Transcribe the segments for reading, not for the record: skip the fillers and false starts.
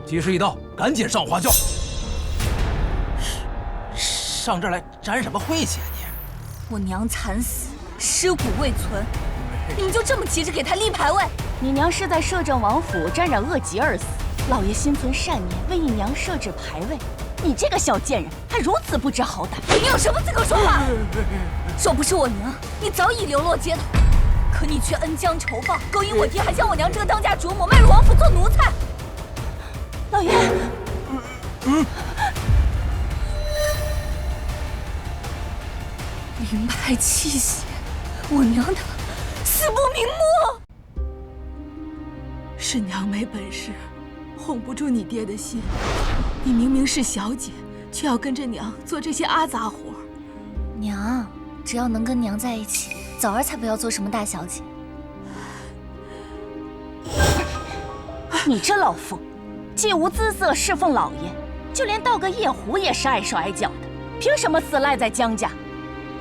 及时一到，赶紧上花轿。上这儿来展什么晦气啊你？我娘惨死，尸骨未存，你们就这么急着给她立牌位？你娘是在摄政王府沾染恶疾而死，老爷心存善念，为你娘设置牌位。你这个小贱人，还如此不知好歹！你有什么资格说话？若不是我娘，你早已流落街头。可你却恩将仇报，勾引我爹，还将我娘这个当家主母卖入王府做奴才。老爷，灵牌泣血，我娘她死不瞑目。是娘没本事，哄不住你爹的心。你明明是小姐，却要跟着娘做这些阿杂活。娘，只要能跟娘在一起，早儿才不要做什么大小姐。你这老妇，既无姿色侍奉老爷，就连倒个夜壶也是碍手碍脚的，凭什么死赖在江家？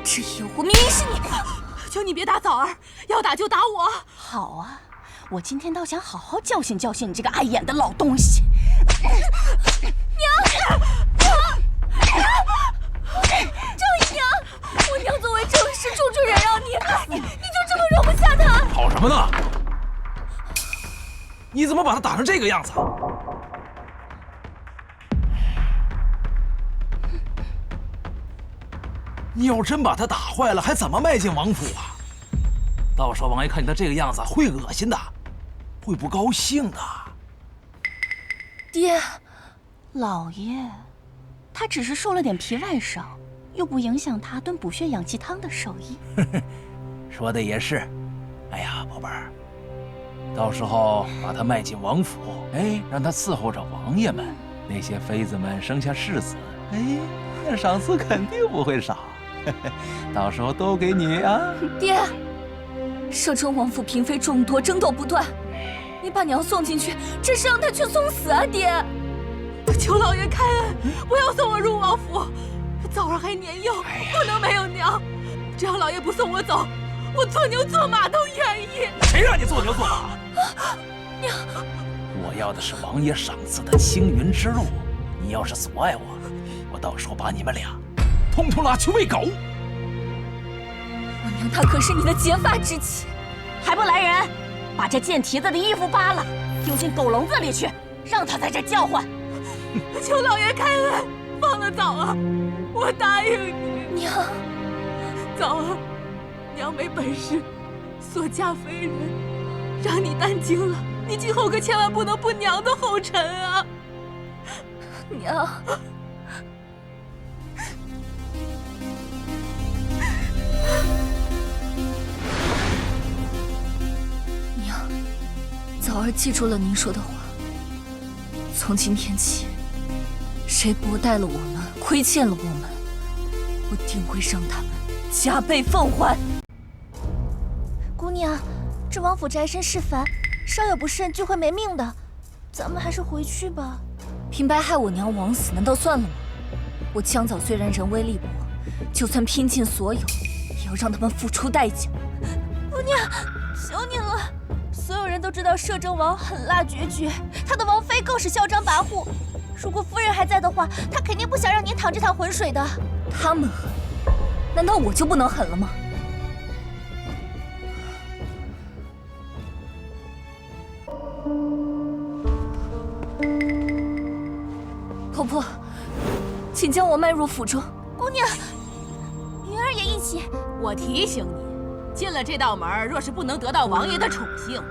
这夜壶明明是你！求你别打枣儿，要打就打我。好啊，我今天倒想好好教训教训你这个碍眼的老东西。娘！赵姨娘，我娘作为正室，处处忍让你，你就这么容不下她？吵什么呢？你怎么把他打成这个样子？你要真把他打坏了，还怎么迈进王府啊？到时候王爷看你他这个样子，会恶心的，会不高兴的。爹，老爷，他只是受了点皮外伤，又不影响他炖补血养气汤的手艺。说的也是。哎呀，宝贝儿，到时候把他卖进王府，哎，让他伺候着王爷们，那些妃子们生下世子，哎，那赏赐肯定不会少。到时候都给你啊！爹，摄政王府嫔妃众多，争斗不断，你把娘送进去，这是让她去送死啊！爹，求老爷开恩，不要送我入王府。枣儿还年幼，不能没有娘。只要老爷不送我走，我做牛做马都愿意。谁让你做牛做马？娘，我要的是王爷赏赐的青云之路。你要是阻碍我，我到时候把你们俩通通拉去喂狗。我娘她可是你的结发之妻，还不来人，把这贱蹄子的衣服扒了，丢进狗笼子里去，让他在这叫唤。求老爷开恩，放了枣儿，我答应你。娘，枣儿，娘没本事，所嫁非人，让你担惊了，你今后可千万不能步娘的后尘啊！娘。娘，枣儿记住了您说的话。从今天起，谁薄待了我们，亏欠了我们，我定会让他们加倍奉还。姑娘，这王府宅深是繁，稍有不慎就会没命的，咱们还是回去吧。平白害我娘枉死，难道算了吗？我江枣虽然人微力薄，就算拼尽所有，也要让他们付出代价。姑娘，求你了！所有人都知道摄政王狠辣决绝，他的王妃更是嚣张跋扈。如果夫人还在的话，他肯定不想让您淌这趟浑水的。他们狠，难道我就不能狠了吗？婆婆，请将我迈入府中。姑娘，云儿也一起。我提醒你，进了这道门，若是不能得到王爷的宠幸，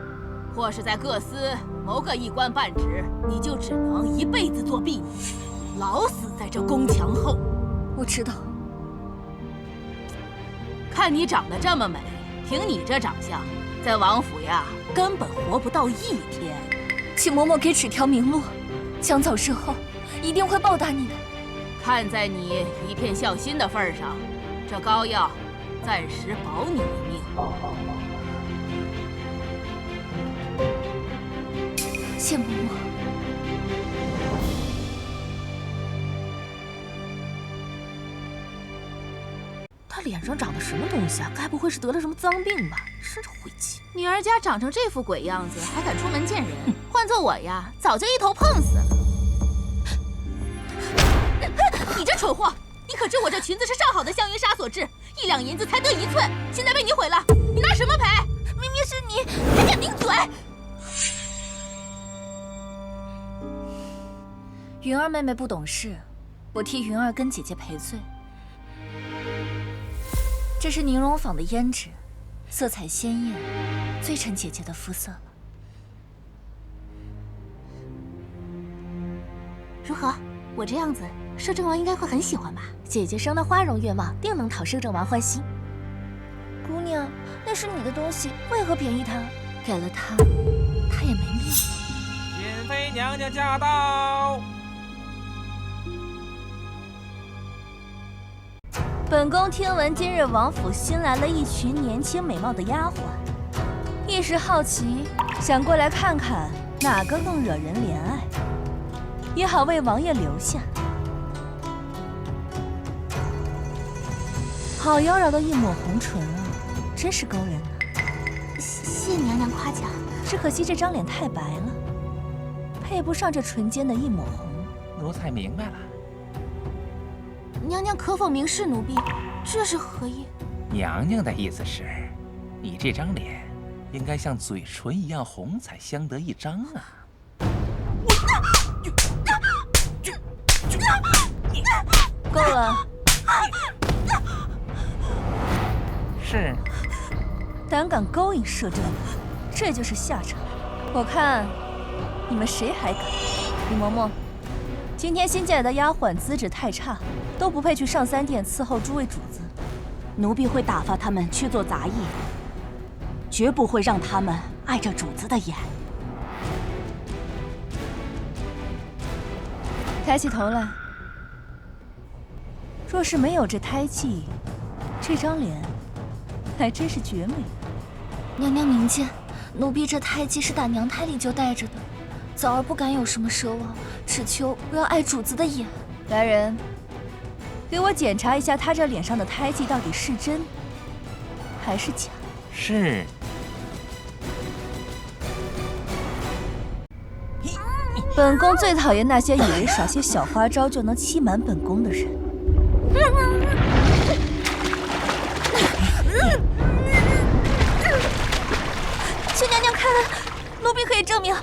或是在各司谋个一官半职，你就只能一辈子做婢女，老死在这宫墙后。我知道。看你长得这么美，凭你这长相，在王府呀，根本活不到一天。请嬷嬷给指条明路，江枣日后一定会报答你的。看在你一片孝心的份上，这膏药暂时保你一命。谢嬷嬷。他脸上长的什么东西啊？该不会是得了什么脏病吧？真是晦气！女儿家长成这副鬼样子，还敢出门见人？换做我呀，早就一头碰死了。你这蠢货！你可知我这裙子是上好的香云纱所制，1两银子才得1寸，现在被你毁了，你拿什么赔？明明是你，赶紧顶嘴！云儿妹妹不懂事，我替云儿跟姐姐赔罪。这是宁荣坊的胭脂，色彩鲜艳，最衬姐姐的肤色了。如何？我这样子，摄政王应该会很喜欢吧？姐姐生的花容月貌，定能讨摄政王欢心。姑娘，那是你的东西，为何便宜他？给了他，他也没面子。瑾妃娘娘驾到！本宫听闻今日王府新来了一群年轻美貌的丫鬟，一时好奇，想过来看看哪个更惹人怜爱，也好为王爷留下。好妖娆的一抹红唇啊，真是勾人啊！谢娘娘夸奖。只可惜这张脸太白了，配不上这唇间的一抹红。奴才明白了。娘娘可否明示奴婢，这是何意？娘娘的意思是，你这张脸应该像嘴唇一样红，才相得益彰啊。够了。是。胆敢勾引摄政王，这就是下场。我看你们谁还敢？李嬷嬷，今天新进来的丫鬟资质太差，都不配去上3殿伺候诸位主子。奴婢会打发他们去做杂役，绝不会让他们碍着主子的眼。抬起头来，若是没有这胎记，这张脸还真是绝美。娘娘明鉴，奴婢这胎记是打娘胎里就带着的，早儿不敢有什么奢望，只求不要碍主子的眼。来人，给我检查一下她这脸上的胎记到底是真还是假。是。本宫最讨厌那些以为耍些小花招就能欺瞒本宫的人。请娘娘开恩，奴婢可以证明，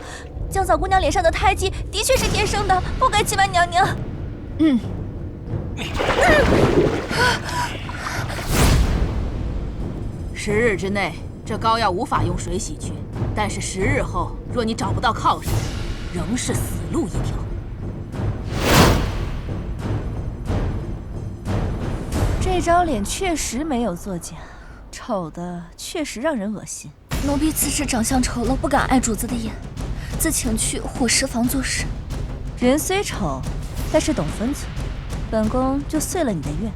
江嫂姑娘脸上的胎记的确是天生的，不该欺瞒娘娘。10日之内，这膏药无法用水洗去，但是10日后，若你找不到靠山，仍是死路一条。这张脸确实没有作假，丑的确实让人恶心。奴婢自知长相丑陋，不敢碍主子的眼，自请去伙食房做事。人虽丑，但是懂分寸，本宫就遂了你的愿。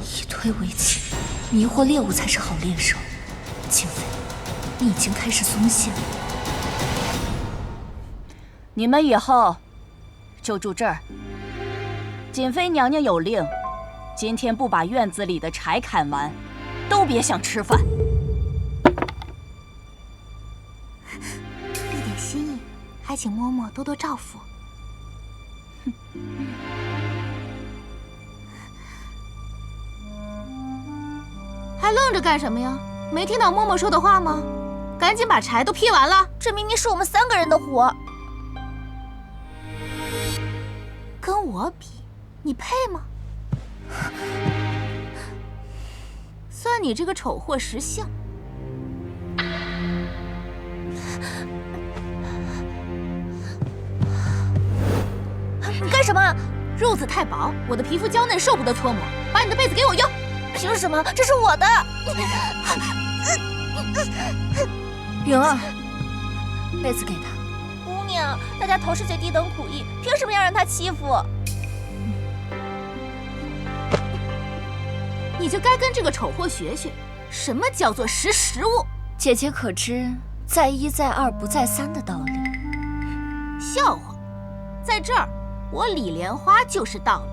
以推为进，迷惑猎物才是好猎手。瑾妃，你已经开始松懈了。你们以后就住这儿。瑾妃娘娘有令，今天不把院子里的柴砍完，都别想吃饭。一点心意，还请嬷嬷多多照拂。还愣着干什么呀？没听到嬷嬷说的话吗？赶紧把柴都劈完了。这明明是我们3个人的活。跟我比，你配吗？算你这个丑货识相。你干什么？褥子太薄，我的皮肤娇嫩，受不得搓磨。把你的被子给我用。凭什么？这是我的。云儿，被子给他。姑娘，大家同是学低等苦役，凭什么要让他欺负？你就该跟这个丑货学学，什么叫做识时务。姐姐可知在一在二不在三的道理？笑话，在这儿，我李莲花就是道理。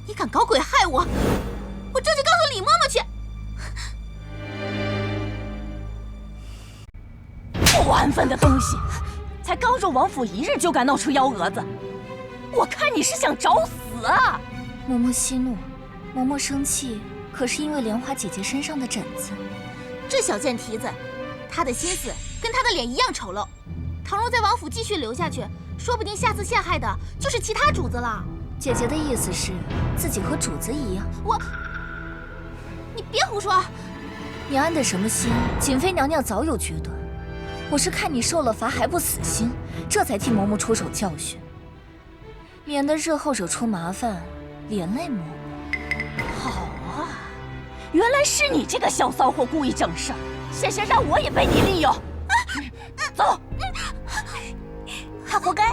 你敢搞鬼害我，我这就告诉李嬷嬷去。不安分的东西！才刚入王府1日就敢闹出幺蛾子，我看你是想找死啊！嬷嬷息怒，嬷嬷生气，可是因为莲花姐姐身上的疹子。这小贱蹄子，她的心思跟她的脸一样丑陋。倘若在王府继续留下去，说不定下次陷害的就是其他主子了。姐姐的意思是自己和主子一样。你别胡说！你安的什么心？瑾妃娘娘早有决断。我是看你受了罚还不死心，这才替嬷嬷出手教训，免得日后惹出麻烦，连累嬷嬷。好啊，原来是你这个小骚货故意整事儿，谢谢让我也被你利用。走，他活该。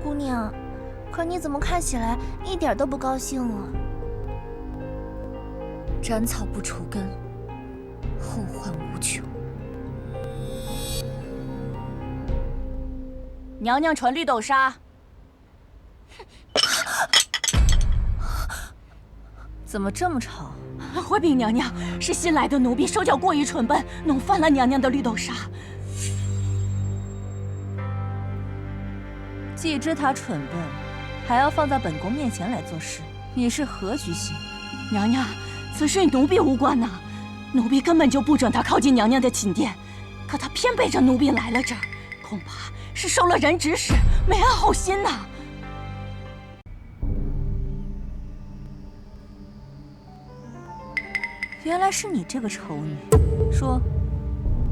姑娘，可你怎么看起来一点都不高兴啊？斩草不除根，后患无穷。娘娘传绿豆沙。怎么这么吵？回禀娘娘，是新来的奴婢手脚过于蠢笨，弄翻了娘娘的绿豆沙。既知他蠢笨，还要放在本宫面前来做事，你是何居心？娘娘，此事与奴婢无关呐，奴婢根本就不准他靠近娘娘的寝殿，可他偏背着奴婢来了这儿，恐怕是受了人指使，没安好心呐。原来是你这个丑女，说，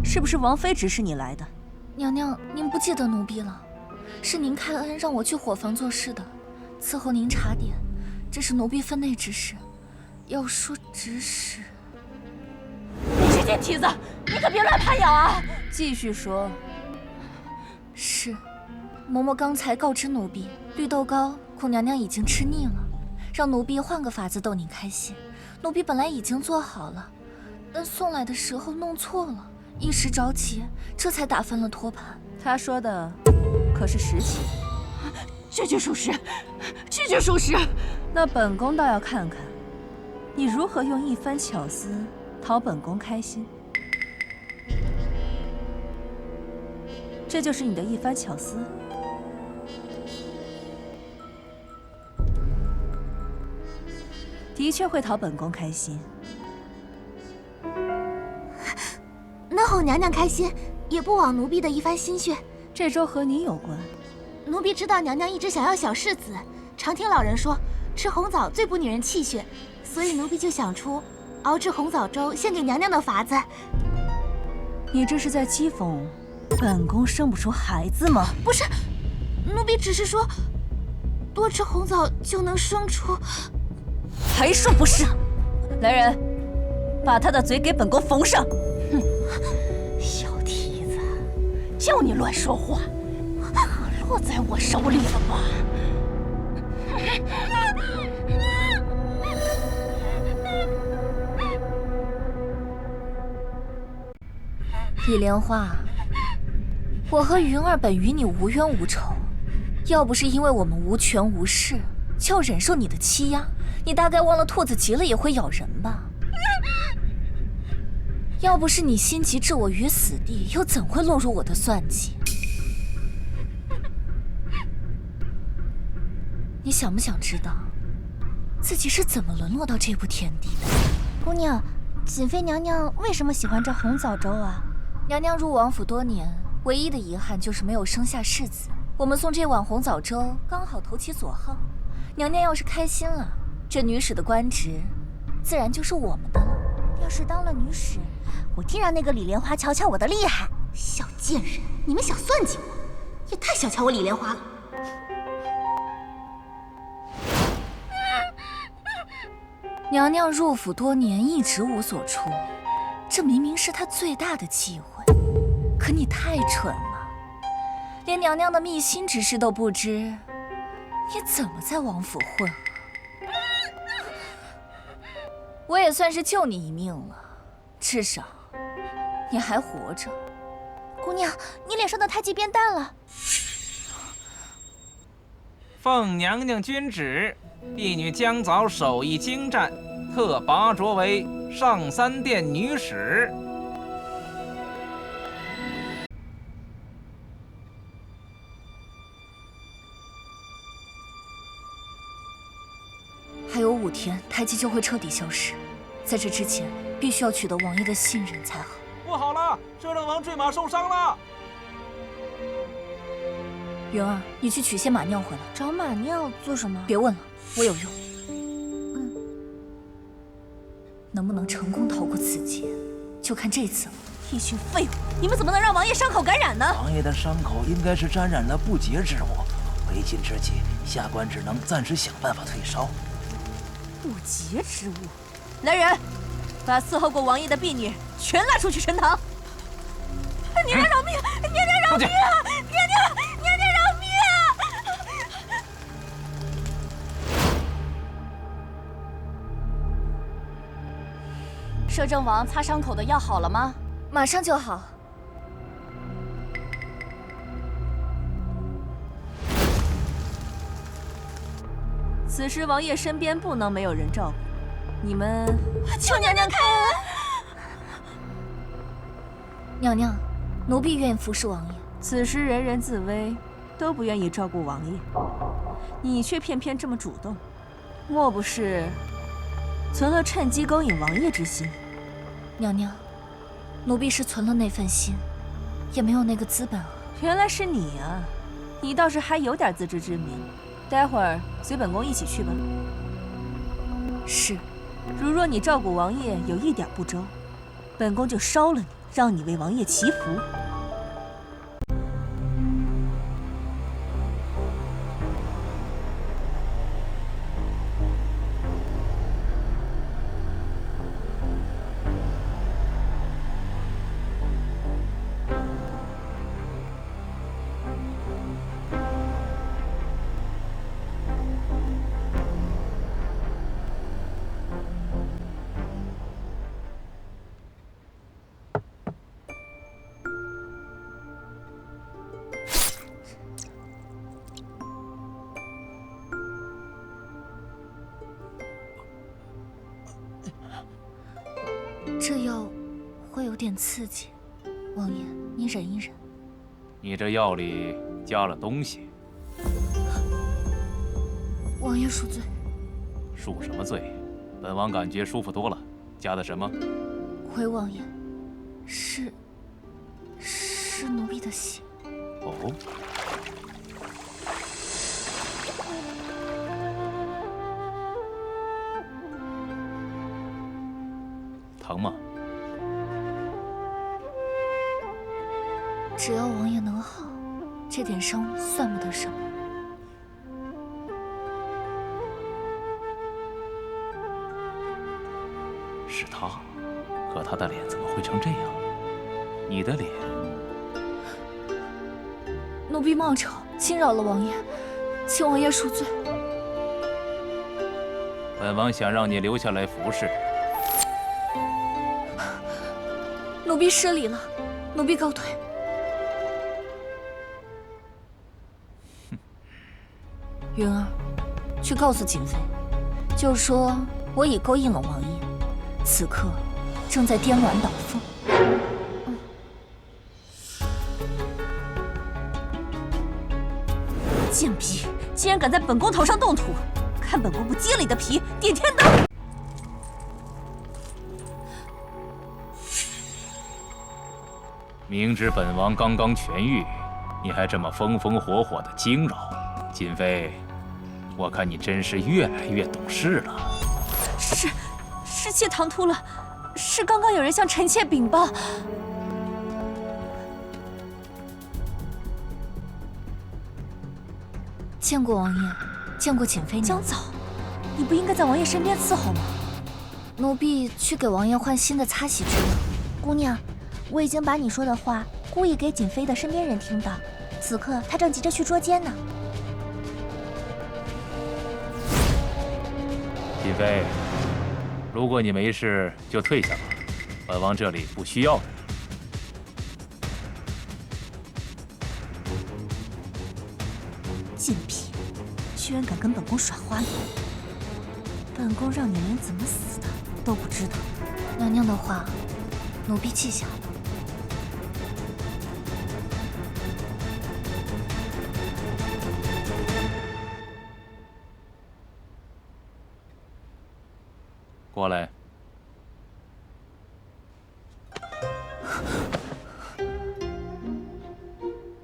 是不是王妃指使你来的？娘娘，您不记得奴婢了？是您开恩让我去伙房做事的，伺候您茶点，这是奴婢分内之事。要说指使，你这贱蹄子，你可别乱攀咬啊！继续说。是，嬷嬷刚才告知奴婢，绿豆糕孔娘娘已经吃腻了，让奴婢换个法子逗您开心。奴婢本来已经做好了，但送来的时候弄错了，一时着急，这才打翻了托盘。他说的可是实情？句句属实，句句属实。那本宫倒要看看，你如何用一番巧思讨本宫开心。这就是你的一番巧思？的确会讨本宫开心。能哄娘娘开心，也不枉奴婢的一番心血。这粥和你有关。奴婢知道娘娘一直想要小世子，常听老人说吃红枣最补女人气血，所以奴婢就想出熬制红枣粥献给娘娘的法子。你这是在讥讽本宫生不出孩子吗？不是，奴婢只是说多吃红枣就能生出。还说不是？来人，把他的嘴给本宫缝上！哼，小蹄子，就你乱说话，落在我手里了吧？李莲花，我和云儿本与你无冤无仇，要不是因为我们无权无势，就要忍受你的欺压。你大概忘了兔子急了也会咬人吧？要不是你心急置我于死地，又怎会落入我的算计？你想不想知道自己是怎么沦落到这步田地的？姑娘，瑾妃娘娘为什么喜欢这红枣粥啊？娘娘入王府多年，唯一的遗憾就是没有生下世子。我们送这碗红枣粥，刚好投其所好。娘娘要是开心了，这女使的官职，自然就是我们的了。要是当了女使，我定让那个李莲花瞧瞧我的厉害！小贱人，你们想算计我，也太小瞧我李莲花了。娘娘入府多年，一直无所出，这明明是她最大的忌讳。可你太蠢了，连娘娘的秘辛之事都不知，你怎么在王府混啊？我也算是救你一命了，至少你还活着。姑娘，你脸上的太极变淡了。奉娘娘君旨，婢女将早手艺精湛，特拔擢为上三殿女使。还有5天，太极就会彻底消失。在这之前，必须要取得王爷的信任才好。不好了，摄政王坠马受伤了。云儿，你去取些马尿回来。找马尿做什么？别问了，我有用。能不能成功逃过此劫，就看这次了。一群废物！你们怎么能让王爷伤口感染呢？王爷的伤口应该是沾染了不洁之物，为今之计，下官只能暂时想办法退烧。不洁之物！来人，把伺候过王爷的婢女全拉出去陈堂。娘娘饶命！娘娘饶命啊！娘娘饶命啊！摄政王擦伤口的药好了吗？马上就好。此时王爷身边不能没有人照顾，你们求娘娘开恩！娘娘，奴婢愿意服侍王爷。此时人人自危，都不愿意照顾王爷，你却偏偏这么主动，莫不是存了趁机勾引王爷之心？娘娘，奴婢是存了那份心，也没有那个资本啊。原来是你啊，你倒是还有点自知之明。待会儿随本宫一起去吧。是。如若你照顾王爷有一点不周，本宫就烧了你，让你为王爷祈福。这药会有点刺激，王爷，你忍一忍。你这药里加了东西。王爷恕罪。恕什么罪？本王感觉舒服多了。加的什么？回王爷，是奴婢的血。哦。疼吗？只要王爷能好，这点伤算不得什么。是他，可他的脸怎么会成这样？你的脸……奴婢冒丑，惊扰了王爷，请王爷恕罪。本王想让你留下来服侍。奴婢失礼了，奴婢告退。云儿，去告诉瑾妃，就说我已勾引了王爷，此刻正在颠鸾倒凤。贱婢，竟然敢在本宫头上动土，看本宫不揭了你的皮，点天灯！明知本王刚刚痊愈，你还这么风风火火的惊扰，瑾妃，我看你真是越来越懂事了。是妾唐突了，是刚刚有人向臣妾禀报。见过王爷，见过瑾妃娘。江早，你不应该在王爷身边伺候吗？奴婢去给王爷换新的擦洗去了。姑娘，我已经把你说的话故意给瑾妃的身边人听到，此刻她正急着去捉奸呢。瑾妃，如果你没事就退下吧，本王这里不需要人。贱婢，居然敢跟本宫耍花样！本宫让你连怎么死的都不知道。娘娘的话，奴婢记下了。过来。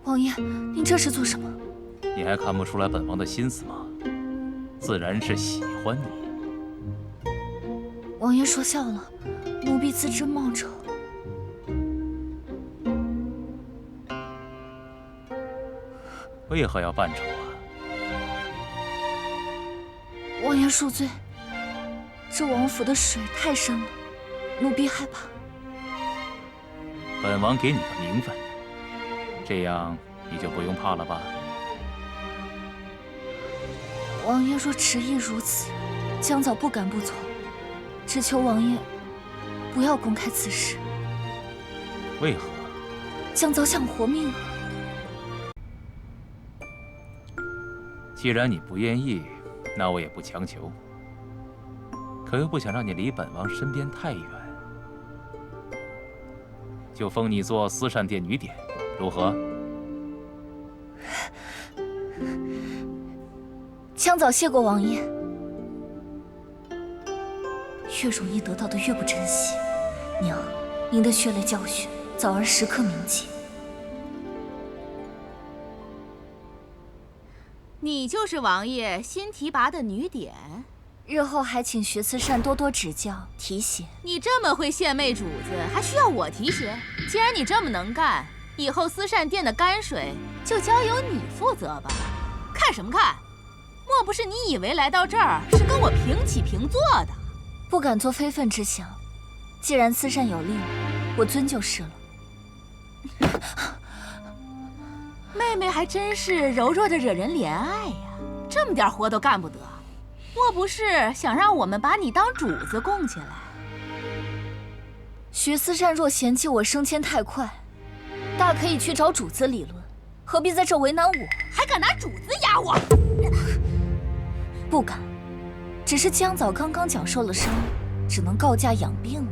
王爷，您这是做什么？你还看不出来本王的心思吗？自然是喜欢你。王爷说笑了，奴婢自知冒丑。为何要扮丑啊？王爷恕罪，这王府的水太深了，奴婢害怕。本王给你个名分，这样你就不用怕了吧？王爷若执意如此，江早不敢不从，只求王爷不要公开此事。为何？江早想活命啊！既然你不愿意，那我也不强求。可又不想让你离本王身边太远，就封你做思善殿女典，如何？江早谢过王爷。越容易得到的越不珍惜。娘，您的血泪教训，早儿时刻铭记。你就是王爷新提拔的女典，日后还请薛慈善多多指教提携。你这么会献媚主子，还需要我提携？既然你这么能干，以后思善殿的泔水就交由你负责吧。看什么看？莫不是你以为来到这儿是跟我平起平坐的？不敢做非分之想。既然慈善有令，我遵就是了。妹妹还真是柔弱的惹人怜爱呀，这么点活都干不得，莫不是想让我们把你当主子供起来？薛思善若嫌弃我升迁太快，大可以去找主子理论，何必在这为难我？还敢拿主子压我？不敢，只是江早刚刚脚受了伤，只能告假养病。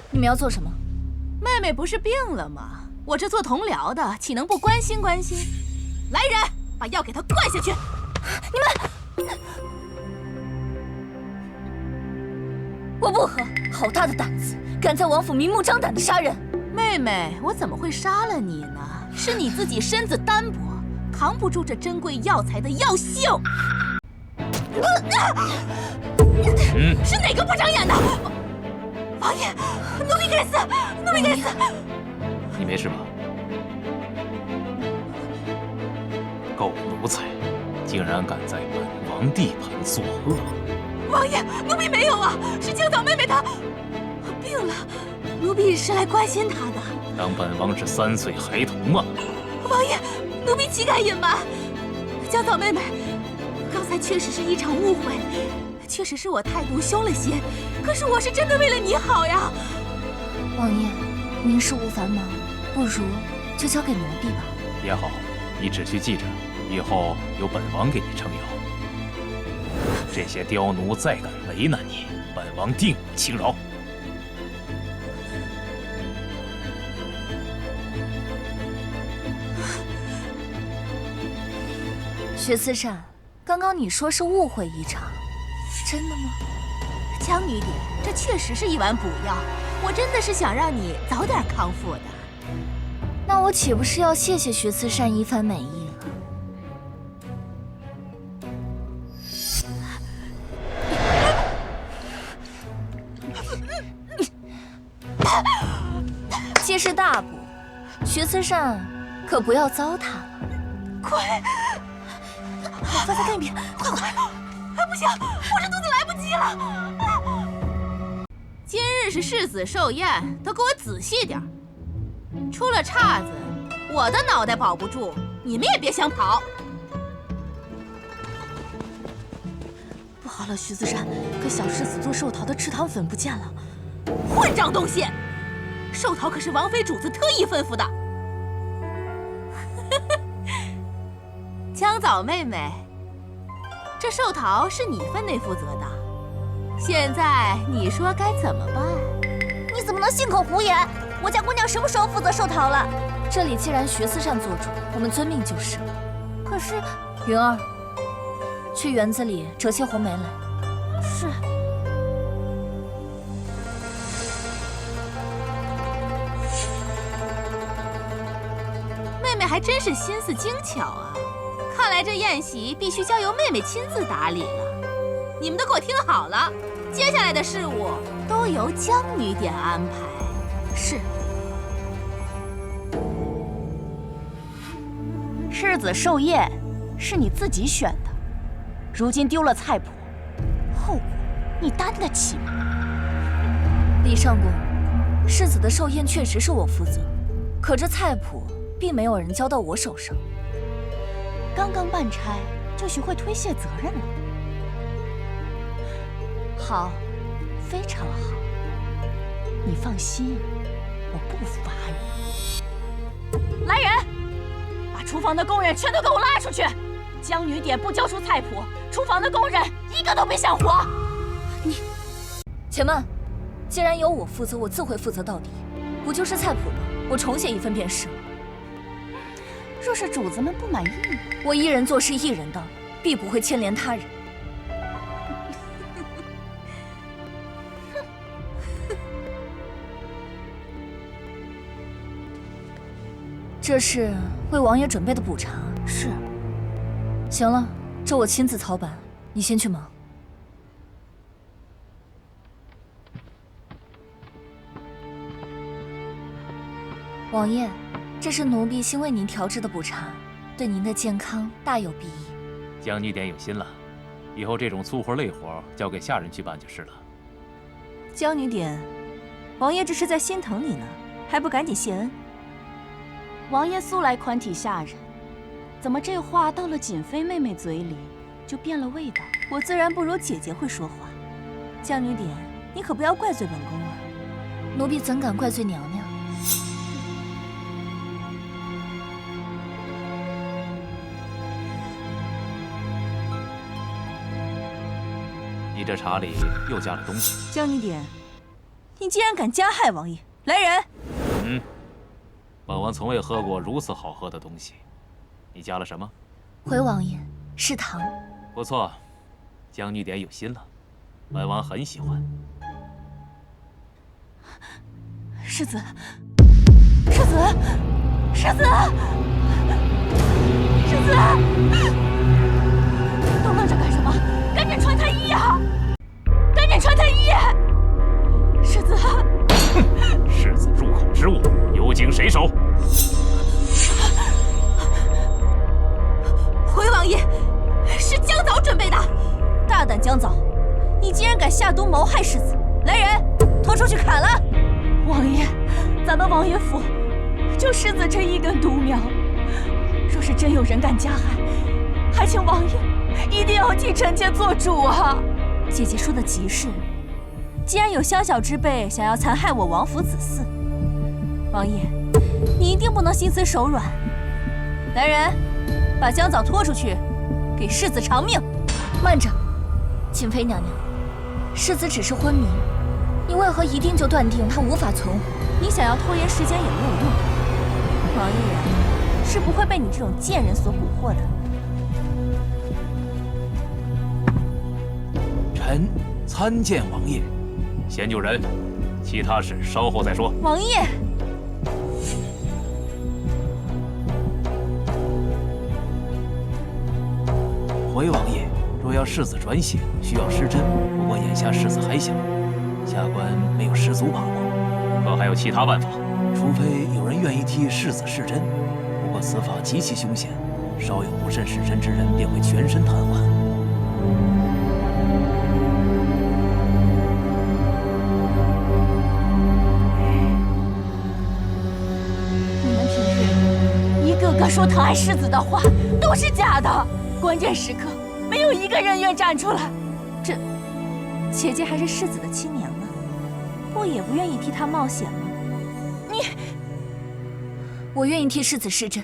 你们要做什么？妹妹不是病了吗？我这做同僚的，岂能不关心关心？来人，把药给她灌下去！你们，我不喝！好大的胆子，敢在王府明目张胆的杀人！妹妹，我怎么会杀了你呢？是你自己身子单薄，扛不住这珍贵药材的药性。是哪个不长眼的？王爷，奴婢该死，奴婢该死！你没事吧？狗奴才，竟然敢在本王地盘作恶！王爷，奴婢没有啊，是江早妹妹她病了，奴婢是来关心她的。当本王是3岁孩童吗？王爷，奴婢岂敢隐瞒？江早妹妹，刚才确实是一场误会。确实是我态度凶了些，可是我是真的为了你好呀。王爷，您事务繁忙，不如就交给奴婢吧。也好，你只需记着，以后由本王给你撑腰。这些刁奴再敢为难你，本王定不轻饶。薛慈善，刚刚你说是误会一场。真的吗？江女典，这确实是一碗补药，我真的是想让你早点康复的。那我岂不是要谢谢薛慈善一番美意了？皆是大补，薛慈善可不要糟蹋了。快，老范再干一遍，快！不行，我这肚子来不及了。今日是世子寿宴，都给我仔细点。出了岔子，我的脑袋保不住，你们也别想跑。不好了，徐子珊，给小世子做寿桃的赤糖粉不见了。混账东西！寿桃可是王妃主子特意吩咐的。江早妹妹。这寿桃是你分内负责的，现在你说该怎么办？你怎么能信口胡言？我家姑娘什么时候负责寿桃了？这里既然徐思善做主，我们遵命就是。可是，云儿，去园子里折些红梅来。是。妹妹还真是心思精巧啊！看来这宴席必须交由妹妹亲自打理了。你们都给我听好了，接下来的事务都由江女点安排。是。世子寿宴是你自己选的，如今丢了菜谱，后果你担得起吗？李上宫，世子的寿宴确实是我负责，可这菜谱并没有人交到我手上。刚刚办差就学会推卸责任了。好，非常好。你放心，我不罚你。来人，把厨房的工人全都给我拉出去！江女点不交出菜谱，厨房的工人一个都别想活！你，且慢，既然由我负责，我自会负责到底。不就是菜谱吗？我重写一份便是。若是主子们不满意，我一人做事一人当，必不会牵连他人。这是为王爷准备的补茶。是。行了，这我亲自操办，你先去忙。王爷，这是奴婢新为您调制的补茶，对您的健康大有裨益。江女点有心了，以后这种粗活累活交给下人去办就是了。江女点，王爷这是在心疼你呢，还不赶紧谢恩？王爷素来宽体下人，怎么这话到了瑾妃妹妹嘴里就变了味道？我自然不如姐姐会说话。江女点，你可不要怪罪本宫啊！奴婢怎敢怪罪娘娘？你这茶里又加了东西。江女点，你竟然敢加害王爷！来人！本王从未喝过如此好喝的东西，你加了什么？回王爷，是糖。不错，江女点有心了，本王很喜欢。世子，世子，世子，世子，都愣着干什么？赶紧传太医呀！赶紧传太医！世子，世子入口之物，有经谁手？回王爷，是江藻准备的。大胆江藻，你竟然敢下毒谋害世子！来人，拖出去砍了！王爷，咱们王爷府就世子这一根独苗，若是真有人敢加害，还请王爷一定要替臣妾做主啊！姐姐说的极是，既然有宵小之辈想要残害我王府子嗣，王爷，你一定不能心慈手软。来人，把江藻拖出去，给世子偿命！慢着，瑾妃娘娘，世子只是昏迷，你为何一定就断定他无法存活？你想要拖延时间也没有用，王爷是不会被你这种贱人所蛊惑的。臣参见王爷。先救人，其他事稍后再说。王爷，回王爷，若要世子转血，需要施针。不过眼下世子还小，下官没有十足把握。可还有其他办法？除非有人愿意替世子施针。不过此法极其凶险，稍有不慎施针之人便会全身瘫痪。你们平日一个个说疼爱世子的话都是假的，关键时刻没有一个人愿站出来。这姐姐还是世子的亲娘呢，不也不愿意替他冒险吗？我愿意替世子施针。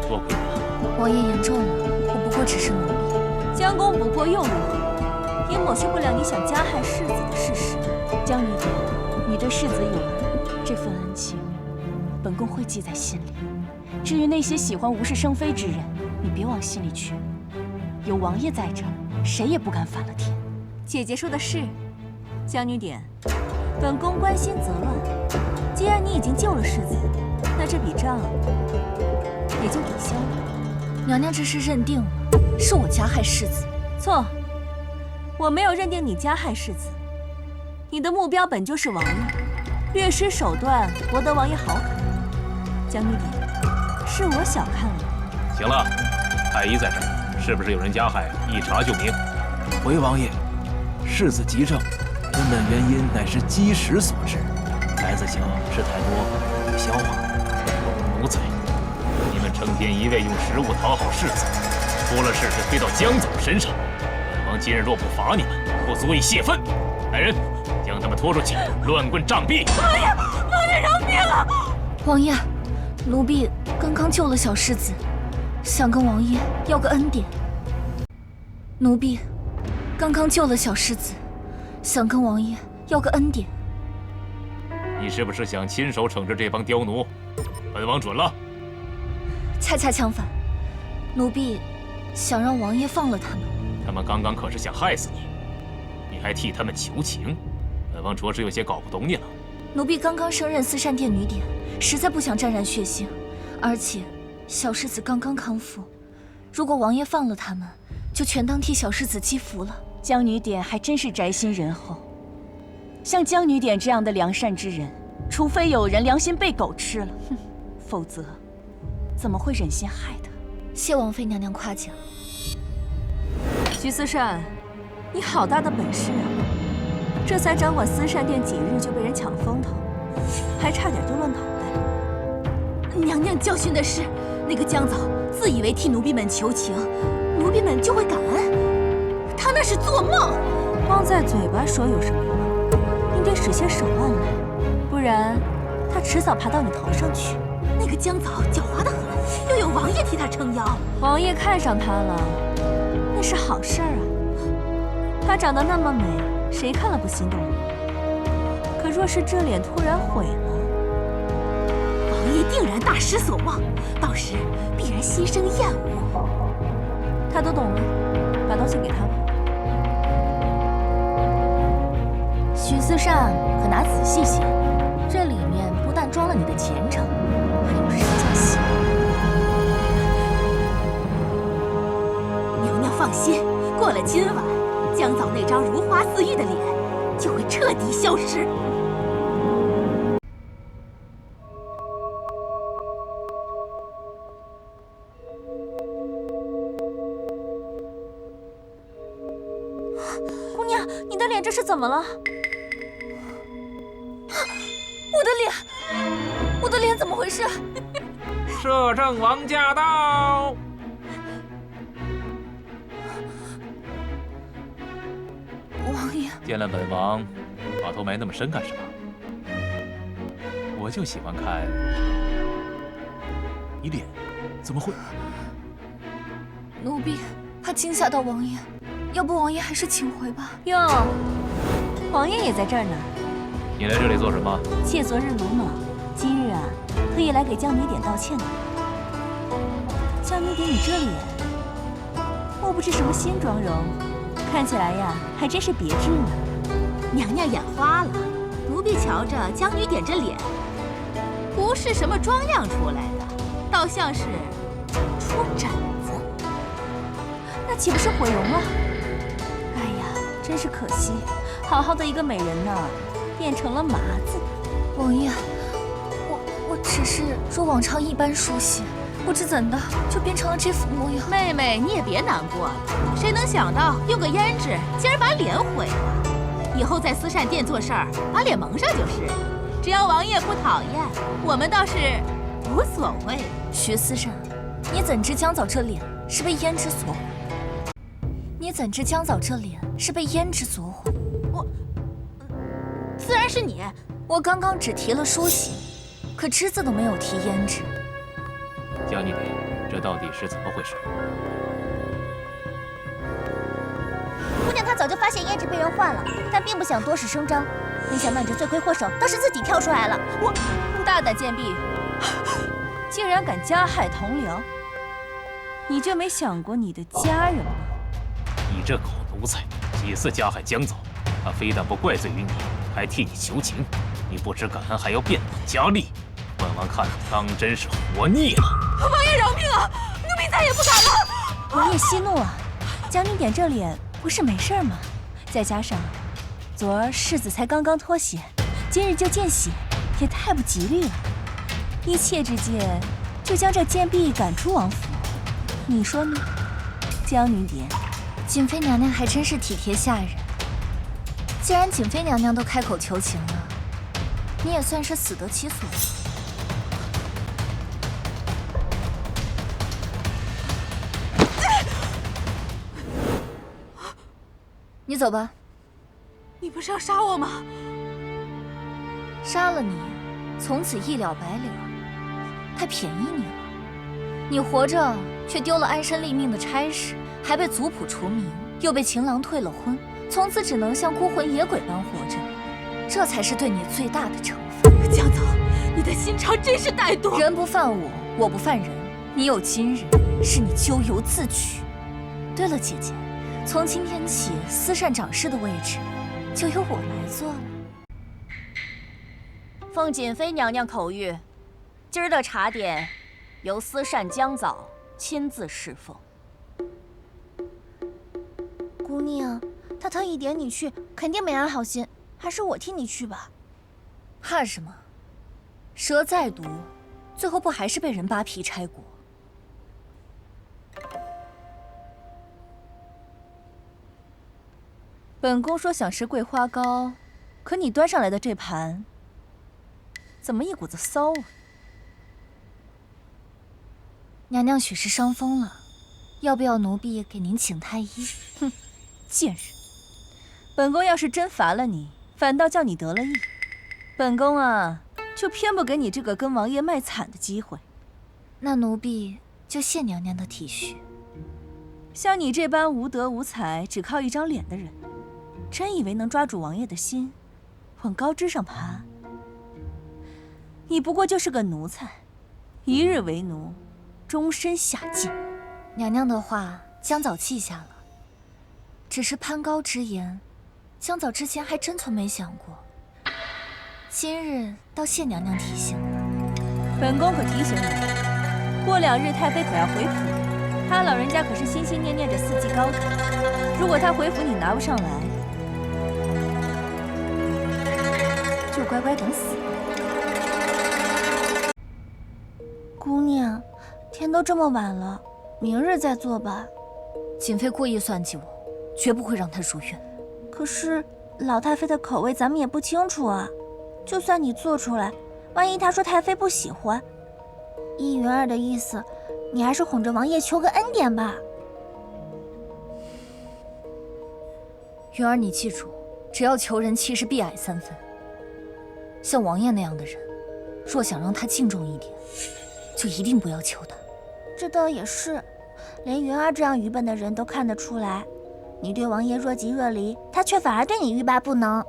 多亏了。王爷言重了，我不过只是奴婢。将功补过又如何？也抹去不了你想加害世子的事实。江女蝶，你对世子有恩，这份恩情，本宫会记在心里。至于那些喜欢无事生非之人，你别往心里去。有王爷在这儿，谁也不敢反了天。姐姐说的是，江女点，本宫关心则乱。既然你已经救了世子，那这笔账也就抵消了。娘娘这是认定了是我加害世子。错，我没有认定你加害世子。你的目标本就是王爷，略施手段博得王爷好感。江女点，是我小看了你。行了，太医在这儿，是不是有人加害？一查就明。回王爷，世子急症，根本原因乃是积食所致。孩子小，吃太多不消化。奴才，你们成天一味用食物讨好世子，出了事就推到江总身上。本王今日若不罚你们，不足以泄愤。来人，将他们拖出去，乱棍杖毙！王爷饶命啊！王爷，奴婢刚刚救了小世子，想跟王爷要个恩典。奴婢刚刚救了小世子，想跟王爷要个恩典。你是不是想亲手惩治这帮刁奴？本王准了。恰恰相反，奴婢想让王爷放了他们。他们刚刚可是想害死你，你还替他们求情，本王着实有些搞不懂你了。奴婢刚刚升任思善殿女典，实在不想沾染血腥，而且小世子刚刚康复，如果王爷放了他们，就全当替小世子积福了。江女点还真是宅心仁厚，像江女点这样的良善之人，除非有人良心被狗吃了，否则怎么会忍心害他？谢王妃娘娘夸奖。徐思善，你好大的本事啊！这才掌管思善殿几日就被人抢风头，还差点丢了脑袋。娘娘教训的是，那个江藻自以为替奴婢们求情，奴婢们就会感恩。他那是做梦。光在嘴巴说有什么用？你得使些手腕来，不然他迟早爬到你头上去。那个江藻狡猾得很，又有王爷替他撑腰。王爷看上他了，那是好事儿啊。她长得那么美，谁看了不心动？可若是这脸突然毁了，王爷定然大失所望，到时必然心生厌恶。他都懂了，把东西给他吧。徐思善可拿仔细些，这里面不但装了你的前程，还有人家心。娘娘放心，过了今晚，江藻那张如花似玉的脸就会彻底消失。姑娘，你的脸这是怎么了？我的脸怎么回事？摄政王驾到！王爷，见了本王，把头埋那么深干什么？我就喜欢看你脸，怎么会？奴婢怕惊吓到王爷，要不王爷还是请回吧。哟，王爷也在这儿呢。你来这里做什么？妾昨日鲁莽，今日啊，特意来给江女点道歉的。江女点，你这脸，莫不是什么新妆容？看起来呀，还真是别致呢。娘娘眼花了，奴婢瞧着江女点这脸，不是什么妆样出来的，倒像是出疹子。那岂不是毁容了？哎呀，真是可惜，好好的一个美人呐，变成了麻子。王爷，我只是如往常一般梳洗，不知怎的就变成了这副模样。妹妹，你也别难过了，谁能想到用个胭脂竟然把脸毁了？以后在思善殿做事儿，把脸蒙上就是。只要王爷不讨厌，我们倒是无所谓。徐思善，你怎知江藻这脸是被胭脂所毁？你怎知江藻这脸是被胭脂所毁？自然是你。我刚刚只提了梳洗，可只字都没有提胭脂。江女，这到底是怎么回事？姑娘她早就发现胭脂被人换了，但并不想多事声张，没想到你这罪魁祸首倒是自己跳出来了。我大胆贱婢，竟然敢加害同僚！你就没想过你的家人吗？你这狗奴才，几次加害江总，他非但不怪罪于你，还替你求情。你不知感恩，还要变本加厉。本王看当真是活腻了。王爷饶命啊！奴婢再也不敢了。王爷息怒啊，将你点这脸不是没事吗？再加上昨儿世子才刚刚脱险，今日就见血，也太不吉利了。一切之间，就将这贱婢赶出王府，你说呢，江女点？景妃娘娘还真是体贴下人。既然景妃娘娘都开口求情了，你也算是死得其所。你走吧。你不是要杀我吗？杀了你，从此一了百了，太便宜你了。你活着却丢了安身立命的差事，还被族谱除名，又被情郎退了婚，从此只能像孤魂野鬼般活着，这才是对你最大的惩罚。江总，你的心肠真是歹毒。人不犯我，我不犯人。你有今日，是你咎由自取。对了，姐姐，从今天起，思善长侍的位置就由我来做了。奉瑾妃娘娘口谕，今儿的茶点由思善江藻亲自侍奉。姑娘，她特意点你去，肯定没安好心，还是我替你去吧。怕什么？蛇再毒，最后不还是被人扒皮拆骨？本宫说想吃桂花糕，可你端上来的这盘，怎么一股子骚味？娘娘许是伤风了，要不要奴婢给您请太医？哼，贱人！本宫要是真罚了你，反倒叫你得了意。本宫啊，就偏不给你这个跟王爷卖惨的机会。那奴婢就谢娘娘的体恤。像你这般无德无才，只靠一张脸的人，真以为能抓住王爷的心，往高枝上爬？你不过就是个奴才，一日为奴，终身下贱。娘娘的话，江藻记下了。只是攀高之言，江藻之前还真从没想过。今日倒谢娘娘提醒了。本宫可提醒你，过2日太妃可要回府，她老人家可是心心念念着4季糕点。如果她回府你拿不上来，就乖乖等死。姑娘，天都这么晚了，明日再做吧。瑾妃故意算计我，绝不会让她如愿。可是老太妃的口味咱们也不清楚啊，就算你做出来，万一她说太妃不喜欢，依云儿的意思，你还是哄着王爷求个恩典吧。云儿，你记住，只要求人气势必矮3分。像王爷那样的人，若想让他敬重一点，就一定不要求他。这倒也是，连云儿这样愚笨的人都看得出来，你对王爷若即若离，他却反而对你欲罢不能。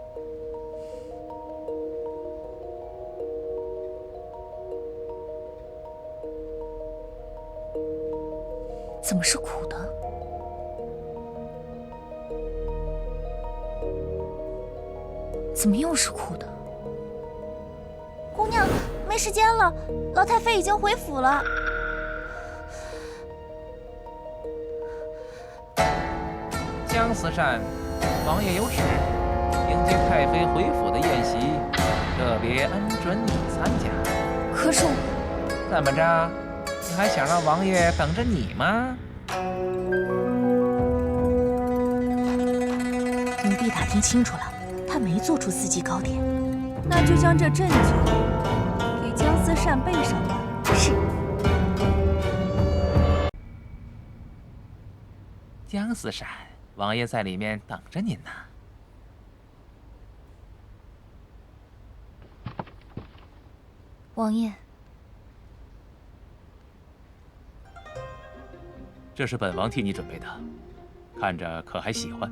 怎么是苦的？怎么又是苦的？姑娘，没时间了，老太妃已经回府了。江思善，王爷有旨，迎接太妃回府的宴席，特别恩准你参加。可是我……怎么着？你还想让王爷等着你吗？奴婢打听清楚了，他没做出4季糕点。那就将这鸩酒给江思善备上吧。是。江思善，王爷在里面等着您呢。王爷，这是本王替你准备的，看着可还喜欢？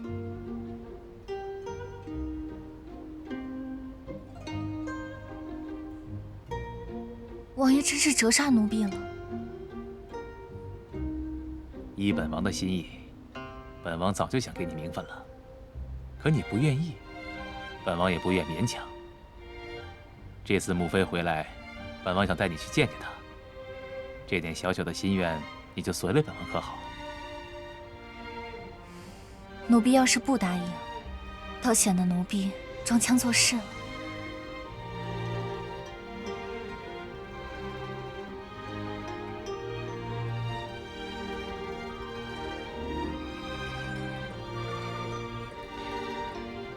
王爷真是折煞奴婢了。依本王的心意，本王早就想给你名分了，可你不愿意，本王也不愿勉强。这次母妃回来，本王想带你去见见她。这点小小的心愿，你就随了本王可好？奴婢要是不答应，倒显得奴婢装腔作势了。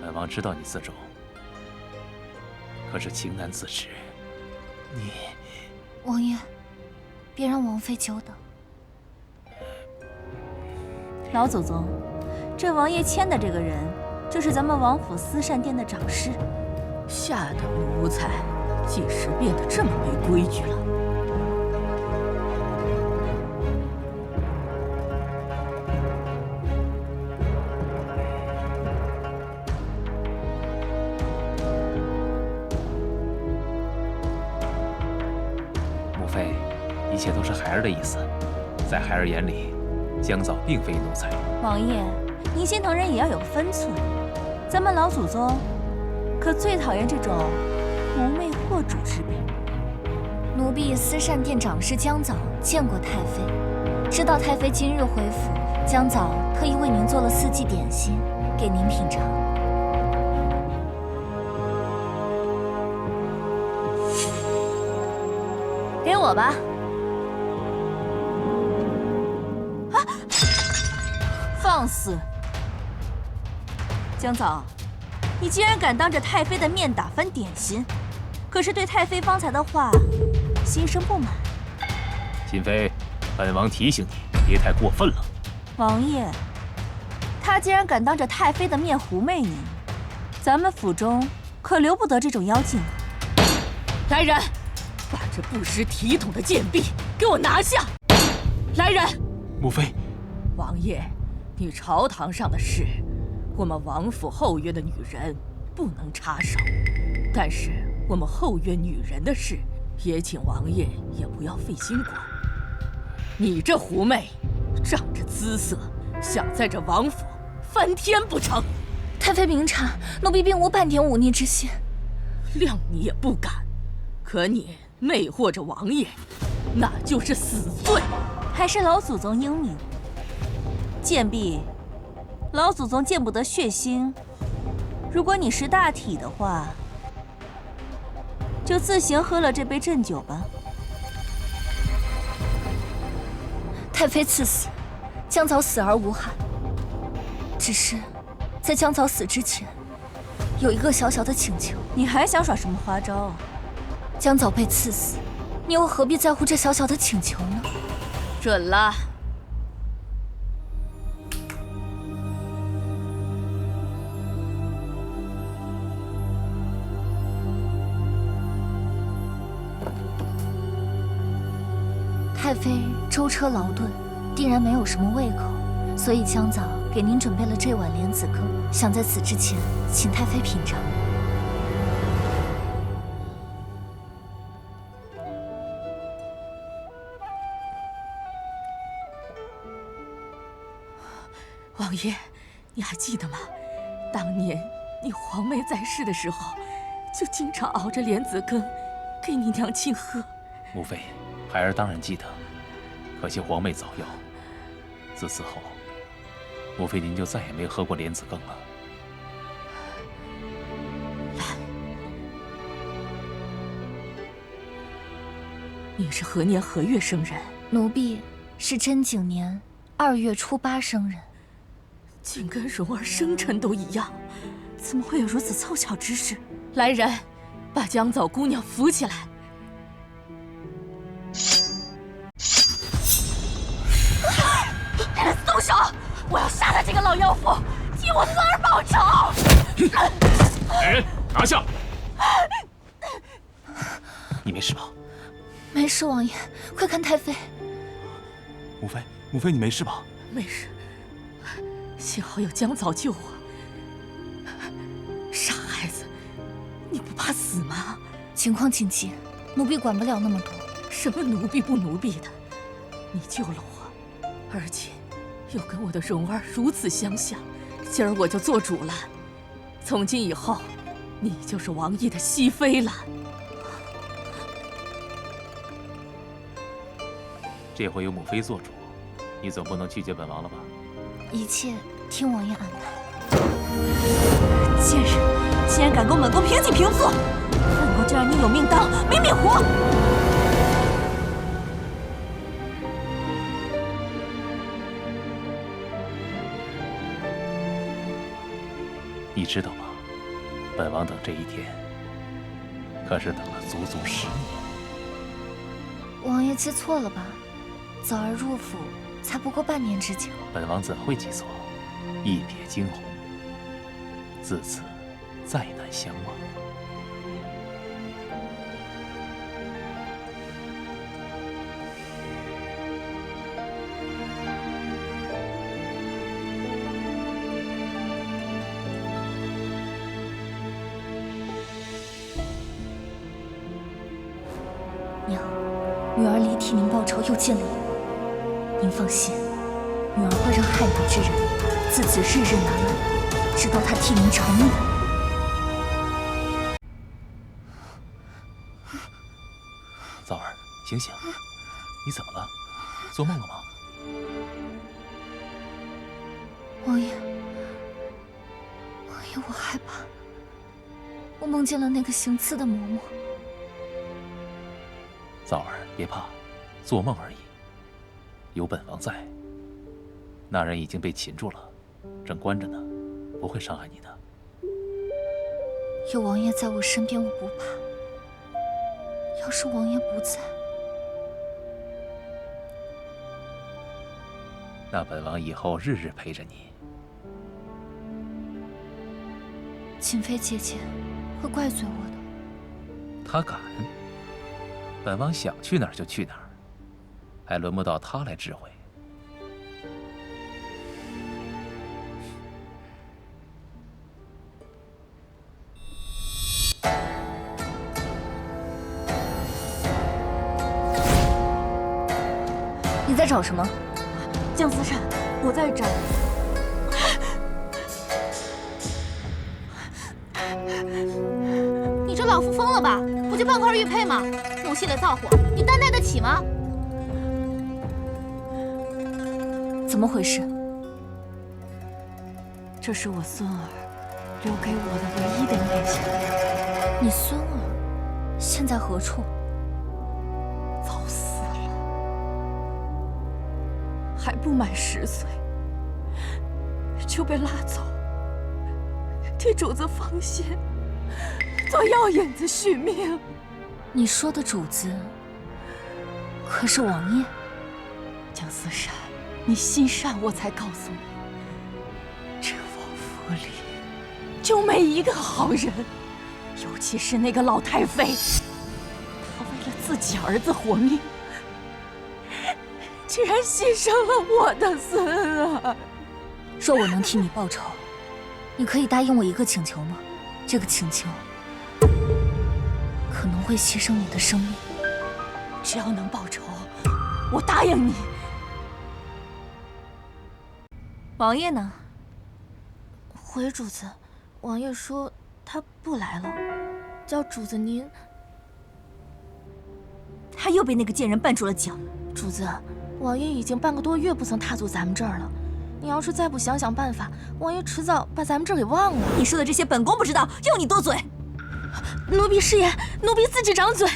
本王知道你自重，可是情难自持。王爷，别让王妃久等。老祖宗，这王爷牵的这个人，就是咱们王府私膳店的掌事。下等奴才，几时变得这么没规矩了？母妃，一切都是孩儿的意思，在孩儿眼里，江藻并非奴才。王爷，您心疼人也要有个分寸。咱们老祖宗可最讨厌这种狐媚惑主之辈。奴婢私膳店掌事江藻见过太妃，知道太妃今日回府，江藻特意为您做了4季点心给您品尝。给我吧。放肆！江藻，你竟然敢当着太妃的面打翻点心，可是对太妃方才的话心生不满。心妃，本王提醒你，别太过分了。王爷，他竟然敢当着太妃的面狐媚您，咱们府中可留不得这种妖精啊！来人，把这不识体统的贱婢给我拿下！来人！母妃，王爷，你朝堂上的事，我们王府后院的女人不能插手，但是我们后院女人的事，也请王爷也不要费心管。你这狐媚，长着姿色，想在这王府翻天不成？太妃明察，奴婢并无半点忤逆之心。谅你也不敢，可你魅惑着王爷，那就是死罪。还是老祖宗英明。贱婢，老祖宗见不得血腥。如果你识大体的话，就自行喝了这杯鸩酒吧。太妃赐死，江藻死而无憾。只是，在江藻死之前，有一个小小的请求。你还想耍什么花招啊？江藻被赐死，你又何必在乎这小小的请求呢？准了。太妃舟车劳顿，定然没有什么胃口，所以江藻给您准备了这碗莲子羹，想在此之前请太妃品尝。王爷，你还记得吗？当年你皇妹在世的时候，就经常熬着莲子羹给你娘亲喝。母妃，孩儿当然记得，可惜皇妹早夭。自此后，母妃您就再也没喝过莲子羹了。来，你是何年何月生人？奴婢是真景年2月初8生人。竟跟蓉儿生辰都一样，怎么会有如此凑巧之事？来人，把江藻姑娘扶起来！松手！我要杀了这个老妖妇，替我孙儿报仇！来人，拿下！你没事吧？没事，王爷，快看太妃。母妃，你没事吧？没事，幸好有江嫂救我。傻孩子，你不怕死吗？情况紧急，奴婢管不了那么多。什么奴婢不奴婢的，你救了我，而且又跟我的蓉儿如此相像，今儿我就做主了。从今以后，你就是王爷的熹妃了。这回有母妃做主，你总不能拒绝本王了吧？一切听王爷安排。贱人，竟然敢跟本宫平起平坐！本宫就让你有命当，没命活！你知道吗？本王等这一天，可是等了足足10年。王爷记错了吧？早儿入府才不过半年之久。本王怎会记错？一瞥惊鸿，自此再难相忘。娘，女儿离替您报仇又尽力了。您放心，女儿会让害您之人自此日日难安，直到他替您偿命。枣儿，醒醒！你怎么了？做梦了吗？王爷，我害怕，我梦见了那个行刺的嬷嬷。枣儿，别怕，做梦而已。有本王在，那人已经被擒住了，正关着呢，不会伤害你的。有王爷在我身边，我不怕。要是王爷不在，那本王以后日日陪着你。瑾妃姐姐会怪罪我的。他敢？本王想去哪儿就去哪儿，还轮不到他来指挥。你在找什么？江思善，我在找。你这老妇疯了吧？不就半块玉佩吗？母系的造火，你担待得起吗？怎么回事？这是我孙儿留给我的唯一的念想。你孙儿现在何处？早死了，还不满10岁，就被拉走，替主子放血，做药引子续命。你说的主子，可是王爷？江思善，你心善，我才告诉你，这王府里就没一个好人，尤其是那个老太妃，她为了自己儿子活命，居然牺牲了我的孙儿。若我能替你报仇，你可以答应我一个请求吗？这个请求可能会牺牲你的生命。只要能报仇，我答应你。王爷呢？回主子，王爷说他不来了，叫主子您。他又被那个贱人绊住了脚。主子，王爷已经半个多月不曾踏足咱们这儿了，你要是再不想想办法，王爷迟早把咱们这儿给忘了。你说的这些本宫不知道，用你多嘴。奴婢失言，奴婢自己掌嘴。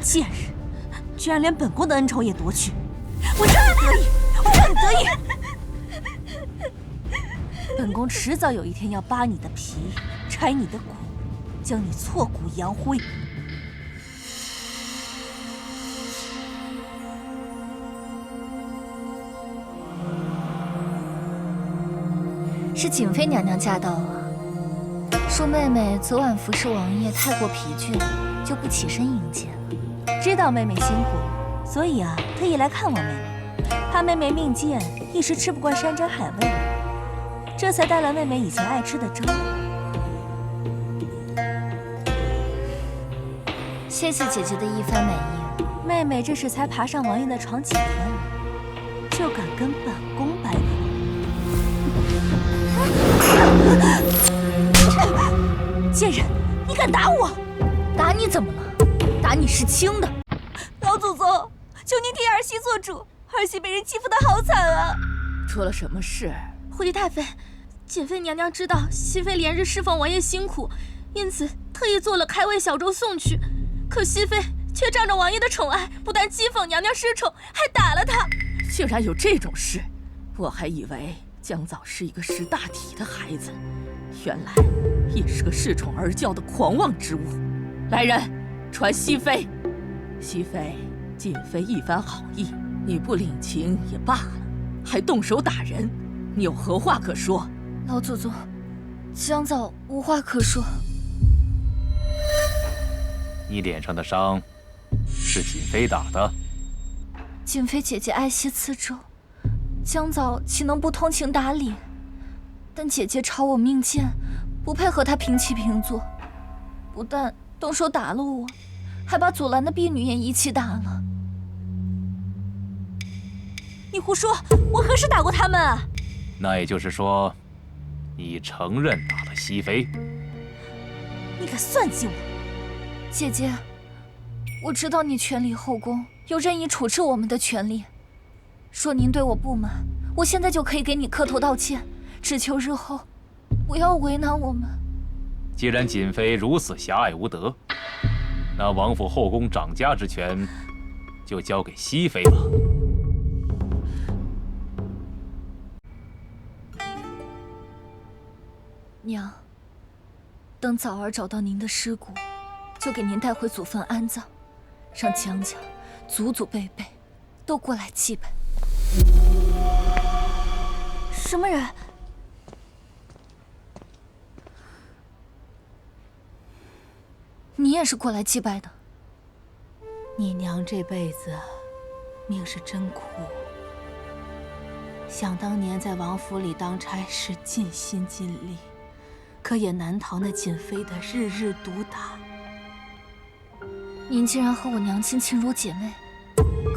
贱人，居然连本宫的恩宠也夺去，我让你得意，我让你得意。本宫迟早有一天要扒你的皮，拆你的骨，将你挫骨扬灰。是瑾妃娘娘驾到啊，说妹妹昨晚服侍王爷太过疲倦，就不起身迎接了。知道妹妹辛苦，所以啊，特意来看望妹妹，怕妹妹命贱，一时吃不惯山珍海味，这才带了妹妹以前爱吃的粥。谢谢姐姐的一番美意。妹妹这是才爬上王爷的床几天了，就敢跟本宫掰谎？贱人，你敢打我？打你怎么了？打你是轻的。老祖宗，求您替儿媳做主，儿媳被人欺负得好惨啊！出了什么事？回帝太妃，瑾妃娘娘知道熹妃连日侍奉王爷辛苦，因此特意做了开胃小粥送去。可熹妃却仗着王爷的宠爱，不但讥讽娘娘失宠，还打了她。竟然有这种事！我还以为江藻是一个识大体的孩子，原来也是个恃宠而骄的狂妄之物。来人，传熹妃。熹妃，瑾妃一番好意，你不领情也罢了，还动手打人，你有何话可说？老祖宗，江藻无话可说。你脸上的伤是瑾妃打的？瑾妃姐姐爱惜此州，江藻岂能不通情达理？但姐姐朝我命贱，不配和她平起平坐，不但动手打了我，还把阻拦的婢女也一起打了。你胡说，我何时打过他们啊？那也就是说，你承认打了熹妃？你敢算计我？姐姐，我知道你权力后宫，有任意处置我们的权利。若您对我不满，我现在就可以给你磕头道歉，只求日后不要为难我们。既然瑾妃如此狭隘无德，那王府后宫掌家之权就交给熹妃吧。娘，等早儿找到您的尸骨，就给您带回祖坟安葬，让江家祖祖辈辈都过来祭拜。什么人？你也是过来祭拜的？你娘这辈子命是真苦，想当年在王府里当差是尽心尽力，可也难逃那瑾妃的日日毒打。您既然和我娘亲亲如姐妹，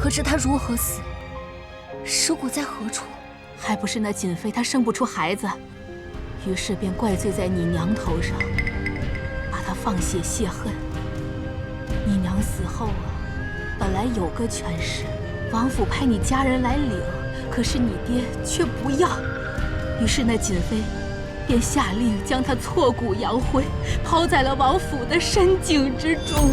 可知她如何死？尸骨在何处？还不是那瑾妃她生不出孩子，于是便怪罪在你娘头上，把她放血泄恨。你娘死后啊，本来有个权势，王府派你家人来领，可是你爹却不要，于是那瑾妃便下令将她挫骨扬灰，抛在了王府的深井之中。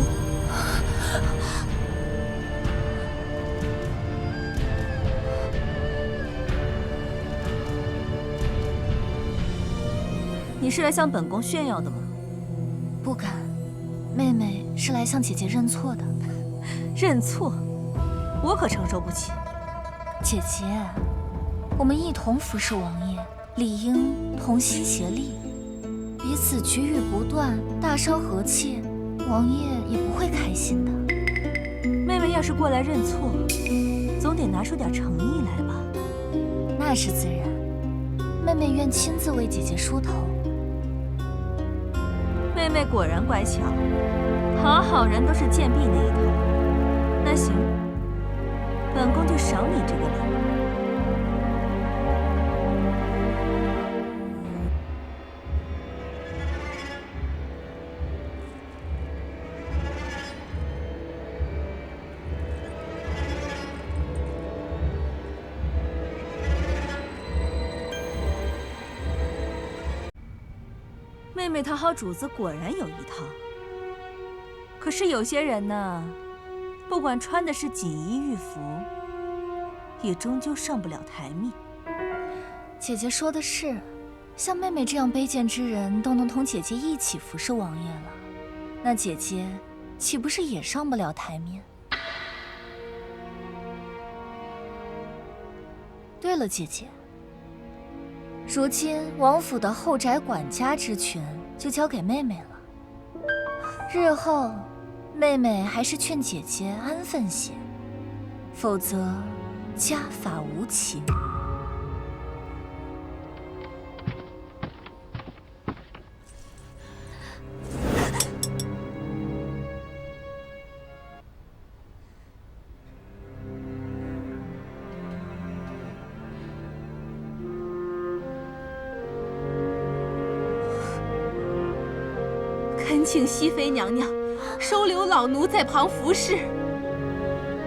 你是来向本宫炫耀的吗？不敢，妹妹是来向姐姐认错的。认错，我可承受不起。姐姐，我们一同服侍王爷，理应同心协力，彼此举语不断，大伤和气，王爷也不会开心的。妹妹要是过来认错，总得拿出点诚意来吧？那是自然，妹妹愿亲自为姐姐梳头。妹妹果然乖巧，好好人都是贱婢那一套。那行，本宫就赏你这个礼。妹妹讨好主子果然有一套，可是有些人呢，不管穿的是锦衣玉服，也终究上不了台面。姐姐说的是，像妹妹这样卑贱之人都能同姐姐一起服侍王爷了，那姐姐岂不是也上不了台面？对了，姐姐，如今王府的后宅管家之权就交给妹妹了。日后，妹妹还是劝姐姐安分些，否则家法无情。恳请熹妃娘娘收留老奴在旁服侍。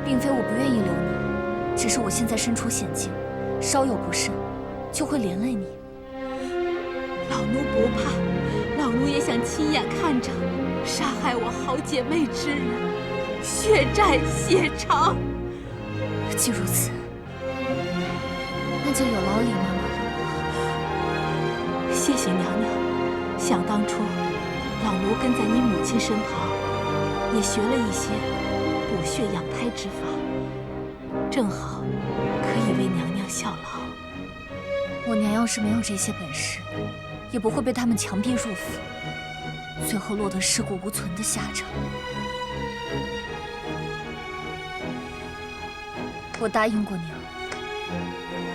并非我不愿意留你，只是我现在身处险境，稍有不慎，就会连累你。老奴不怕，老奴也想亲眼看着杀害我好姐妹之人血债血偿。既如此，那就有劳李妈妈了。谢谢娘娘。想当初，老奴跟在你母亲身旁，也学了一些补血养胎之法，正好可以为娘娘效劳。我娘要是没有这些本事，也不会被他们强逼入府，最后落得尸骨无存的下场。我答应过娘，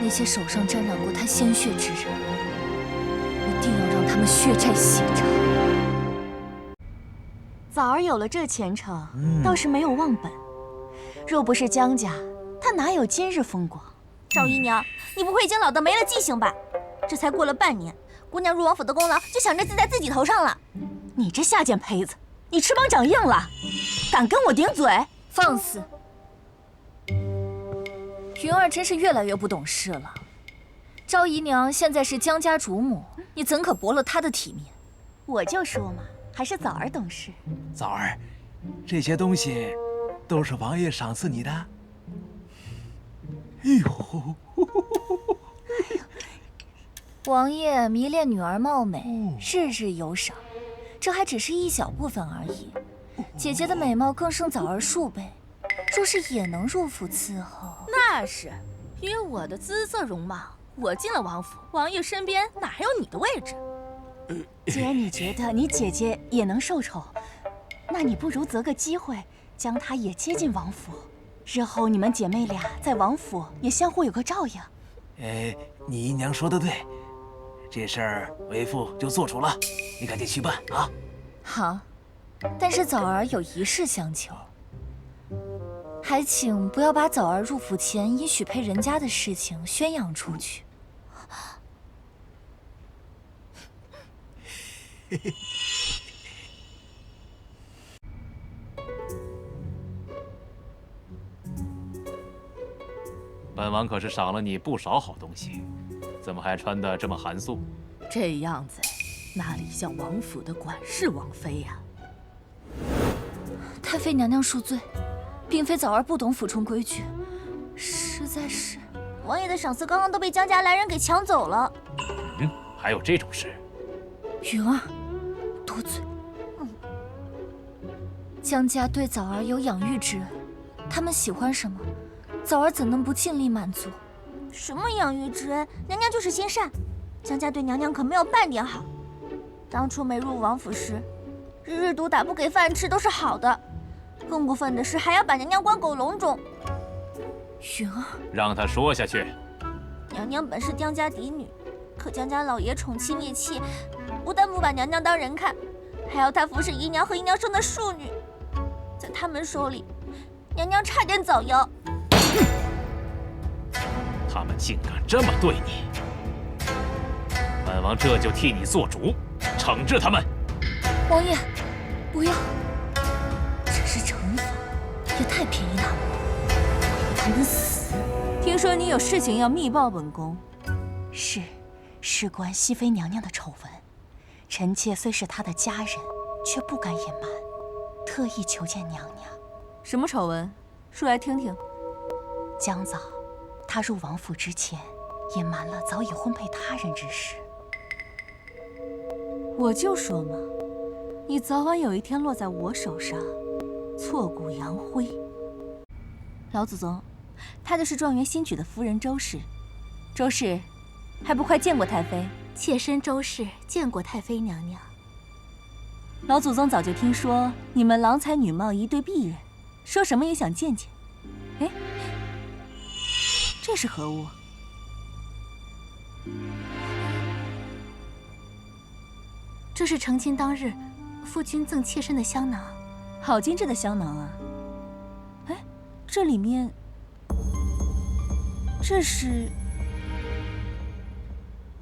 那些手上沾染过她鲜血之人，我定要让他们血债血偿。早儿有了这前程，倒是没有忘本。若不是江家，他哪有今日风光？赵姨娘，你不会已经老得没了记性吧？这才过了半年，姑娘入王府的功劳就想着记在自己头上了。你这下贱胚子，你翅膀长硬了，敢跟我顶嘴？放肆！云儿真是越来越不懂事了。赵姨娘现在是江家主母，你怎可驳了她的体面？我就说嘛，还是早儿懂事。枣儿，这些东西都是王爷赏赐你的。哎呦，王爷迷恋女儿貌美，日日有赏，这还只是一小部分而已。姐姐的美貌更胜枣儿数倍，若是也能入府伺候，那是以我的姿色容貌，我进了王府，王爷身边哪还有你的位置？既然你觉得你姐姐也能受宠，那你不如择个机会将她也接进王府，日后你们姐妹俩在王府也相互有个照应。你姨娘说的对，这事儿为父就做主了，你赶紧去办啊。好，但是枣儿有一事相求，还请不要把枣儿入府前因许配人家的事情宣扬出去。本王可是赏了你不少好东西，怎么还穿得这么寒素？这样子哪里像王府的管事王妃呀？太妃娘娘恕罪，并非枣儿不懂府中规矩，实在是……王爷的赏赐刚刚都被江家来人给抢走了。还有这种事？云儿，多嘴。江家对枣儿有养育之恩，他们喜欢什么，枣儿怎能不尽力满足？什么养育之恩，娘娘就是心善，江家对娘娘可没有半点好。当初没入王府时，日日毒打不给饭吃都是好的，更过分的是还要把娘娘关狗笼中。云儿，让他说下去。娘娘本是江家嫡女，可江家老爷宠妻灭妻，不但不把娘娘当人看，还要她服侍姨娘和姨娘生的庶女。在他们手里，娘娘差点早夭。他们竟敢这么对你，本王这就替你做主，惩治他们。王爷，不要，这是惩罚，也太便宜他们了。他们死！听说你有事情要密报本宫。是，事关熹妃娘娘的丑闻，臣妾虽是她的家人，却不敢隐瞒，特意求见娘娘。什么丑闻？说来听听。江早，她入王府之前，隐瞒了早已婚配他人之事。我就说嘛，你早晚有一天落在我手上，挫骨扬灰。老祖宗，她就是状元新娶的夫人周氏。周氏，还不快见过太妃？妾身周氏见过太妃娘娘。老祖宗早就听说你们郎才女貌一对璧人，说什么也想见见。哎，这是何物？这是成亲当日夫君赠妾身的香囊，好精致的香囊啊！哎，这里面，这是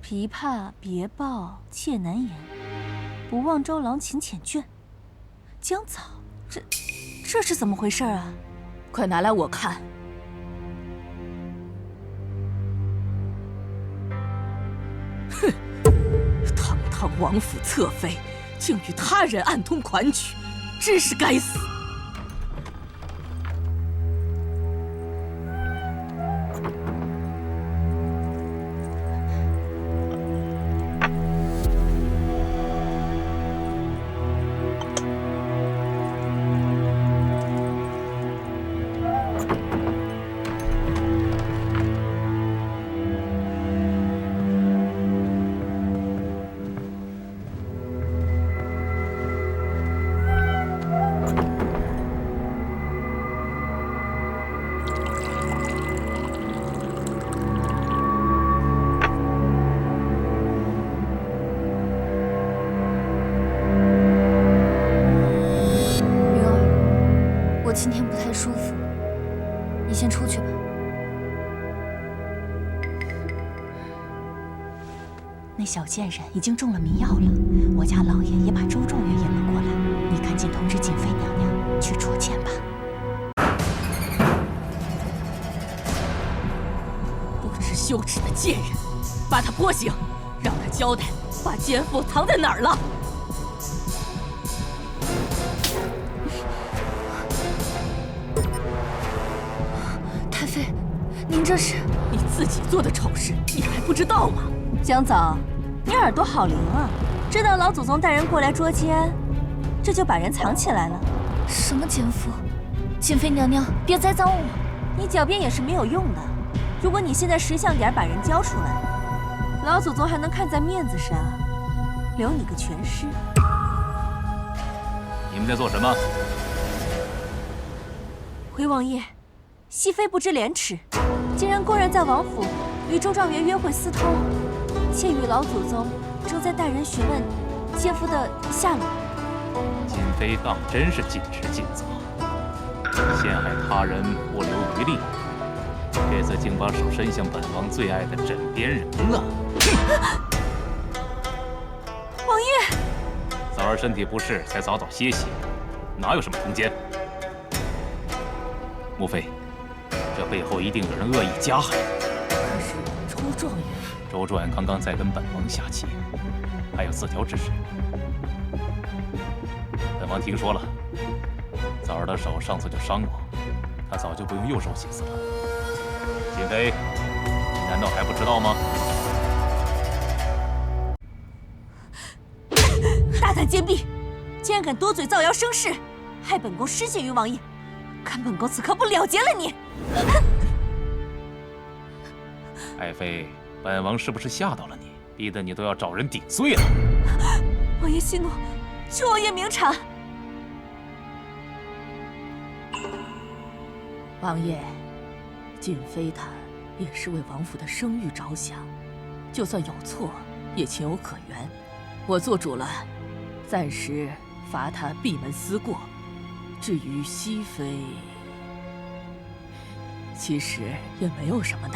琵琶别抱妾难言，不忘周郎请缱绻。姜枣，这是怎么回事啊？快拿来我看。哼，堂堂王府侧妃，竟与他人暗通款曲，真是该死！我今天不太舒服，你先出去吧。那小贱人已经中了迷药了，我家老爷也把周状元引了过来，你赶紧通知瑾妃娘娘去捉奸吧。不知羞耻的贱人，把他泼醒，让他交代把奸妇藏在哪儿了。太妃，您这是？你自己做的丑事，你还不知道吗？姜枣，你耳朵好灵啊，知道老祖宗带人过来捉奸，这就把人藏起来了。什么奸夫？瑾妃娘娘，别栽赃我！你狡辩也是没有用的。如果你现在识相点，把人交出来，老祖宗还能看在面子上，留你个全尸。你们在做什么？回王爷，熹妃不知廉耻，竟然公然在王府与周状元约会私通，妾与老祖宗正在带人询问奸夫的下落。瑾妃当真是尽职尽责，陷害他人不留余力，这次竟把手伸向本王最爱的枕边人了。王爷，早儿身体不适，才早早歇息，哪有什么通奸？莫非这背后一定有人恶意加害？可是周状元，周状元刚刚在跟本王下棋，还有自调之事。本王听说了，早儿的手上次就伤过，他早就不用右手写字了。瑾妃，你难道还不知道吗？大胆奸婢，竟然敢多嘴造谣生事，害本宫失信于王爷！看本宫此刻不了结了你！爱妃，本王是不是吓到了你，逼得你都要找人顶罪了？王爷息怒，求王爷明察。王爷，瑾妃她也是为王府的声誉着想，就算有错，也情有可原。我做主了，暂时罚她闭门思过。至于熹妃，其实也没有什么的，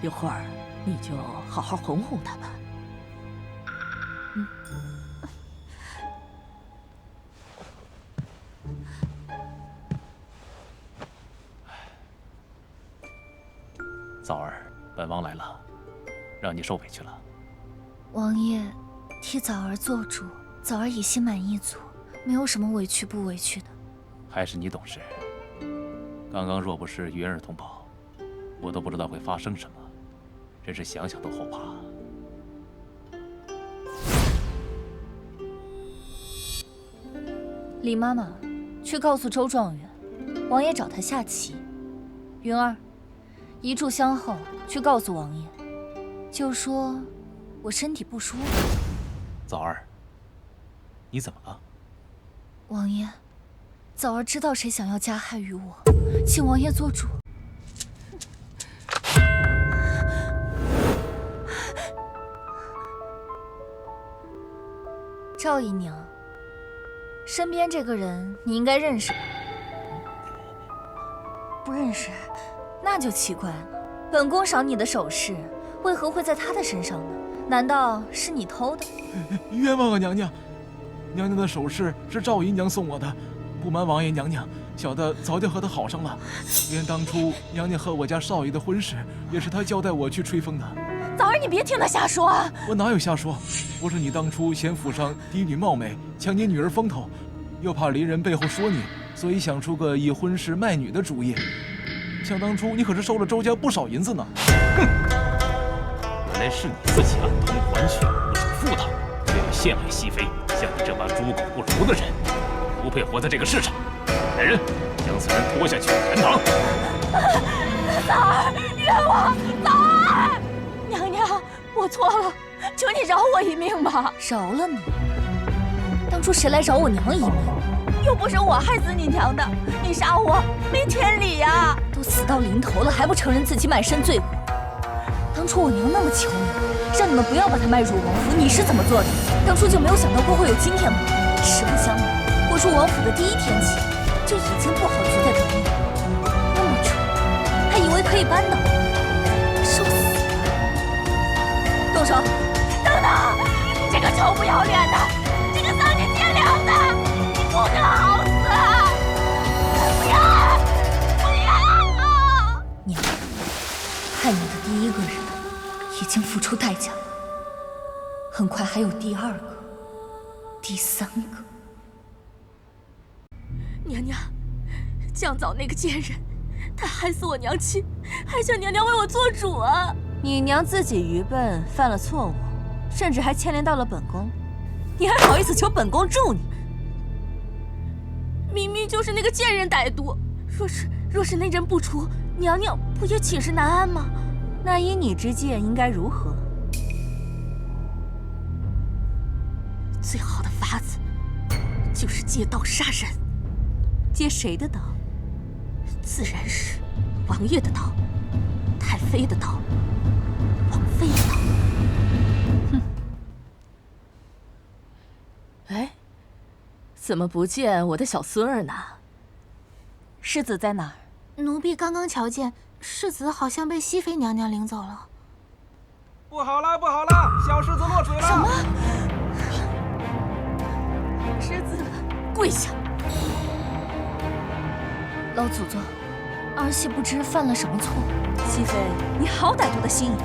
一会儿你就好好哄哄她吧。早儿，本王来了，让你受委屈了。王爷替早儿做主，早儿已心满意足，没有什么委屈不委屈的。还是你懂事。刚刚若不是云儿通报，我都不知道会发生什么，真是想想都后怕。李妈妈，去告诉周状元，王爷找他下棋。云儿，一炷香后去告诉王爷，就说我身体不舒服。早儿，你怎么了？王爷，早儿知道谁想要加害于我，请王爷做主。赵姨娘，身边这个人你应该认识吧？不认识。那就奇怪了，本宫赏你的首饰，为何会在他的身上呢？难道是你偷的？冤枉啊，娘娘！娘娘的首饰是赵姨娘送我的，不瞒王爷娘娘，小的早就和她好上了，连当初娘娘和我家少爷的婚事，也是她交代我去吹风的。早儿，你别听他瞎说啊！我哪有瞎说？不是你当初嫌府上嫡女貌美，抢你女儿风头，又怕邻人背后说你，所以想出个以婚事卖女的主意。想当初你可是收了周家不少银子呢。哼！原来是你自己暗通款曲，不守妇道，为了陷害熹妃，像你这般猪狗不如的人，不配活在这个世上。来人，将此人拖下去禅堂。早儿，冤枉！早儿，娘娘，我错了，求你饶我一命吧。饶了你？当初谁来饶我娘一命？又不是我害死你娘的，你杀我没天理呀！都死到临头了，还不承认自己满身罪过？当初我娘那么求你，让你们不要把她卖入王府，你是怎么做的？当初就没有想到过会有今天吗？实不相瞒，我入王府的第一天起，就已经布好局在等你。那么蠢，还以为可以扳倒我，受死吧！动手！等等，这个臭不要脸的，这个丧尽天良的，你不得好死！不要！不要！娘，害你的第一个人已经付出代价了，很快还有第二个、第三个。娘娘，江早那个贱人，他害死我娘亲，还想娘娘为我做主啊！你娘自己愚笨，犯了错误，甚至还牵连到了本宫，你还好意思求本宫助你？明明就是那个贱人歹毒，若是那人不除，娘娘不也寝食难安吗？那依你之见，应该如何？最好的法子就是借刀杀人。借谁的刀？自然是王爷的刀，太妃的刀，王妃的刀。哼！哎，怎么不见我的小孙儿呢？世子在哪儿？奴婢刚刚瞧见世子好像被熹妃娘娘领走了。不好了，不好了，小世子落水了！什么？世子，跪下！老祖宗，儿媳不知犯了什么错。熹妃，你好歹毒的心眼！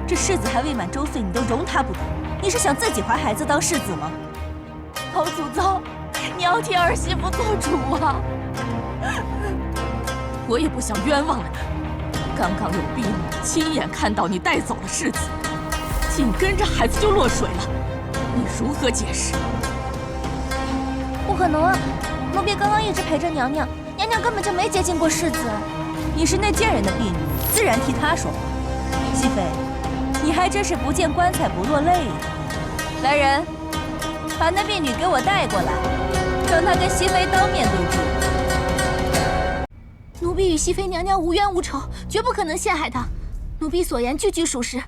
这世子还未满周岁，你都容他不得。你是想自己怀孩子当世子吗？老祖宗，你要替儿媳妇做主啊！我也不想冤枉了你。刚刚有婢女亲眼看到你带走了世子，紧跟着孩子就落水了，你如何解释？不可能啊！奴婢刚刚一直陪着娘娘，娘娘根本就没接近过世子。你是那贱人的婢女，自然替她说话。熹妃，你还真是不见棺材不落泪呀！来人，把那婢女给我带过来，让她跟熹妃当面对质。奴婢与熹妃娘娘无冤无仇，绝不可能陷害她。奴婢所言句句属实，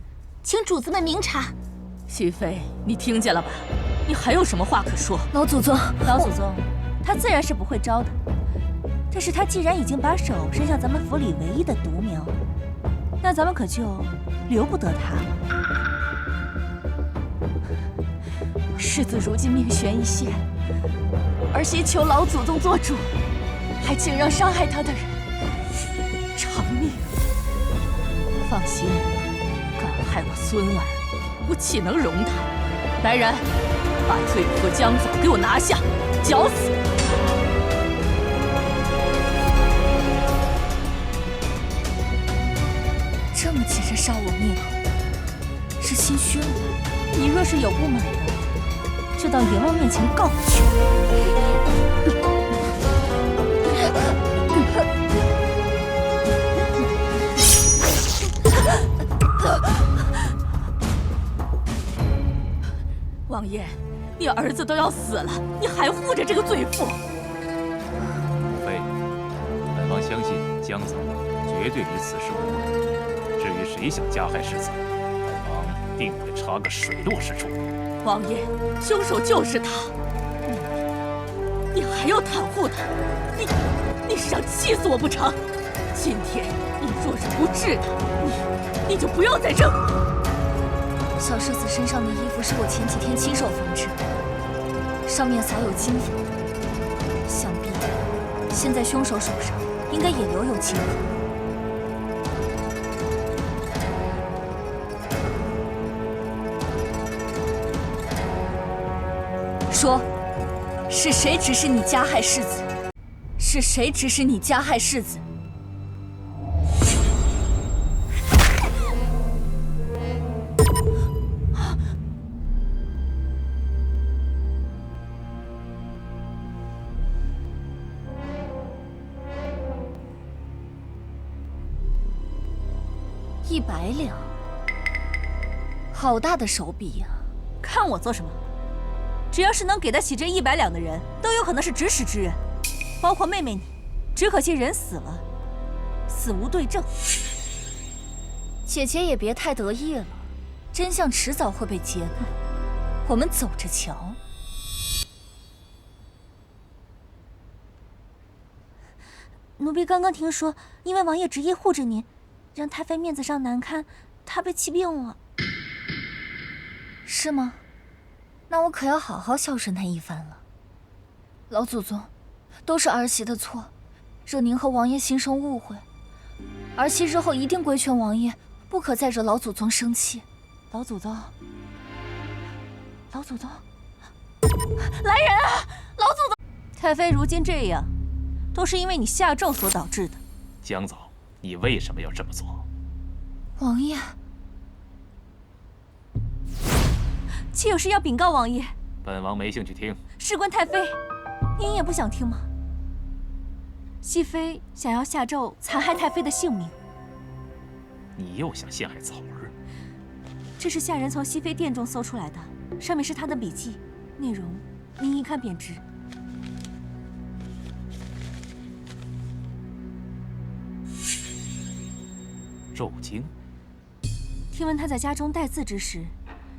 请主子们明察。熹妃，你听见了吧？你还有什么话可说？老祖宗，老祖宗，他自然是不会招的。但是他既然已经把手伸向咱们府里唯一的独苗，那咱们可就留不得他了。世子如今命悬一线，儿媳求老祖宗做主，还请让伤害他的人偿命。放心，敢害我孙儿，我岂能容他？来人，把罪和江早给我拿下，绞死！这么急着杀我灭口，是心虚了吗？你若是有不满的，就到阎王面前告我去。王爷，你儿子都要死了，你还护着这个罪妇？母妃，本王相信江总绝对与此事无关。至于谁想加害世子，本王定会查个水落石出。王爷，凶手就是他，你还要袒护他？你是想气死我不成？今天你若是不治他，你就不要再争。小世子身上的衣服是我前几天亲手缝制，上面撒有金粉，想必现在凶手手上应该也留有金粉。说，是谁指使你加害世子？是谁指使你加害世子？100两，好大的手笔呀！看我做什么？只要是能给得起这100两的人，都有可能是指使之人，包括妹妹你。只可惜人死了，死无对证。姐姐也别太得意了，真相迟早会被揭露。我们走着瞧。奴婢刚刚听说，因为王爷执意护着您，让太妃面子上难堪，她被气病了。是吗？那我可要好好孝顺她一番了。老祖宗，都是儿媳的错，惹您和王爷心生误会。儿媳日后一定规劝王爷，不可再惹老祖宗生气。老祖宗，老祖宗，来人啊！老祖宗！太妃如今这样，都是因为你下咒所导致的。江总，你为什么要这么做？王爷，妾有事要禀告王爷。本王没兴趣听。事关太妃，您也不想听吗？熹妃想要下咒残害太妃的性命。你又想陷害草儿？这是下人从熹妃殿中搜出来的，上面是她的笔记，内容您一看便知。咒经。听闻她在家中待字之时，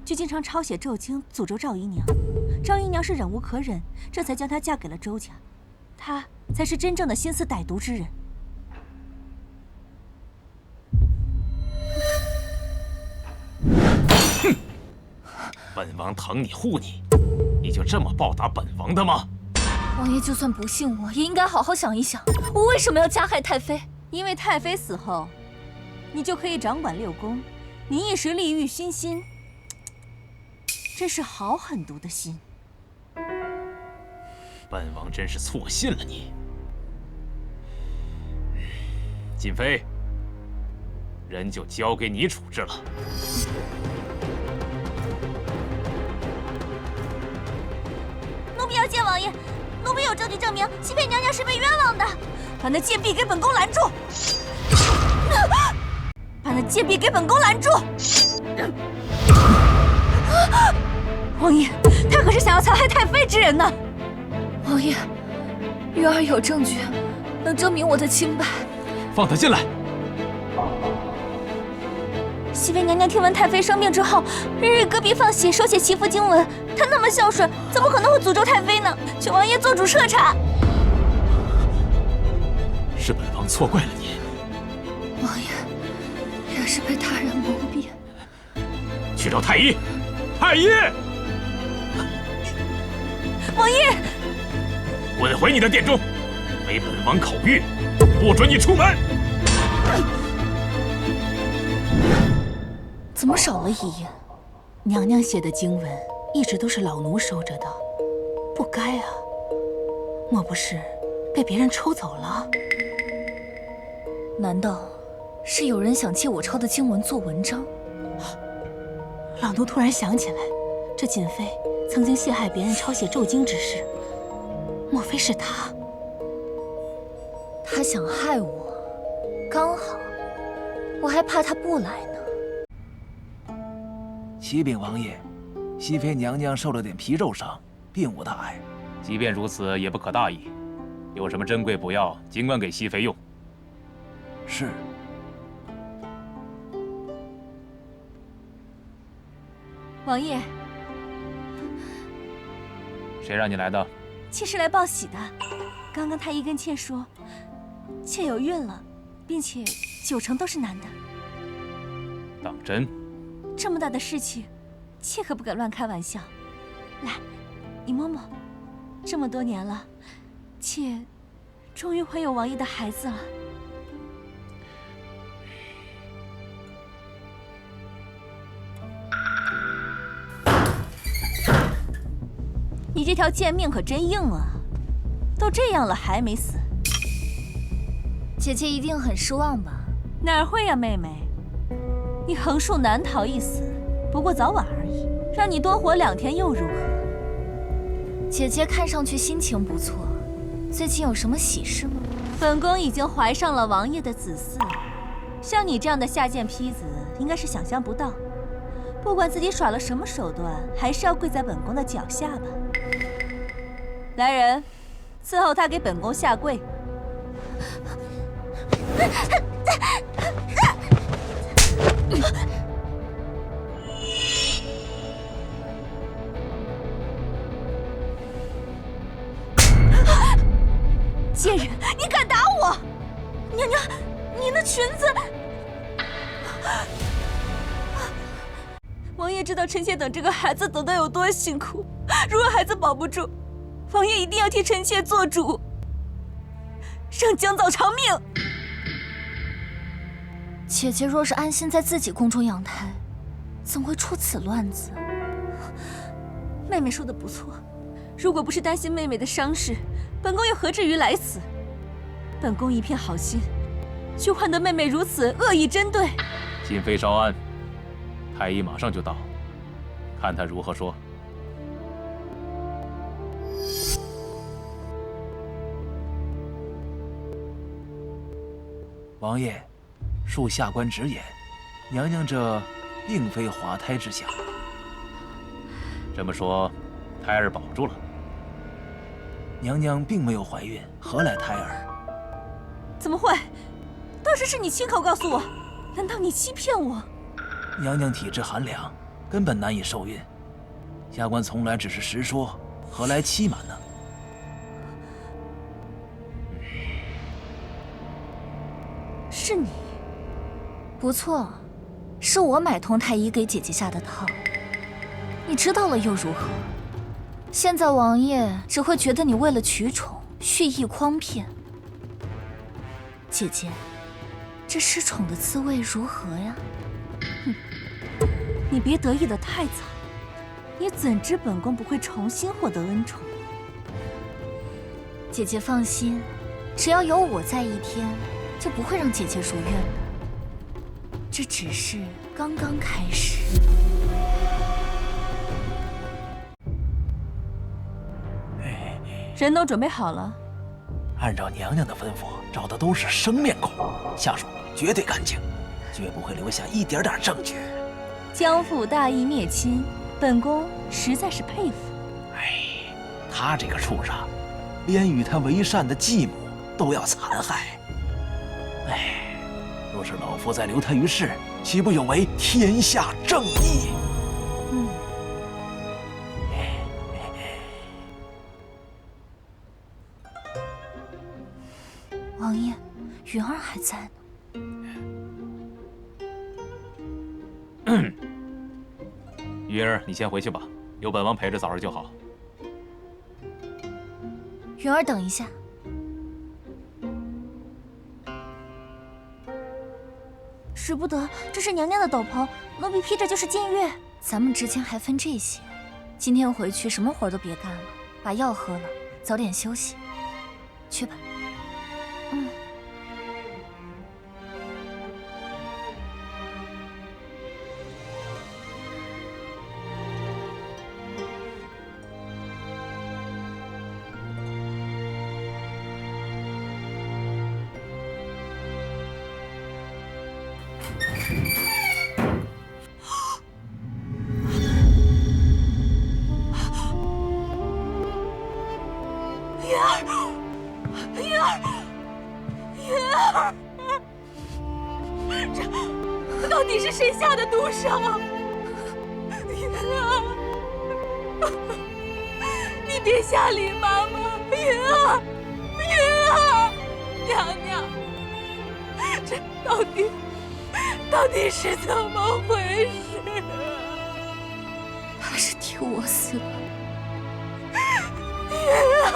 就经常抄写咒经诅咒赵姨娘。赵姨娘是忍无可忍，这才将她嫁给了周家。她才是真正的心思歹毒之人。哼！本王疼你护你，你就这么报答本王的吗？王爷就算不信我，也应该好好想一想，我为什么要加害太妃？因为太妃死后，你就可以掌管6宫，你一时利欲熏心，真是好狠毒的心。本王真是错信了你。瑾妃，人就交给你处置了。奴婢要见王爷，奴婢有证据证明熹妃娘娘是被冤枉的。把那贱婢给本宫拦住！把那贱婢给本宫拦住！王爷，他可是想要残害太妃之人呢！王爷，玉儿有证据能证明我的清白。放他进来。熹妃娘娘听闻太妃生病之后，日日隔壁放血，手写祈福经文。她那么孝顺，怎么可能会诅咒太妃呢？请王爷做主彻查。是本王错怪了你。王爷，原是被他人蒙蔽。去找太医，太医！王爷，滚回你的殿中，违本王口谕，不准你出门。怎么少了一页？娘娘写的经文一直都是老奴收着的，不该啊！莫不是被别人抽走了？难道是有人想借我抄的经文做文章？老奴突然想起来，这瑾妃曾经陷害别人抄写咒经之事，莫非是她？他想害我，刚好，我还怕他不来呢。启禀王爷，熹妃娘娘受了点皮肉伤，并无大碍。即便如此，也不可大意。有什么珍贵补药，尽管给熹妃用。是。王爷，谁让你来的？妾是来报喜的。刚刚太医跟妾说，妾有孕了，并且9成都是男的。当真？这么大的事情，妾可不敢乱开玩笑。来，你摸摸。这么多年了，妾终于怀有王爷的孩子了。你这条贱命可真硬啊！都这样了还没死，姐姐一定很失望吧？哪会呀，妹妹？你横竖难逃一死，不过早晚而已。让你多活2天又如何？姐姐看上去心情不错，最近有什么喜事吗？本宫已经怀上了王爷的子嗣，像你这样的下贱坯子，应该是想象不到。不管自己耍了什么手段，还是要跪在本宫的脚下吧。来人，伺候他给本宫下跪。贱人，你敢打我！娘娘，您的裙子……王爷知道臣妾等这个孩子等得有多辛苦，如果孩子保不住，王爷一定要替臣妾做主，让江藻偿命。姐姐若是安心在自己宫中养胎，怎会出此乱子？妹妹说的不错，如果不是担心妹妹的伤势，本宫又何至于来此？本宫一片好心，却换得妹妹如此恶意针对。熹妃稍安，太医马上就到，看他如何说。王爷，恕下官直言，娘娘这并非滑胎之想。这么说，胎儿保住了？娘娘并没有怀孕，何来胎儿？怎么会？当时是你亲口告诉我，难道你欺骗我？娘娘体质寒凉，根本难以受孕。下官从来只是实说，何来欺瞒呢？是你？不错，是我买通太医给姐姐下的套。你知道了又如何？现在王爷只会觉得你为了取宠，蓄意诓骗。姐姐，这失宠的滋味如何呀？哼，你别得意的太早，你怎知本宫不会重新获得恩宠？姐姐放心，只要有我在一天，就不会让姐姐如愿的。这只是刚刚开始。人都准备好了。按照娘娘的吩咐，找的都是生面孔，下手绝对干净，绝不会留下一点点证据。江父大义灭亲，本宫实在是佩服。哎，他这个畜生，连与他为善的继母都要残害。哎，若是老夫再留他于世，岂不有违天下正义？王爷，云儿还在呢。云儿，你先回去吧，有本王陪着早儿就好。云儿，等一下。使不得，这是娘娘的斗篷，奴婢披着就是僭越。咱们之间还分这些？今天回去什么活都别干了，把药喝了，早点休息。去吧。你是谁下的毒手？云儿，你别吓林妈妈！云儿，云儿，娘娘，这到底是怎么回事？他是替我死的。云儿。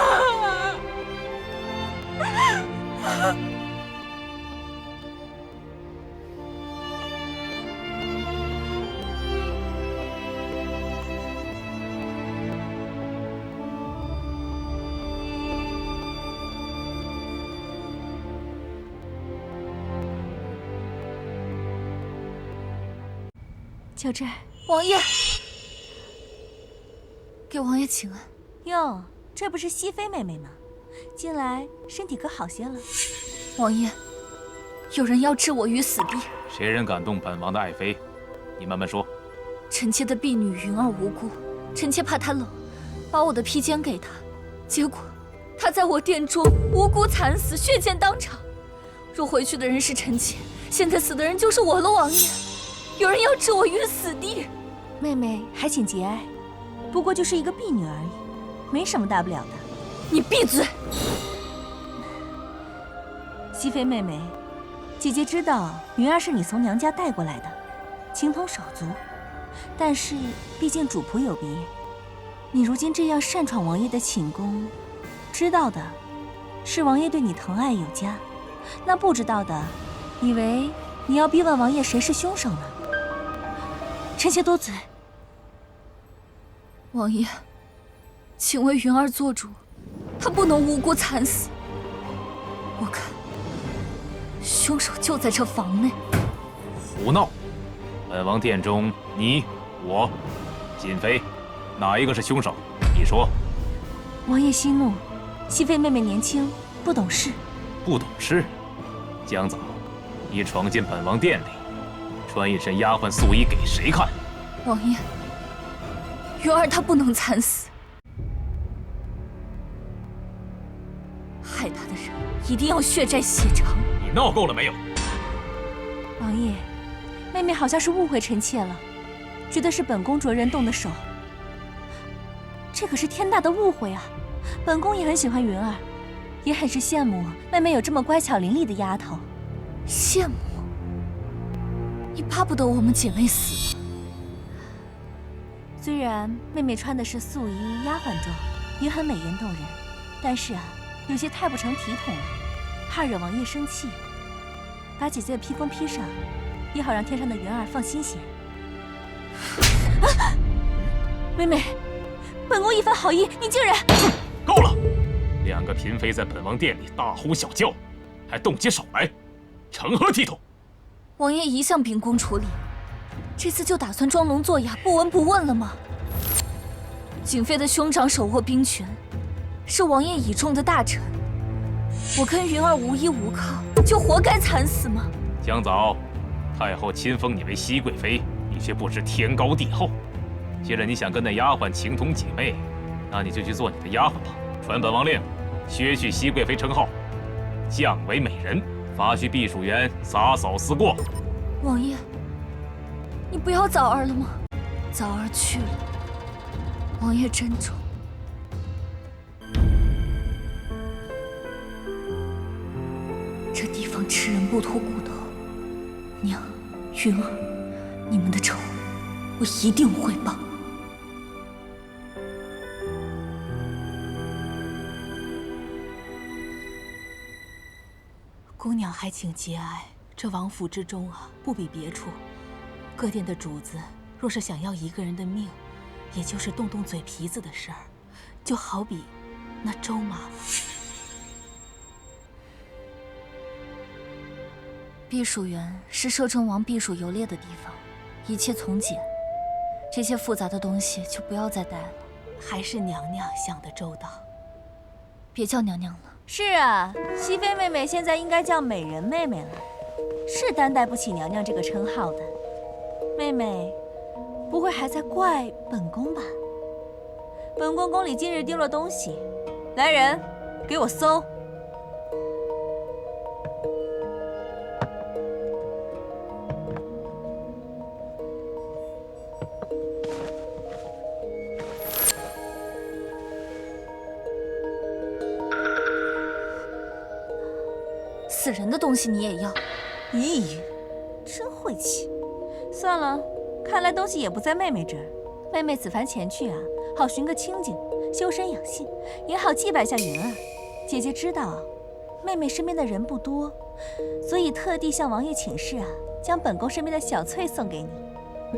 就这儿。王爷，给王爷请安。哟，这不是熹妃妹妹吗？近来身体可好些了？王爷，有人要置我于死地。谁人敢动本王的爱妃？你慢慢说。臣妾的婢女云儿无辜，臣妾怕她冷，把我的披肩给她，结果她在我殿中无辜惨死，血溅当场。若回去的人是臣妾，现在死的人就是我了。王爷，有人要置我于死地。妹妹还请节哀，不过就是一个婢女而已，没什么大不了的。你闭嘴！熹妃妹妹，姐姐知道云儿是你从娘家带过来的，情同手足。但是毕竟主仆有别，你如今这样擅闯王爷的寝宫，知道的是王爷对你疼爱有加，那不知道的，以为你要逼问王爷谁是凶手呢。臣妾多嘴。王爷，请为云儿做主，她不能无辜惨死。我看凶手就在这房内。胡闹！本王殿中，你、我、瑾妃，哪一个是凶手？你说。王爷息怒，熹妃妹妹年轻，不懂事。不懂事？江早，你闯进本王殿里，穿一身丫鬟素衣给谁看？王爷，云儿她不能惨死，害她的人一定要血债血偿。你闹够了没有？王爷，妹妹好像是误会臣妾了，觉得是本宫着人动的手。这可是天大的误会啊！本宫也很喜欢云儿，也很是羡慕妹妹有这么乖巧伶俐的丫头。羡慕？你巴不得我们姐妹死吗？虽然妹妹穿的是素衣丫鬟装，也很美艳动人，但是啊，有些太不成体统了，怕惹王爷生气。把姐姐的披风披上，也好让天上的云儿放心些。啊！妹妹，本宫一番好意，你竟然……够了！两个嫔妃在本王殿里大呼小叫，还动起手来，成何体统？王爷一向秉公处理，这次就打算装聋作哑、不闻不问了吗？瑾妃的兄长手握兵权，是王爷倚重的大臣。我跟云儿无依无靠，就活该惨死吗？江早，太后亲封你为熹贵妃，你却不知天高地厚。既然你想跟那丫鬟情同姐妹，那你就去做你的丫鬟吧。传本王令，削去熹贵妃称号，降为美人，罚去避暑园洒扫思过。王爷，你不要早儿了吗？早儿去了，王爷珍重。这地方吃人不脱骨头，娘、云儿，你们的仇我一定会报。姑娘还请节哀。这王府之中啊，不比别处，各殿的主子若是想要一个人的命，也就是动动嘴皮子的事儿，就好比那周妈妈。避暑园是摄政王避暑游猎的地方，一切从简。这些复杂的东西就不要再带了。还是娘娘想得周到。别叫娘娘了。是啊，熹妃妹妹现在应该叫美人妹妹了，是担待不起娘娘这个称号的。妹妹，不会还在怪本宫吧？本宫宫里今日丢了东西，来人，给我搜。人的东西你也要？咦，真晦气。算了，看来东西也不在妹妹这儿。妹妹此番前去啊，好寻个清静，修身养性，也好祭拜下云儿。姐姐知道，妹妹身边的人不多，所以特地向王爷请示啊，将本宫身边的小翠送给你。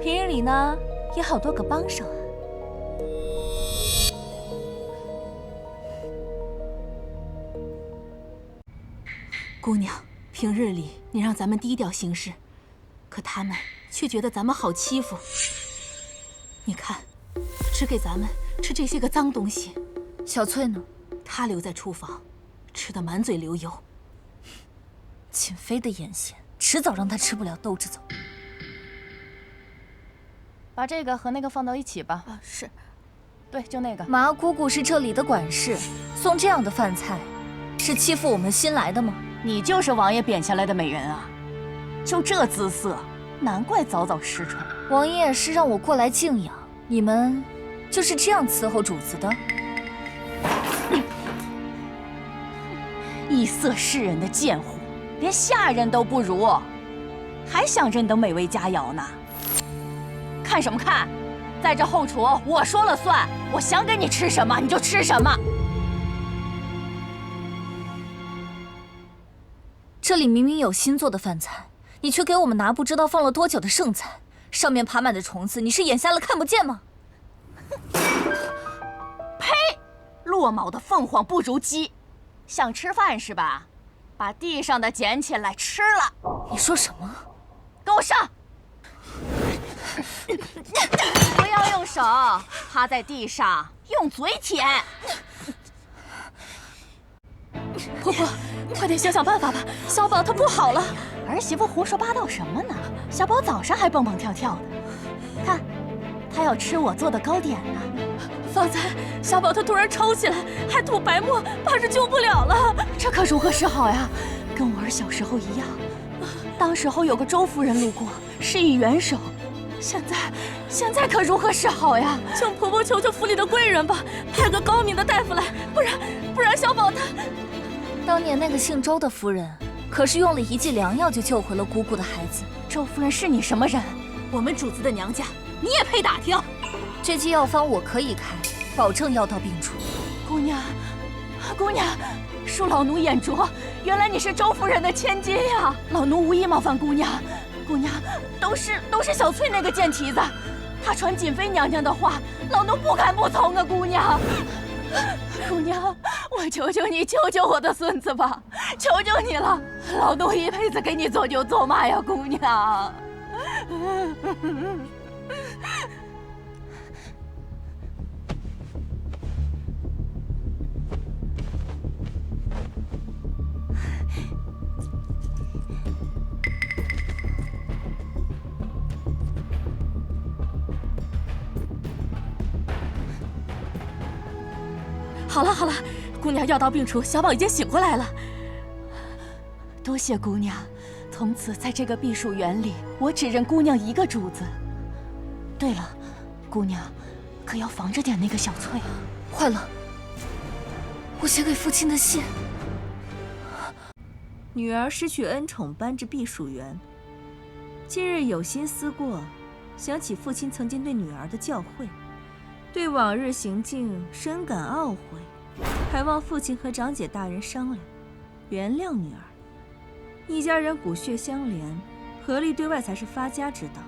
平日里呢，也好多个帮手啊。姑娘，平日里你让咱们低调行事，可他们却觉得咱们好欺负。你看，只给咱们吃这些个脏东西。小翠呢？她留在厨房，吃得满嘴流油。锦妃的眼线，迟早让她吃不了兜着走。把这个和那个放到一起吧。啊，是。对，就那个。麻姑姑是这里的管事，送这样的饭菜，是欺负我们新来的吗？你就是王爷贬下来的美人啊！就这姿色，难怪早早失传。王爷是让我过来敬仰，你们就是这样伺候主子的？异色世人的贱货，连下人都不如，还想认得美味佳肴呢？看什么看？在这后厨我说了算，我想给你吃什么你就吃什么。这里明明有新做的饭菜，你却给我们拿不知道放了多久的剩菜，上面爬满的虫子，你是眼瞎了看不见吗？呸！落毛的凤凰不如鸡，想吃饭是吧？把地上的捡起来吃了。你说什么？给我上！不要用手，趴在地上，用嘴舔。婆婆，快点想想办法吧，小宝他不好了。儿媳妇胡说八道什么呢？小宝早上还蹦蹦跳跳的，看，他要吃我做的糕点呢。方才小宝他突然抽起来，还吐白沫，怕是救不了了。这可如何是好呀？跟我儿小时候一样，当时候有个周夫人路过，施以援手。现在可如何是好呀？请婆婆求求府里的贵人吧，派个高明的大夫来，不然小宝他……当年那个姓周的夫人，可是用了一剂良药就救回了姑姑的孩子。周夫人是你什么人？我们主子的娘家，你也配打听？这剂药方我可以开，保证药到病除。姑娘，恕老奴眼拙，原来你是周夫人的千金呀！老奴无意冒犯姑娘，都是小翠那个贱蹄子，她传锦妃娘娘的话，老奴不敢不从啊！姑娘，我求求你，救救我的孙子吧！求求你了，老奴一辈子给你做牛做马呀，姑娘。好了，姑娘药到病除，小宝已经醒过来了。多谢姑娘，从此在这个避暑园里，我只认姑娘一个主子。对了，姑娘，可要防着点那个小翠啊！坏了，我写给父亲的信。女儿失去恩宠，搬至避暑园。今日有心思过，想起父亲曾经对女儿的教诲，对往日行径深感懊悔，还望父亲和长姐大人商量，原谅女儿。一家人骨血相连，合力对外才是发家之道。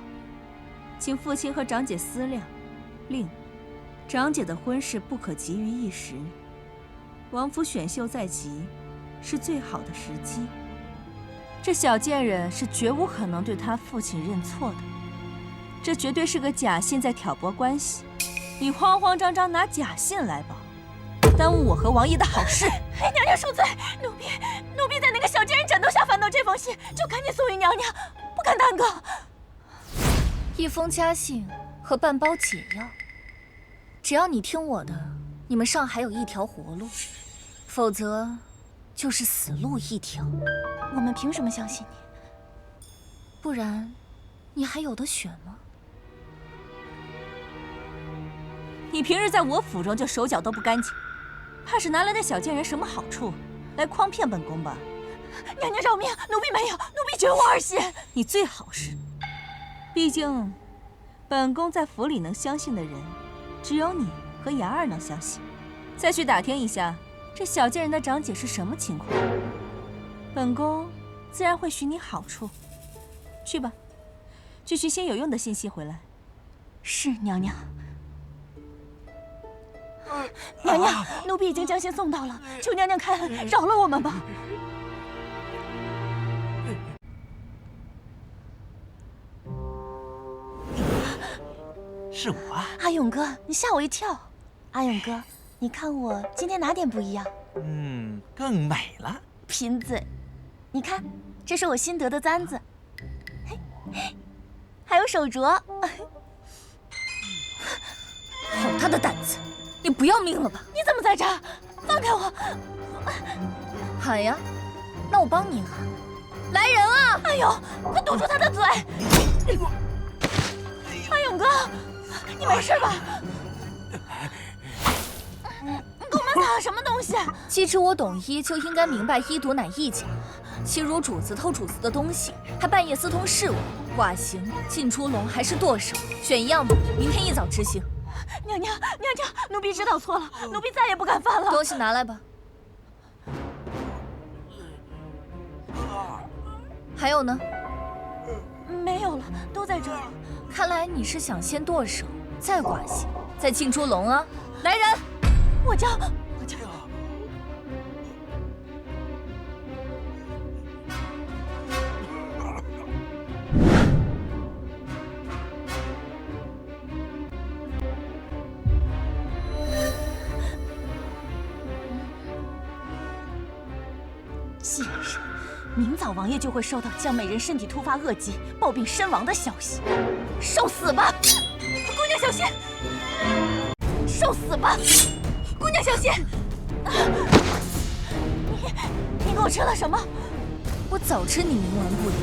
请父亲和长姐思量，另，长姐的婚事不可急于一时，王府选秀在即，是最好的时机。这小贱人是绝无可能对她父亲认错的，这绝对是个假信在挑拨关系。你慌慌张张拿假信来保，耽误我和王爷的好事。娘娘恕罪，奴婢在那个小贱人枕头下翻到这封信，就赶紧送与娘娘，不敢耽搁。一封家信和半包解药，只要你听我的，你们尚还有一条活路，否则就是死路一条。我们凭什么相信你？不然，你还有得选吗？你平日在我府中就手脚都不干净，怕是拿来那小贱人什么好处来诓骗本宫吧？娘娘饶命，奴婢没有，奴婢绝无儿心。你最好是，毕竟，本宫在府里能相信的人，只有你和雅儿能相信。再去打听一下，这小贱人的长姐是什么情况，本宫自然会许你好处。去吧，去寻些有用的信息回来。是娘娘。娘娘，奴婢已经将信送到了，求娘娘开恩，饶了我们吧。是我啊。阿勇哥，你吓我一跳。阿勇哥，你看我今天哪点不一样？更美了。贫嘴，你看，这是我新得的簪子，还有手镯。好大的胆子！你不要命了吧？你怎么在这儿？放开我！喊呀，那我帮你喊。来人啊！哎呦，快堵住他的嘴！阿勇哥，你没事吧？你给我们撒了什么东西？既知我懂医，就应该明白医毒乃一家。欺辱主子、偷主子的东西，还半夜私通侍卫，剐刑、进猪笼还是剁手，选一样吧，明天一早执行。娘娘，奴婢知道错了，奴婢再也不敢犯了。东西拿来吧。还有呢？没有了，都在这儿。看来你是想先剁手，再剐刑，再进猪笼啊！来人，我叫。既然是，明早王爷就会收到江美人身体突发恶疾、暴病身亡的消息。受死吧！姑娘小心！受死吧！姑娘小心！你给我吃了什么？我早知你冥顽不灵。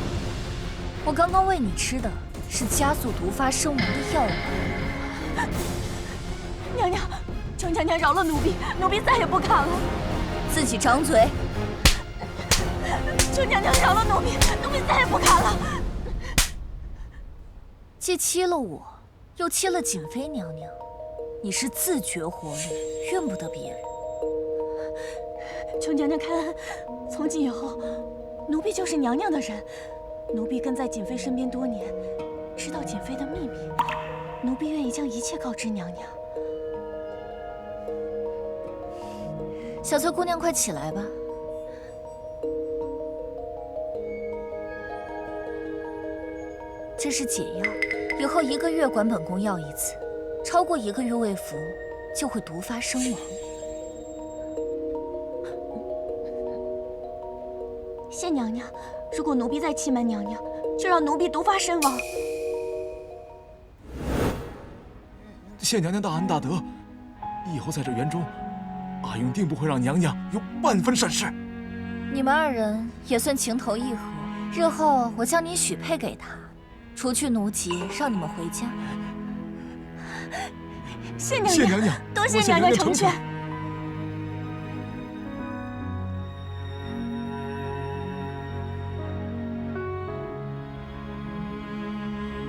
我刚刚喂你吃的是加速毒发身亡的药丸。娘娘，求娘娘饶了奴婢，奴婢再也不敢了。自己张嘴！求娘娘饶了奴婢，奴婢再也不敢了。既欺了我，又欺了瑾妃娘娘，你是自绝活路，怨不得别人。求娘娘开恩，从今以后，奴婢就是娘娘的人。奴婢跟在瑾妃身边多年，知道瑾妃的秘密，奴婢愿意将一切告知娘娘。小翠姑娘，快起来吧。这是解药，以后1个月管本宫要一次，超过1个月未服，就会毒发身亡。谢娘娘，如果奴婢再欺瞒娘娘，就让奴婢毒发身亡。谢娘娘大恩大德，以后在这园中，阿勇定不会让娘娘有半分闪失。你们2人也算情投意合，日后我将你许配给他，除去奴籍，让你们回家。谢娘娘，谢娘娘，多谢娘娘成全。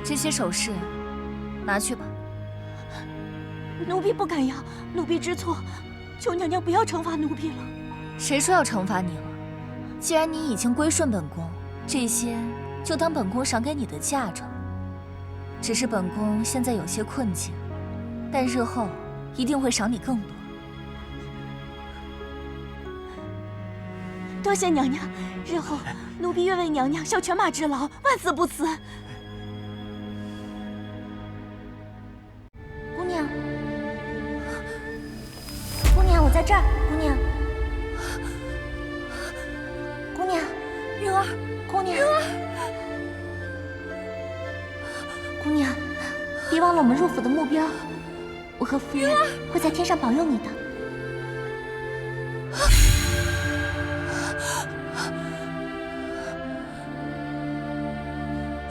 这些首饰，拿去吧。奴婢不敢要，奴婢知错，求娘娘不要惩罚奴婢了。谁说要惩罚你了？既然你已经归顺本宫，这些就当本宫赏给你的嫁妆。只是本宫现在有些困境，但日后一定会赏你更多。多谢娘娘，日后奴婢愿为娘娘效犬马之劳，万死不辞。姑娘，姑娘，我在这儿。姑娘，姑娘，云儿，姑娘，云儿，姑娘，别忘了我们入府的目标。我和夫人会在天上保佑你的。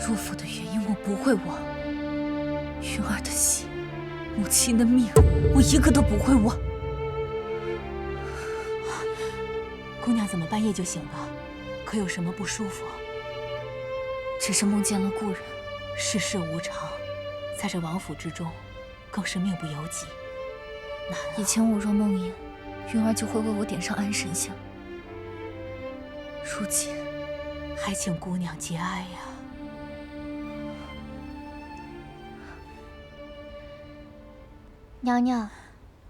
入府的原因我不会忘，云儿的血，母亲的命，我一个都不会忘。姑娘怎么半夜就醒了？可有什么不舒服？只是梦见了故人。世事无常，在这王府之中，更是命不由己。以前我若梦魇，云儿就会为我点上安神香。如今，还请姑娘节哀呀。娘娘，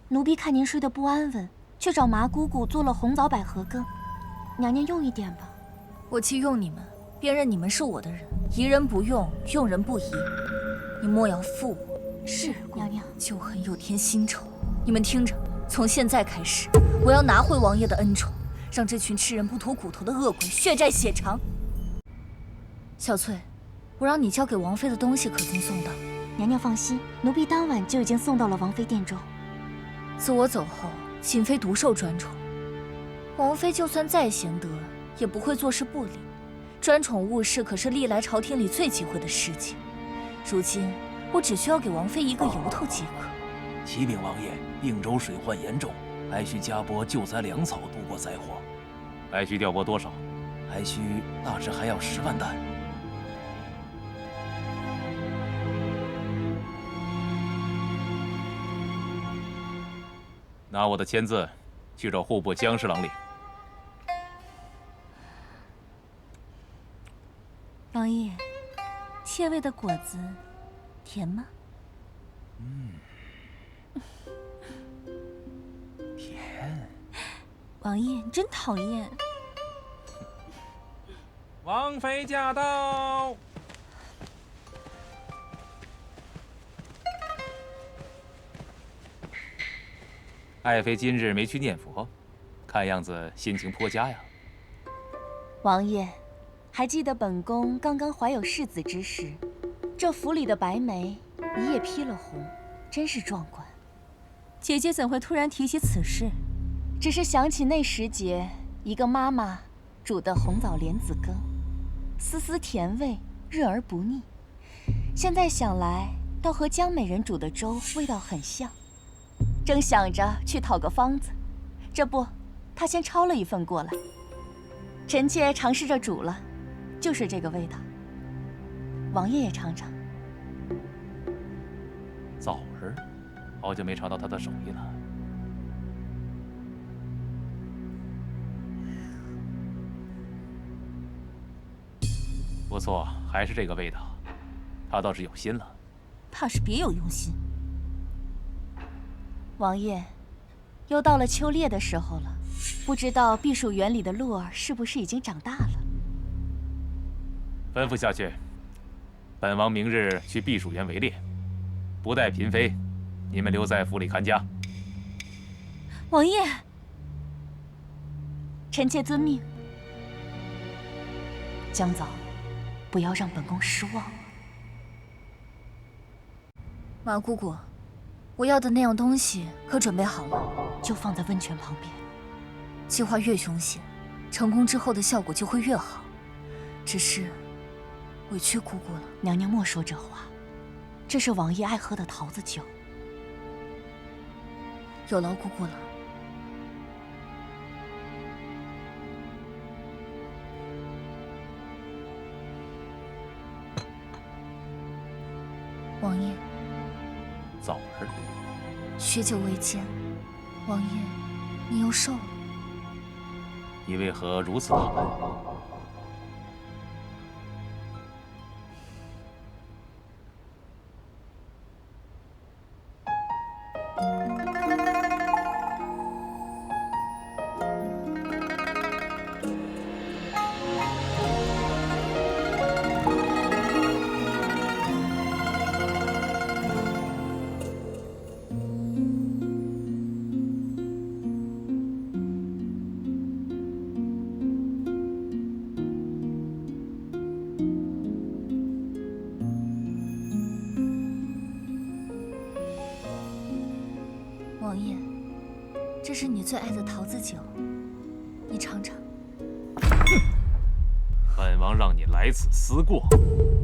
奴婢看您睡得不安稳，去找麻姑姑做了红枣百合羹，娘娘用一点吧。我既用你们，便认你们是我的人，疑人不用，用人不疑。你莫要负我。是，娘娘。旧恨又添新仇，你们听着，从现在开始，我要拿回王爷的恩宠，让这群吃人不吐骨头的恶鬼血债血偿。小翠，我让你交给王妃的东西可曾送到？娘娘放心，奴婢当晚就已经送到了王妃殿中。自我走后，瑾妃独受专宠，王妃就算再贤德，也不会坐视不理。专宠误事可是历来朝廷里最忌讳的事情。如今我只需要给王妃一个由头即可。启禀王爷，并州水患严重，还需加拨救灾粮草度过灾祸。还需调拨多少？还需大致还要10万担。拿我的签字，去找户部江侍郎领。王爷，切味的果子甜吗？甜。王爷，你真讨厌。王妃驾到。爱妃今日没去念佛，看样子心情颇佳呀。王爷，还记得本宫刚刚怀有世子之时，这府里的白梅一夜披了红，真是壮观。姐姐怎会突然提起此事？只是想起那时节，一个妈妈煮的红枣莲子羹，丝丝甜味，润而不腻。现在想来，倒和江美人煮的粥味道很像。正想着去讨个方子，这不，她先抄了一份过来。臣妾尝试着煮了，就是这个味道。王爷也尝尝。枣儿，好久没尝到他的手艺了。不错，还是这个味道。他倒是有心了。怕是别有用心。王爷，又到了秋猎的时候了，不知道避暑园里的鹿儿是不是已经长大了？吩咐下去，本王明日去避暑园围猎，不带嫔妃，你们留在府里看家。王爷，臣妾遵命。江早，不要让本宫失望。马姑姑，我要的那样东西可准备好了？就放在温泉旁边。计划越凶险，成功之后的效果就会越好。只是委屈姑姑了。娘娘莫说这话，这是王爷爱喝的桃子酒。有劳姑姑了。王爷，枣儿，许久未见，王爷，你又瘦了。你为何如此打扮？王爷，这是你最爱的桃子酒，你尝尝。本王让你来此思过，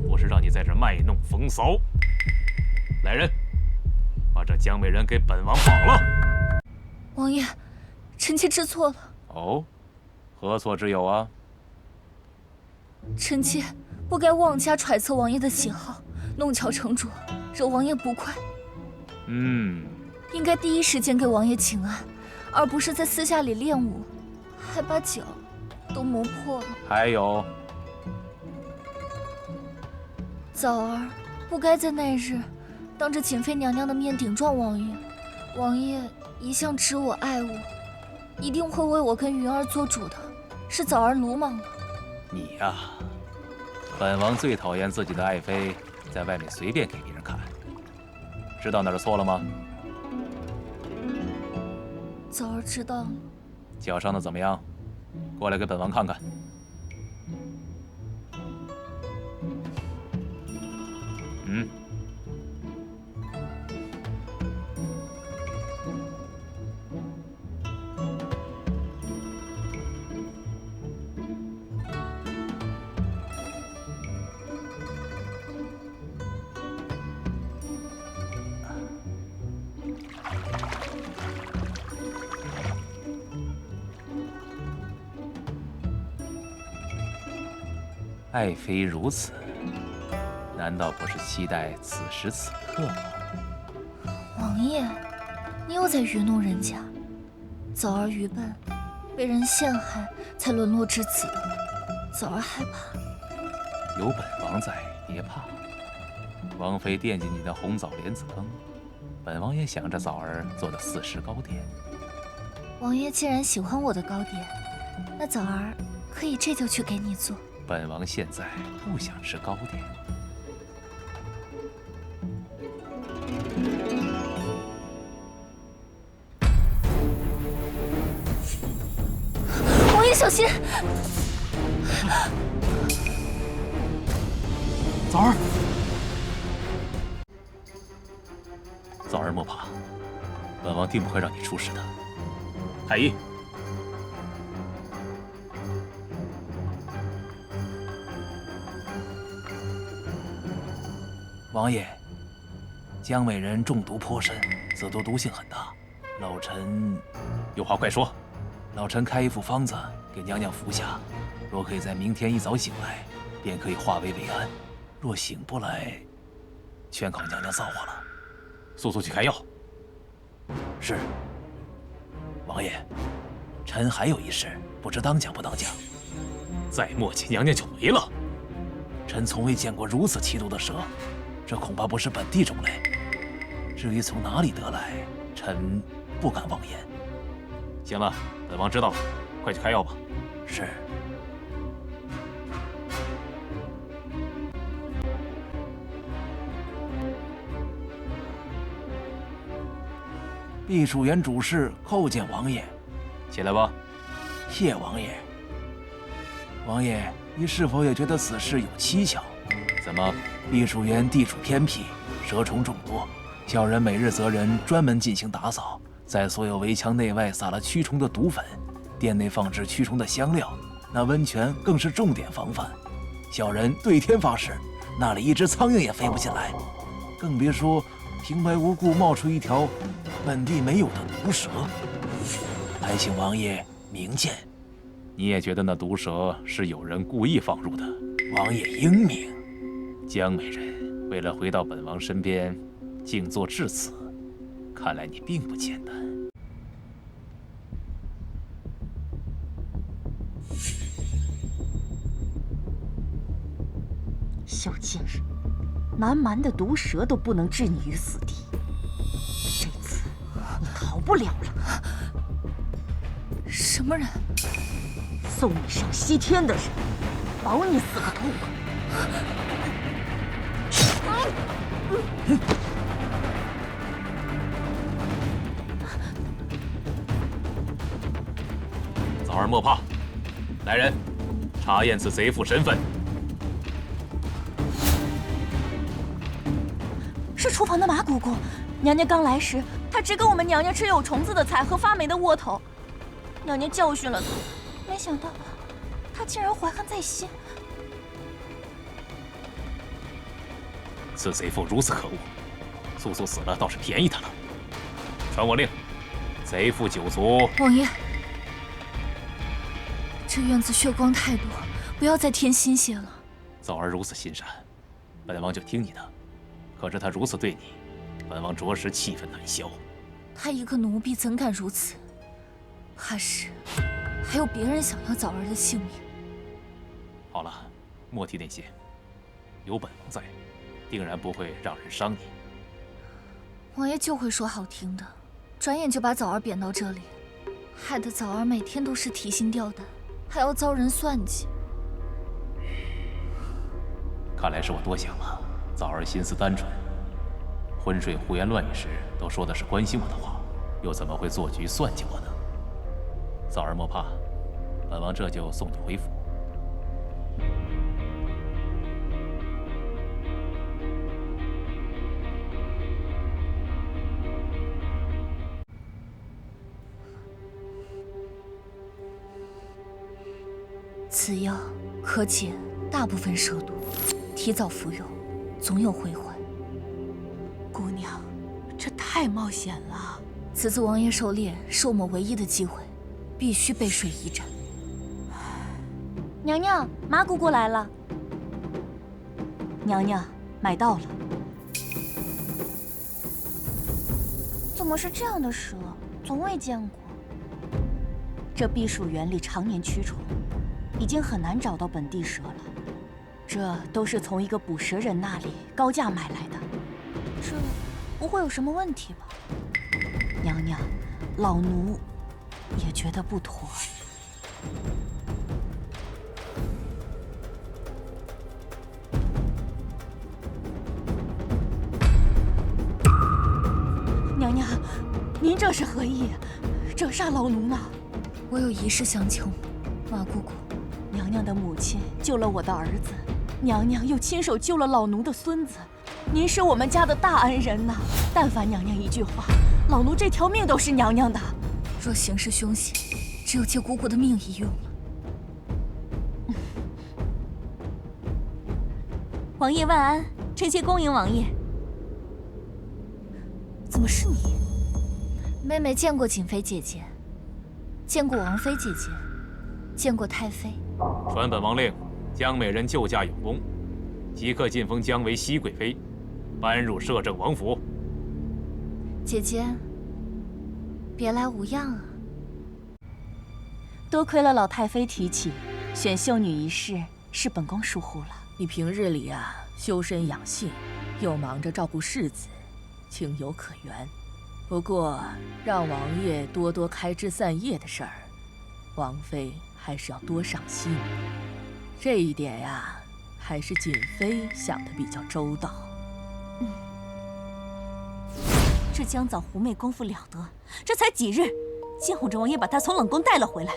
不是让你在这卖弄风骚。来人，把这江美人给本王绑了。王爷，臣妾知错了。哦，何错之有啊？臣妾不该妄加揣测王爷的喜好，弄巧成拙，惹王爷不快。应该第一时间给王爷请安，而不是在私下里练武，还把脚都磨破了。还有，枣儿不该在那日当着瑾妃娘娘的面顶撞王爷。王爷一向知我爱我，一定会为我跟云儿做主的。是枣儿鲁莽了。你呀，本王最讨厌自己的爱妃在外面随便给别人看。知道哪儿错了吗？枣儿知道了。脚伤的怎么样？过来给本王看看。爱妃如此，难道不是期待此时此刻吗？王爷，你又在愚弄人家。枣儿愚笨，被人陷害才沦落至此的。枣儿害怕。有本王在，别怕。王妃惦记你的红枣莲子羹，本王也想着枣儿做的4时糕点。王爷既然喜欢我的糕点，那枣儿可以这就去给你做。本王现在不想吃糕点。王爷小心！枣儿，枣儿莫怕，本王定不会让你出事的。太医。王爷，江美人中毒颇深，此毒毒性很大。老臣有话快说。老臣开一副方子给娘娘服下，若可以在明天一早醒来，便可以化危为安；若醒不来，全靠娘娘造化了。速速去开药。是。王爷，臣还有一事，不知当讲不当讲。再磨叽，娘娘就没了。臣从未见过如此奇毒的蛇。这恐怕不是本地种类，至于从哪里得来，臣不敢妄言。行了，本王知道了，快去开药吧。是。避暑园主事叩见王爷，起来吧。谢王爷。王爷，你是否也觉得此事有蹊跷？怎么？避暑园地处偏僻，蛇虫众多，小人每日责人专门进行打扫，在所有围墙内外撒了驱虫的毒粉，店内放置驱虫的香料，那温泉更是重点防范。小人对天发誓，那里一只苍蝇也飞不进来，更别说平白无故冒出一条本地没有的毒蛇。还请王爷明鉴。你也觉得那毒蛇是有人故意放入的？王爷英明。江美人为了回到本王身边，静坐至此，看来你并不简单。小贱人，南蛮的毒蛇都不能置你于死地，这次你逃不了了。什么人？送你上西天的人，保你死个痛快。枣儿莫怕，来人，查验此贼妇身份。是厨房的马姑姑，娘娘刚来时，她只给我们娘娘吃有虫子的菜和发霉的窝头。娘娘教训了她，没想到她竟然怀恨在心。此贼妇如此可恶，素素死了倒是便宜她了。传我令，贼妇9族。王爷，这院子血光太多，不要再添新血了。早儿如此心善，本王就听你的。可是他如此对你，本王着实气愤难消。他一个奴婢怎敢如此？怕是还有别人想要早儿的性命。好了，莫提那些，有本王在，定然不会让人伤你。王爷就会说好听的，转眼就把早儿贬到这里，害得早儿每天都是提心吊胆，还要遭人算计。看来是我多想了，早儿心思单纯，昏睡胡言乱语时都说的是关心我的话，又怎么会做局算计我呢？早儿莫怕，本王这就送你回府。此药可解大部分蛇毒，提早服用，总有回环。姑娘，这太冒险了。此次王爷狩猎是我们唯一的机会，必须背水一战。娘娘，麻姑姑来了。娘娘，买到了。怎么是这样的蛇？从未见过。这避暑园里常年驱虫，已经很难找到本地蛇了。这都是从一个捕蛇人那里高价买来的。这不会有什么问题吧？娘娘，老奴也觉得不妥。娘娘，您这是何意？折杀老奴呢？我有一事相求，马姑姑。娘娘的母亲救了我的儿子，娘娘又亲手救了老奴的孙子，您是我们家的大恩人呐！但凡娘娘一句话，老奴这条命都是娘娘的。若行事凶险，只有借姑姑的命一用了。王爷万安，臣妾恭迎王爷。怎么是你？妹妹见过瑾妃姐姐，见过王妃姐姐，见过太妃。传本王令，江美人救驾有功，即刻晋封江为熹贵妃，搬入摄政王府。姐姐，别来无恙啊！多亏了老太妃提起，选秀女一事是本宫疏忽了。你平日里啊，修身养性，又忙着照顾世子，情有可原。不过，让王爷多多开枝散叶的事儿，王妃还是要多上心。这一点呀，还是瑾妃想的比较周到。这江枣狐媚功夫了得，这才几日，竟哄着王爷把她从冷宫带了回来，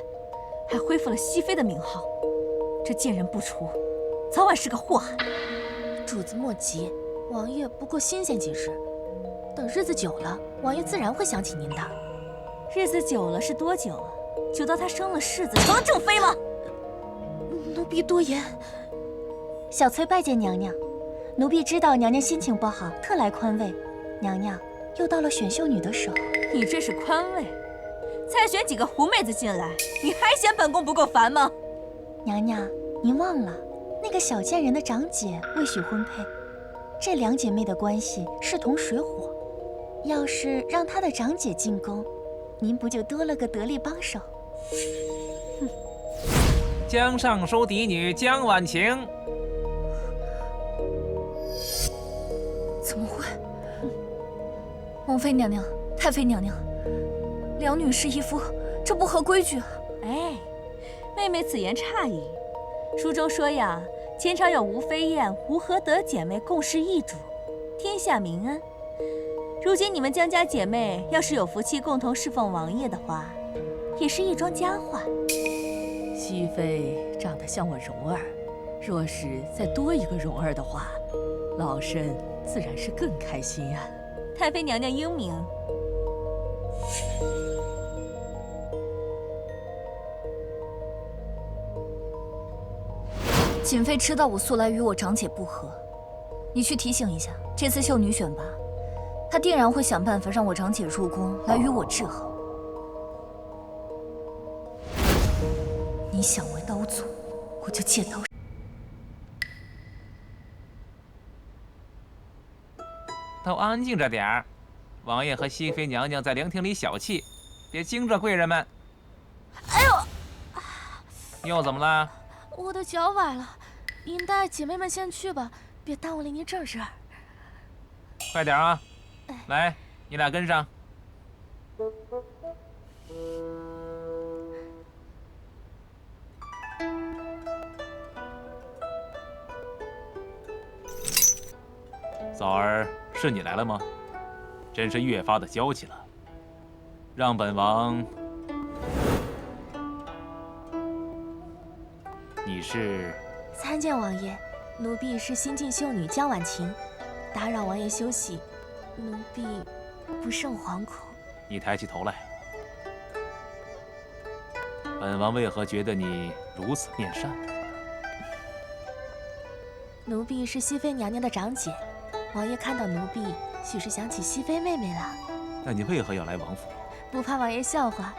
还恢复了熹妃的名号。这贱人不除，早晚是个祸害。主子莫急，王爷不过新鲜几日，等日子久了，王爷自然会想起您的。日子久了是多久啊？久到她生了世子，成了正妃吗？奴婢多言。小崔拜见娘娘，奴婢知道娘娘心情不好，特来宽慰。娘娘又到了选秀女的手。你这是宽慰？再选几个狐妹子进来，你还嫌本宫不够烦吗？娘娘，您忘了，那个小贱人的长姐未许婚配，这两姐妹的关系势同水火。要是让她的长姐进宫，您不就多了个得力帮手？江尚书嫡女江婉晴。怎么会？王妃娘娘、太妃娘娘，两女侍一夫，这不合规矩啊！哎，妹妹此言差矣。书中说呀，前朝有吴飞燕、吴合德姐妹共侍一主，天下民安。如今你们江家姐妹要是有福气共同侍奉王爷的话，也是一桩佳话。熹妃长得像我蓉儿，若是再多一个蓉儿的话，老身自然是更开心啊。太妃娘娘英明。瑾妃知道我素来与我长姐不和，你去提醒一下，这次秀女选拔，她定然会想办法让我长姐入宫来与我制衡。你想为刀俎，我就见到。都安静着点儿，王爷和熹妃娘娘在凉亭里小憩，别惊着贵人们。哎呦！又怎么了？我的脚崴了，您带姐妹们先去吧，别耽误了您正事儿。快点啊！来，你俩跟上。枣儿，是你来了吗？真是越发的娇气了。让本王……你是？参见王爷，奴婢是新晋秀女江婉晴，打扰王爷休息，奴婢不胜惶恐。你抬起头来。本王为何觉得你如此面善？奴婢是熹妃娘娘的长姐，王爷看到奴婢，许是想起熹妃妹妹了。那你为何要来王府？不怕王爷笑话，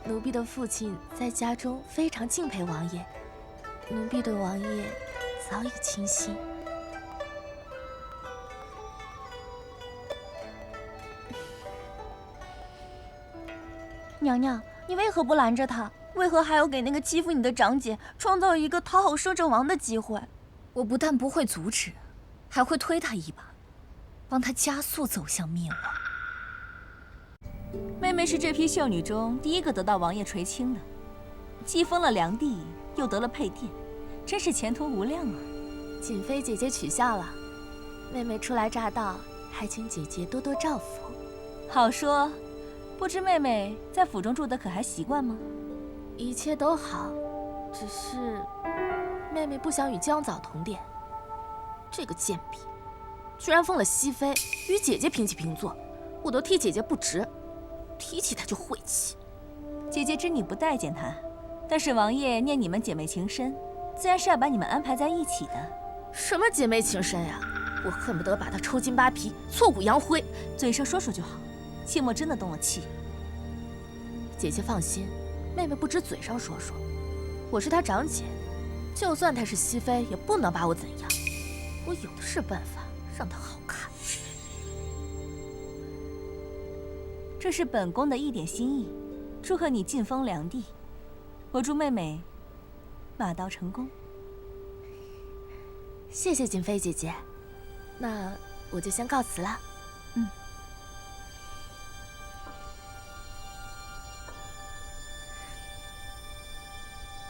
奴婢的父亲在家中非常敬佩王爷，奴婢对王爷早已倾心。娘娘，你为何不拦着他？为何还要给那个欺负你的长姐创造一个讨好摄政王的机会？我不但不会阻止，还会推他一把，帮他加速走向灭亡。妹妹是这批秀女中第一个得到王爷垂青的，既封了良地，又得了配殿，真是前途无量啊！瑾妃姐姐取笑了，妹妹初来乍到，还请姐姐多多照拂。好说，不知妹妹在府中住的可还习惯吗？一切都好，只是妹妹不想与江藻同殿。这个贱婢，居然封了熹妃，与姐姐平起平坐，我都替姐姐不值，提起她就晦气。姐姐知你不待见她，但是王爷念你们姐妹情深，自然是要把你们安排在一起的。什么姐妹情深呀？我恨不得把她抽筋扒皮，挫骨扬灰。嘴上说说就好，切莫真的动了气。姐姐放心，妹妹不止嘴上说说，我是她长姐，就算她是熹妃，也不能把我怎样。我有的是办法让她好看。这是本宫的一点心意，祝贺你晋封良地。我祝妹妹马到成功。谢谢瑾妃姐姐，那我就先告辞了。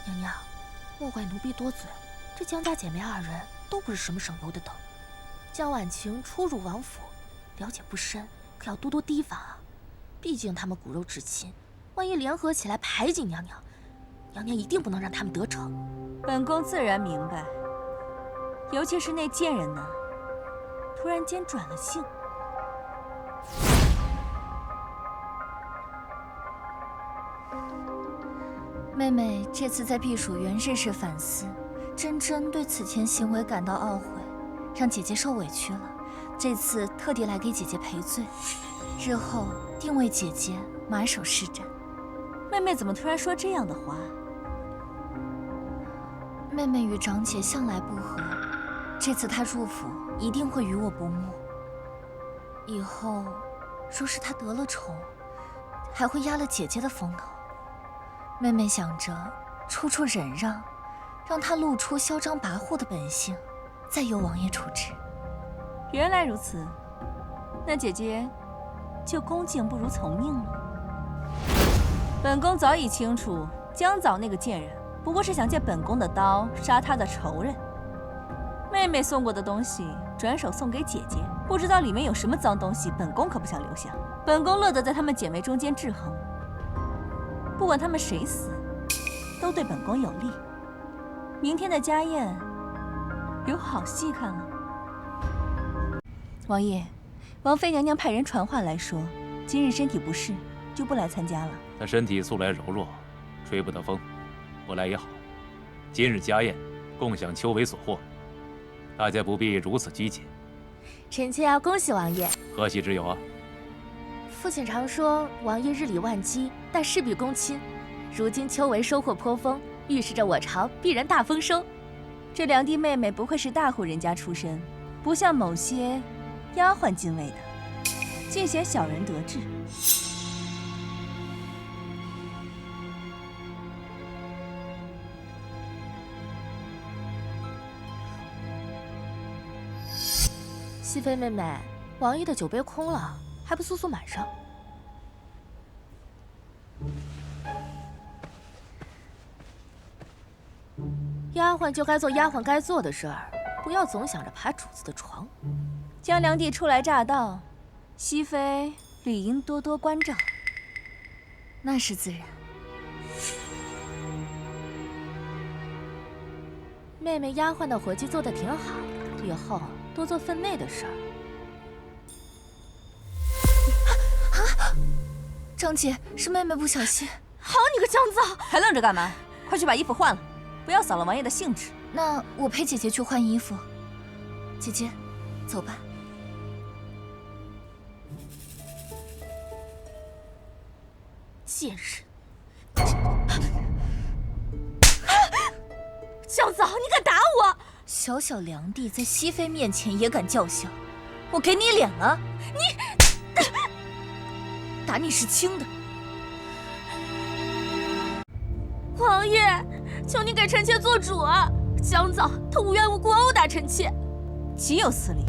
娘娘，莫怪奴婢多嘴，这江家姐妹二人都不是什么省油的灯。江婉晴初入王府，了解不深，可要多多提防啊。毕竟他们骨肉至亲，万一联合起来排挤娘娘，娘娘一定不能让他们得逞。本宫自然明白，尤其是那贱人呢，突然间转了性。妹妹这次在避暑园甚是反思，真对此前行为感到懊悔，让姐姐受委屈了。这次特地来给姐姐赔罪，日后定为姐姐马首是瞻。妹妹怎么突然说这样的话？妹妹与长姐向来不和，这次她入府一定会与我不睦。以后若是她得了宠，还会压了姐姐的风头。妹妹想着处处忍让，让她露出嚣张跋扈的本性，再由王爷处置。原来如此，那姐姐就恭敬不如从命了。本宫早已清楚，江藻那个贱人不过是想借本宫的刀杀她的仇人。妹妹送过的东西，转手送给姐姐，不知道里面有什么脏东西，本宫可不想留下。本宫乐得在她们姐妹中间制衡，不管她们谁死，都对本宫有利。明天的家宴有好戏看了。王爷，王妃娘娘派人传话来说，今日身体不适，就不来参加了。她身体素来柔弱，吹不得风，不来也好。今日家宴，共享秋闱所获，大家不必如此拘谨。臣妾要恭喜王爷。何喜之有啊？父亲常说王爷日理万机，但事必躬亲。如今秋闱收获颇丰，预示着我朝必然大丰收。这良娣妹妹不愧是大户人家出身，不像某些丫鬟敬畏的，尽显小人得志。熹妃妹妹，王爷的酒杯空了，还不速速满上？丫鬟就该做丫鬟该做的事儿，不要总想着爬主子的床。江良娣初来乍到，熹妃理应多多关照。那是自然。妹妹丫鬟的活计做得挺好，以后多做分内的事儿。张姐，是妹妹不小心。好你个江造，还愣着干嘛？快去把衣服换了，不要扫了王爷的兴致。那我陪姐姐去换衣服。姐姐，走吧。贱人！江造，你敢打我！小小良娣在熹妃面前也敢叫嚣，我给你脸了！你打你是轻的。王爷，求你给臣妾做主啊！江造他无缘无故殴打臣妾，岂有此理！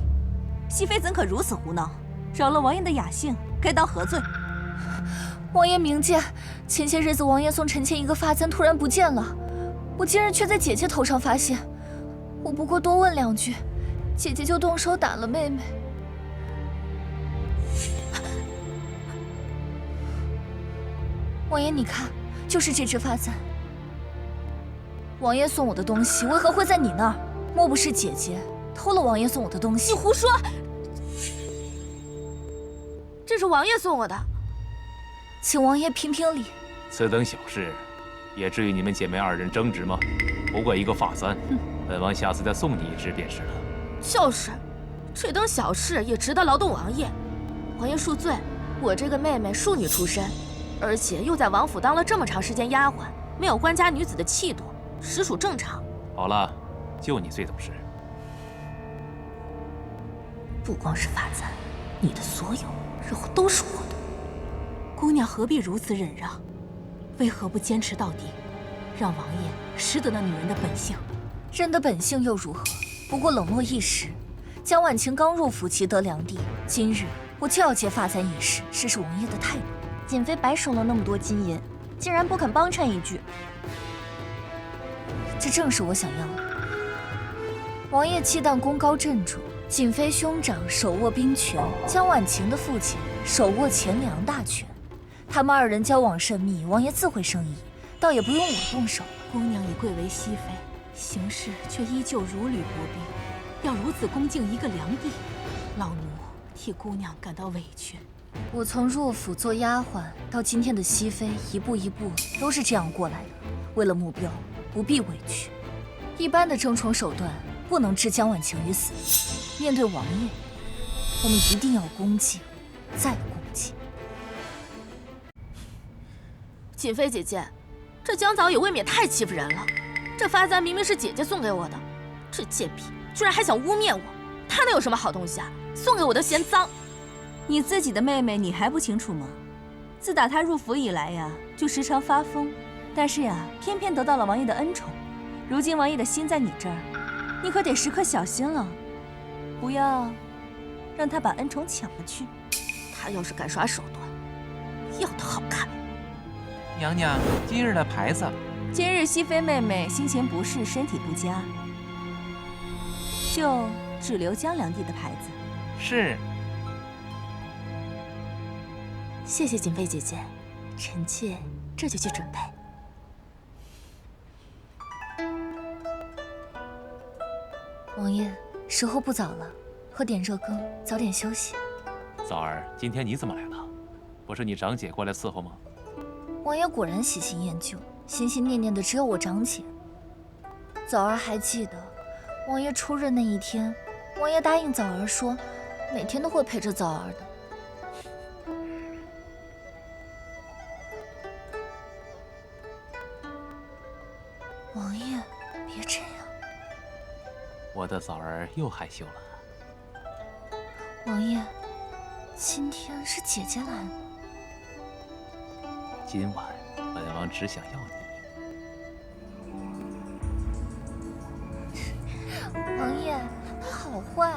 熹妃怎可如此胡闹？扰了王爷的雅兴，该当何罪？王爷明鉴，前些日子王爷送臣妾一个发簪突然不见了，我今日却在姐姐头上发现。我不过多问2句，姐姐就动手打了妹妹。王爷，你看，就是这只发簪。王爷送我的东西为何会在你那儿？莫不是姐姐偷了王爷送我的东西？你胡说！这是王爷送我的。请王爷评评理。此等小事，也至于你们姐妹2人争执吗？不过一个发簪，本王下次再送你一只便是了。就是，这等小事也值得劳动王爷。王爷恕罪，我这个妹妹庶女出身，而且又在王府当了这么长时间丫鬟，没有官家女子的气度，实属正常。好了，就你最懂事。不光是发簪，你的所有日后都是我的。姑娘何必如此忍让？为何不坚持到底，让王爷识得那女人的本性？人的本性又如何？不过冷落一时。江婉晴刚入府即得良娣，今日我就要借发簪一试，试试王爷的态度。瑾妃白手了那么多金银，竟然不肯帮衬一句，这正是我想要的。王爷忌惮功高震主，瑾妃兄长手握兵权，江婉晴的父亲手握钱粮大权，他们2人交往甚密，王爷自会生疑，倒也不用我动手。姑娘已贵为熹妃，行事却依旧如履薄冰，要如此恭敬一个良娣，老奴替姑娘感到委屈。我从入府做丫鬟到今天的熹妃，一步一步都是这样过来的。为了目标，不必委屈。一般的争宠手段不能置江婉晴于死。面对王爷，我们一定要恭敬，再恭敬。瑾妃姐姐，这江早也未免太欺负人了。这发簪明明是姐姐送给我的，这贱婢居然还想污蔑我。她能有什么好东西啊？送给我的嫌脏。你自己的妹妹你还不清楚吗？自打她入府以来呀，就时常发疯，但是呀，偏偏得到了王爷的恩宠。如今王爷的心在你这儿，你可得时刻小心了，不要让她把恩宠抢了去。她要是敢耍手段，要的好看。娘娘，今日的牌子。今日熹妃妹妹心情不适，身体不佳，就只留江良娣的牌子。是。谢谢瑾妃姐姐，臣妾这就去准备。王爷，时候不早了，喝点热羹，早点休息。枣儿，今天你怎么来了？不是你长姐过来伺候吗？王爷果然喜新厌旧，心心念念的只有我长姐。枣儿还记得，王爷出日那一天，王爷答应枣儿说，每天都会陪着枣儿的。我的枣儿又害羞了。王爷，今天是姐姐来吗？今晚本王只想要你。王爷，他好坏。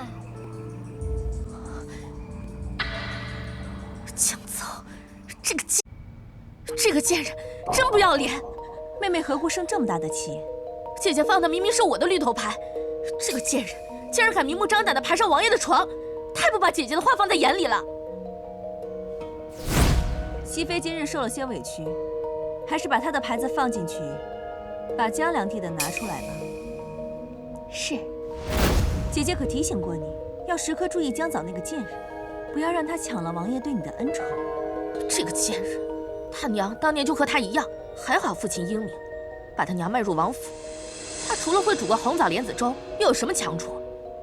江早，这个贱人真不要脸！妹妹何故生这么大的气？姐姐放的明明是我的绿头牌，这个贱人竟然敢明目张胆地爬上王爷的床，太不把姐姐的话放在眼里了。熹妃今日受了些委屈，还是把她的牌子放进去，把江良递的拿出来吧。是。姐姐可提醒过你，要时刻注意江早那个贱人，不要让他抢了王爷对你的恩宠。这个贱人，他娘当年就和他一样，还好父亲英明，把他娘卖入王府。他除了会煮个红枣莲子粥，又有什么强处？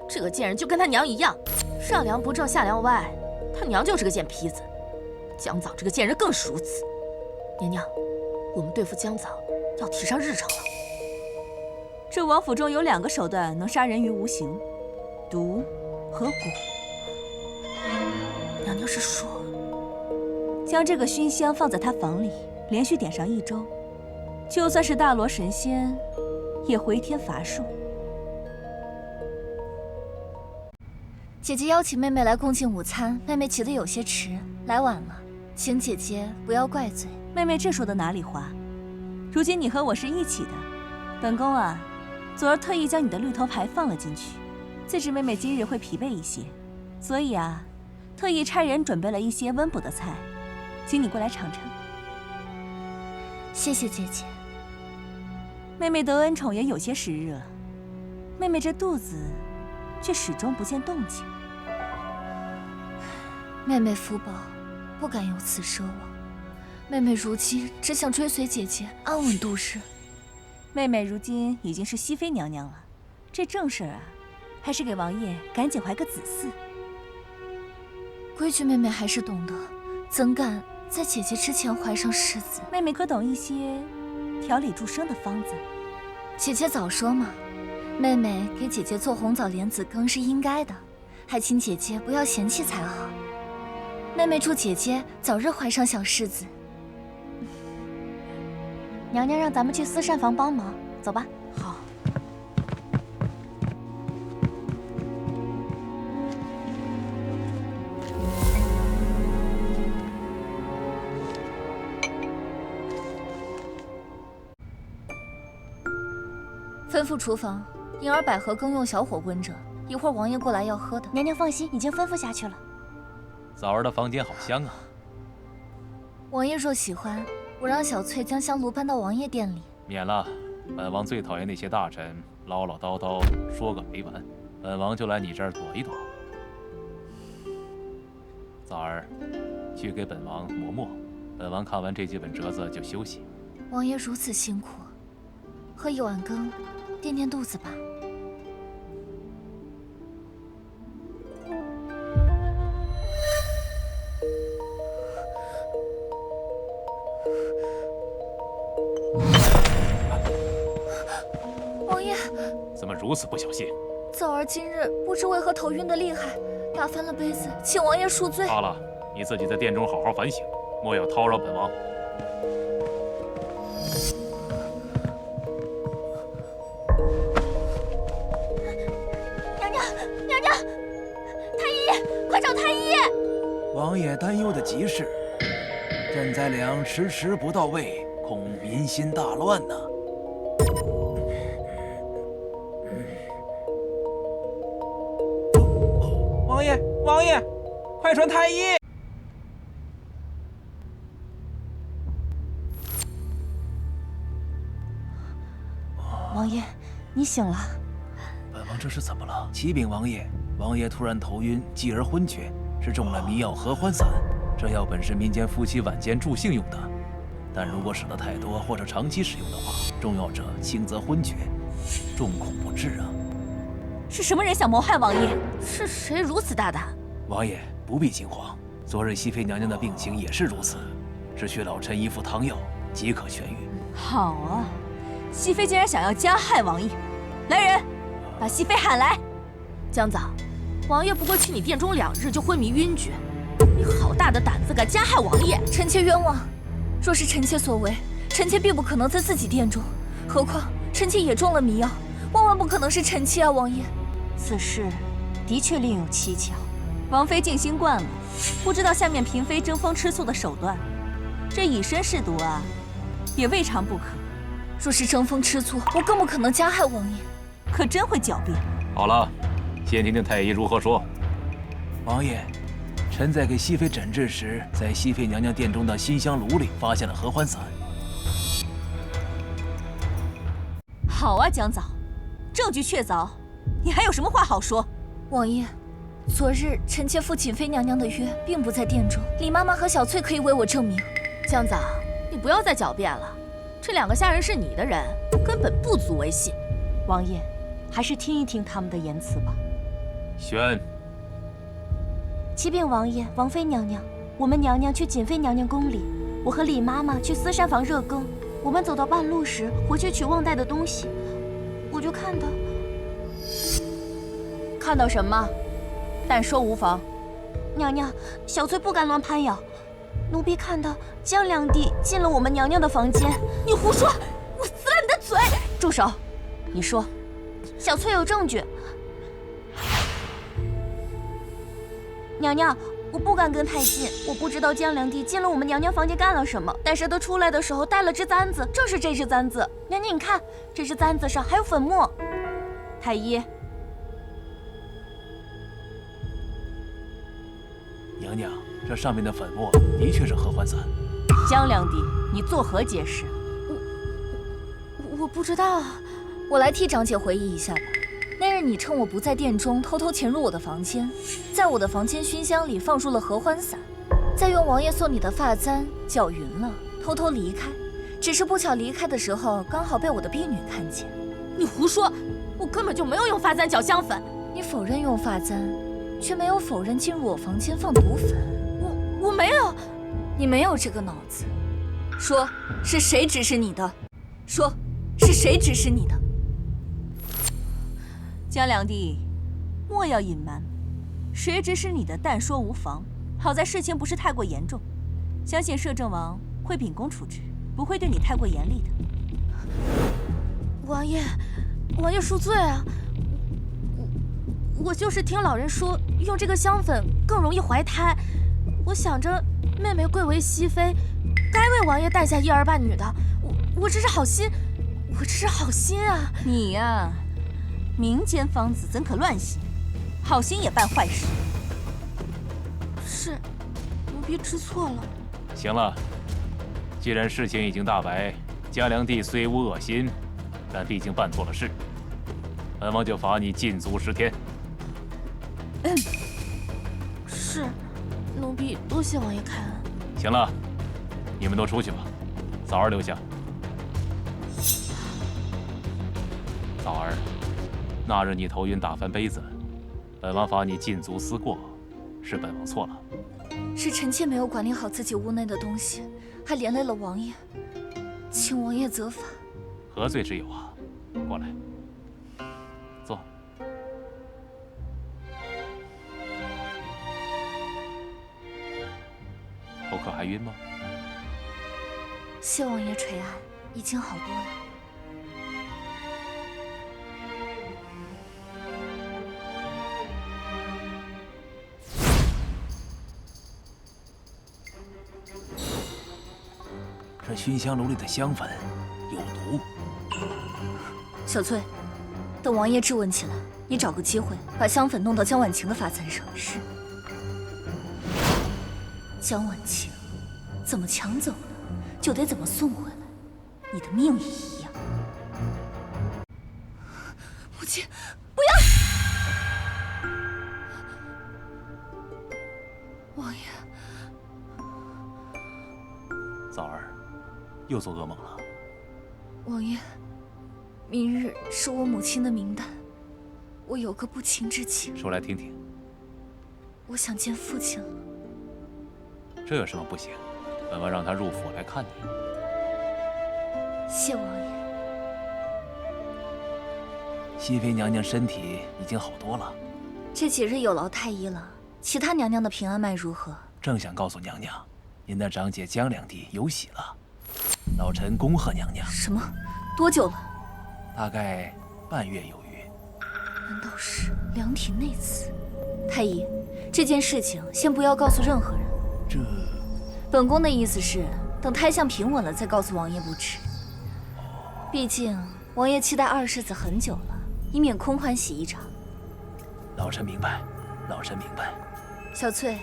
这个贱人就跟他娘一样，上梁不正下梁歪，他娘就是个贱坯子。江早这个贱人更是如此。娘娘，我们对付江早要提上日程了。这王府中有2个手段能杀人于无形，毒和蛊。娘娘是说，将这个熏香放在他房里，连续点上1周，就算是大罗神仙，也回天乏术。姐姐邀请妹妹来共进午餐，妹妹起得有些迟，来晚了，请姐姐不要怪罪。妹妹这说的哪里话？如今你和我是一起的，本宫啊，昨儿特意将你的绿头牌放了进去，自知妹妹今日会疲惫一些，所以啊，特意差人准备了一些温补的菜，请你过来尝尝。谢谢姐姐。妹妹得恩宠也有些时日了，妹妹这肚子却始终不见动静。妹妹福薄，不敢有此奢望。妹妹如今只想追随姐姐，安稳度日。妹妹如今已经是熹妃娘娘了，这正事儿啊，还是给王爷赶紧怀个子嗣。规矩妹妹还是懂得，怎敢在姐姐之前怀上世子？妹妹可懂一些调理助生的方子？姐姐早说嘛，妹妹给姐姐做红枣莲子羹是应该的，还请姐姐不要嫌弃才好。妹妹祝姐姐早日怀上小世子。娘娘让咱们去私膳房帮忙，走吧。好。吩咐厨房，银儿百合羹用小火温着，一会儿王爷过来要喝的。娘娘放心，已经吩咐下去了。枣儿的房间好香啊！王爷若喜欢，我让小翠将香炉搬到王爷殿里。免了，本王最讨厌那些大臣唠唠叨叨，说个没完。本王就来你这儿躲一躲。枣儿，去给本王磨墨。本王看完这几本折子就休息。王爷如此辛苦，喝一碗羹，垫垫肚子吧。王爷，怎么如此不小心？枣儿今日不知为何头晕得厉害，打翻了杯子，请王爷恕罪。罢了，你自己在殿中好好反省，莫要叨扰本王。娘娘，娘娘，太医，快找太医！王爷担忧的极是，赈灾粮迟迟不到位，恐民心大乱呢。王爷，王爷，快传太医！王爷，你醒了。本王这是怎么了？启禀王爷，王爷突然头晕，继而昏厥，是中了迷药合欢散。这药本是民间夫妻晚间助兴用的，但如果使得太多或者长期使用的话，中药者轻则昏厥，重恐不治啊！是什么人想谋害王爷？是谁如此大胆？王爷不必惊慌，昨日熹妃娘娘的病情也是如此，只需老臣一副汤药即可痊愈。好啊，熹妃竟然想要加害王爷！来人，把熹妃喊来。江早，王爷不过去你殿中2日就昏迷晕厥，你好大的胆子，敢加害王爷！臣妾冤枉，若是臣妾所为，臣妾并不可能在自己殿中，何况臣妾也中了迷药，万万不可能是臣妾啊，王爷。此事的确另有蹊跷，王妃静心惯了，不知道下面嫔妃争风吃醋的手段，这以身试毒啊，也未尝不可。若是争风吃醋，我更不可能加害王爷。可真会狡辩。好了，先听听太医如何说。王爷，臣在给熹妃诊治时，在熹妃娘娘殿中的馨香炉里发现了合欢散。好啊，江早，证据确凿，你还有什么话好说？王爷，昨日臣妾赴瑾妃娘娘的约，并不在殿中。李妈妈和小翠可以为我证明。江早，你不要再狡辩了，这2个下人是你的人，根本不足为信。王爷，还是听一听他们的言辞吧。宣。启禀王爷、王妃娘娘，我们娘娘去瑾妃娘娘宫里，我和李妈妈去私膳房热羹。我们走到半路时，回去取忘带的东西，我就看到什么？但说无妨。娘娘，小翠不敢乱攀咬，奴婢看到江良娣进了我们娘娘的房间。你胡说！我撕了你的嘴！住手！你说。小翠有证据。娘娘，我不敢跟太近，我不知道江良娣进了我们娘娘房间干了什么，但是她出来的时候带了只簪子，正是这只簪子。娘娘，你看，这只簪子上还有粉末。太医，娘娘，这上面的粉末的确是合欢散。江良娣，你作何解释？我不知道啊，我来替长姐回忆一下吧。那日你趁我不在殿中，偷偷潜入我的房间，在我的房间熏香里放入了合欢散，再用王爷送你的发簪搅匀了，偷偷离开。只是不巧离开的时候，刚好被我的婢女看见。你胡说！我根本就没有用发簪搅香粉。你否认用发簪，却没有否认进入我房间放毒粉。我没有，你没有这个脑子。说是谁指使你的？说是谁指使你的？江良娣，莫要隐瞒，谁指使你的？但说无妨。好在事情不是太过严重，相信摄政王会秉公处置，不会对你太过严厉的。王爷恕罪啊！我就是听老人说用这个香粉更容易怀胎，我想着妹妹贵为熹妃，该为王爷带下一儿半女的。我这是好心，我这是好心啊！你呀，民间芳子怎可乱行？好心也办坏事。是，奴婢知错了。行了，既然事情已经大白，江良娣虽无恶心，但毕竟办错了事，本王就罚你禁足10天。是，奴婢多谢王爷开恩。行了，你们都出去吧，枣儿留下。枣儿，那日你头晕打翻杯子，本王罚你禁足思过，是本王错了。是臣妾没有管理好自己屋内的东西，还连累了王爷，请王爷责罚。何罪之有啊？过来，坐。头可还晕吗？谢王爷垂爱，已经好多了。这熏香炉里的香粉有毒。小翠，等王爷质问起来，你找个机会把香粉弄到江婉晴的发簪上。是。江婉晴怎么抢走的，就得怎么送回来，你的命也一样。母亲，不要！王爷，枣儿，又做噩梦了。王爷，明日是我母亲的冥诞，我有个不情之请。说来听听。我想见父亲了。这有什么不行？本王让他入府来看你。谢王爷。熹妃娘娘身体已经好多了。这几日有劳太医了。其他娘娘的平安脉如何？正想告诉娘娘，您的长姐江两弟有喜了。老臣恭贺娘娘。什么？多久了？大概半月有余。难道是量体内刺？太医，这件事情先不要告诉任何人。这……本宫的意思是，等胎相平稳了再告诉王爷不迟。毕竟王爷期待二世子很久了，以免空欢喜一场。老臣明白，老臣明白。小翠，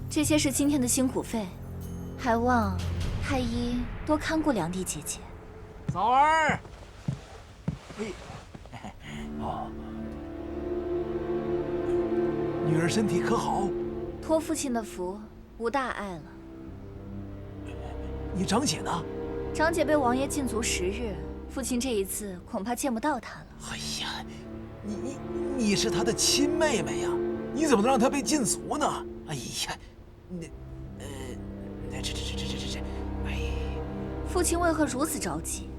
这些是今天的辛苦费，还望太医多看顾两弟姐姐。嫂儿，哦，女儿身体可好？托父亲的福，无大碍了。你长姐呢？长姐被王爷禁足10日，父亲这一次恐怕见不到她了。哎呀，你是她的亲妹妹呀，你怎么能让她被禁足呢？哎呀，这，哎，父亲为何如此着急？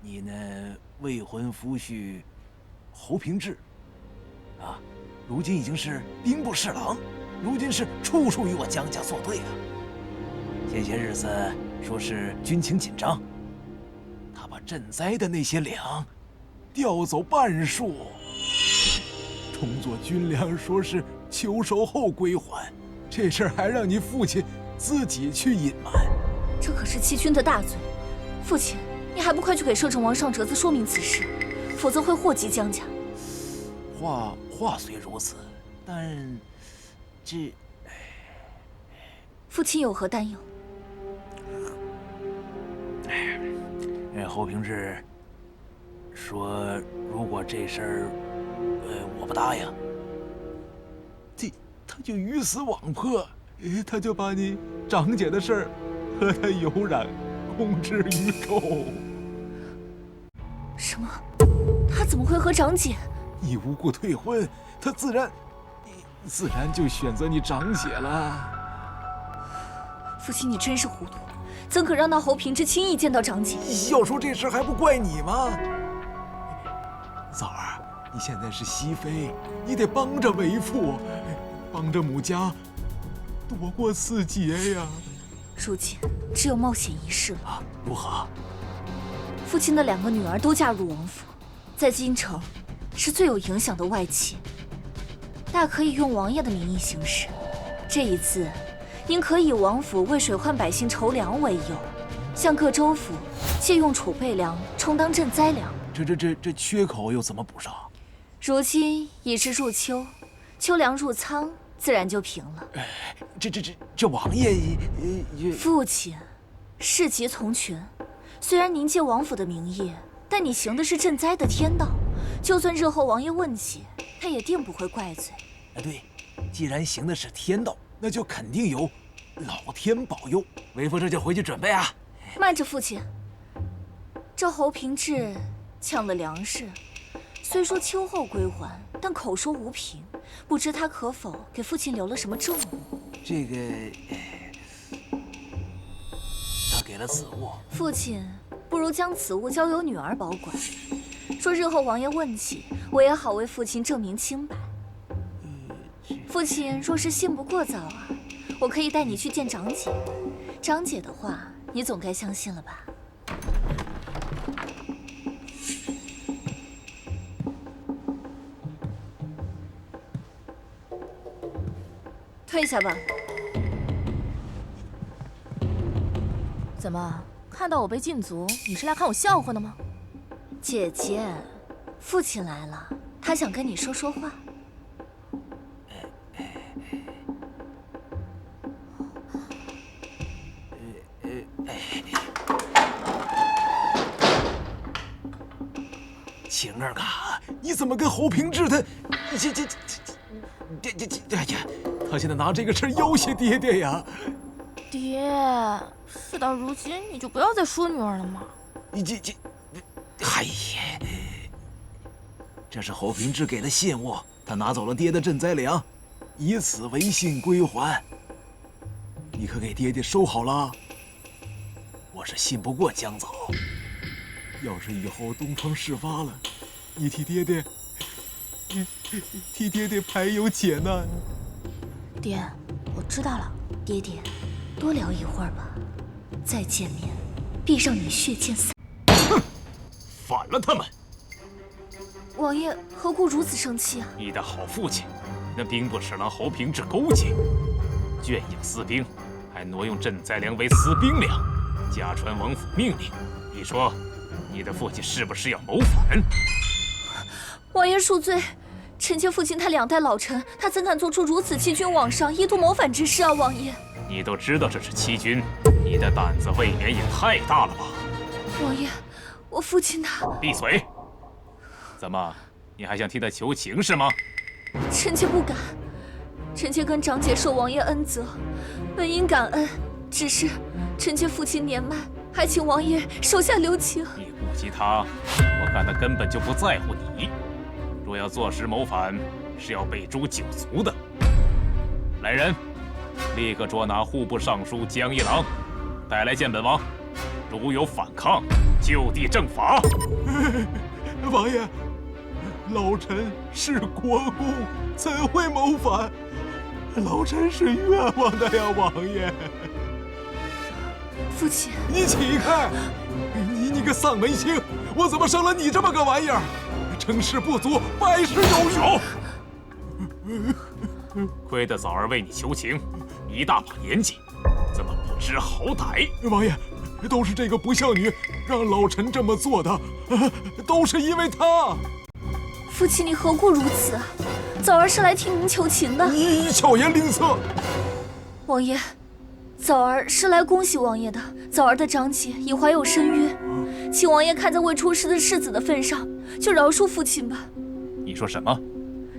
你那未婚夫婿侯平志，啊，如今已经是兵部侍郎，如今是处处与我江家作对啊。前些日子说是军情紧张，他把赈灾的那些粮调走半数，充作军粮，说是秋收后归还。这事儿还让你父亲自己去隐瞒，这可是欺君的大罪。父亲，你还不快去给摄政王上折子说明此事，否则会祸及江家。话虽如此，但这……父亲有何担忧？侯平志说，如果这事儿，我不答应，他就鱼死网破，他就把你长姐的事儿和他有染，公之于众。什么？他怎么会和长姐？你无故退婚，他自然就选择你长姐了。父亲，你真是糊涂，怎可让那侯平之轻易见到长姐？要说这事还不怪你吗？嫂儿，你现在是熹妃，你得帮着为父，帮着母家躲过此劫呀。如今只有冒险一试了。啊，如何？父亲的2个女儿都嫁入王府，在京城是最有影响的外戚，大可以用王爷的名义行事。这一次，应可以王府为水患百姓筹粮为由，向各州府借用储备粮充当赈灾粮。这缺口又怎么补上？如今已是入秋，秋粮入仓，自然就平了。这王爷也……父亲，事急从权。虽然您借王府的名义，但你行的是赈灾的天道，就算日后王爷问起，他也定不会怪罪。对，既然行的是天道，那就肯定有老天保佑。为父这就回去准备啊。慢着，父亲，这侯平志抢了粮食，虽说秋后归还，但口说无凭，不知他可否给父亲留了什么证物？这个，他给了此物。父亲，不如将此物交由女儿保管，说日后王爷问起，我也好为父亲证明清白。父亲若是信不过早啊，我可以带你去见长姐。长姐的话，你总该相信了吧？退下吧。怎么，看到我被禁足，你是来看我笑话的吗？姐姐，父亲来了，他想跟你说说话。晴儿啊，你怎么跟侯平志他……哎呀，他现在拿这个事要挟爹爹呀！爹，事到如今，你就不要再说女儿了嘛。哎呀，这是侯平志给的信物，他拿走了爹的赈灾粮，以此为信归还。你可给爹爹收好了。我是信不过江早，要是以后东窗事发了，你替爹爹排忧解难。爹，我知道了。爹爹，多聊一会儿吧。再见面，必让你血溅三。哼，反了他们！王爷何故如此生气啊？你的好父亲，那兵部侍郎侯平之勾结，圈养私兵，还挪用赈灾粮为私兵粮，假传王府命令。你说，你的父亲是不是要谋反？王爷恕罪，臣妾父亲他两代老臣，他怎敢做出如此欺君罔上、意图谋反之事啊！王爷，你都知道这是欺君，你的胆子未免也太大了吧？王爷，我父亲他……闭嘴！怎么，你还想替他求情是吗？臣妾不敢，臣妾跟长姐受王爷恩泽，本应感恩，只是臣妾父亲年迈，还请王爷手下留情。你顾及他，我看他根本就不在乎你。若要坐实谋反，是要被诛九族的。来人，立刻捉拿户部尚书江一郎，带来见本王。如有反抗，就地正法。王爷，老臣是国公，怎会谋反？老臣是冤枉的呀，王爷。父亲，你起开！你个丧门星，我怎么生了你这么个玩意儿？成事不足，败事有余。亏得早儿为你求情，一大把年纪，怎么不知好歹？王爷，都是这个不孝女让老臣这么做的，都是因为她。父亲，你何故如此啊？早儿是来替您求情的。你巧言令色。王爷，早儿是来恭喜王爷的。早儿的长姐已怀有身孕，请王爷看在未出世的世子的份上，就饶恕父亲吧。你说什么？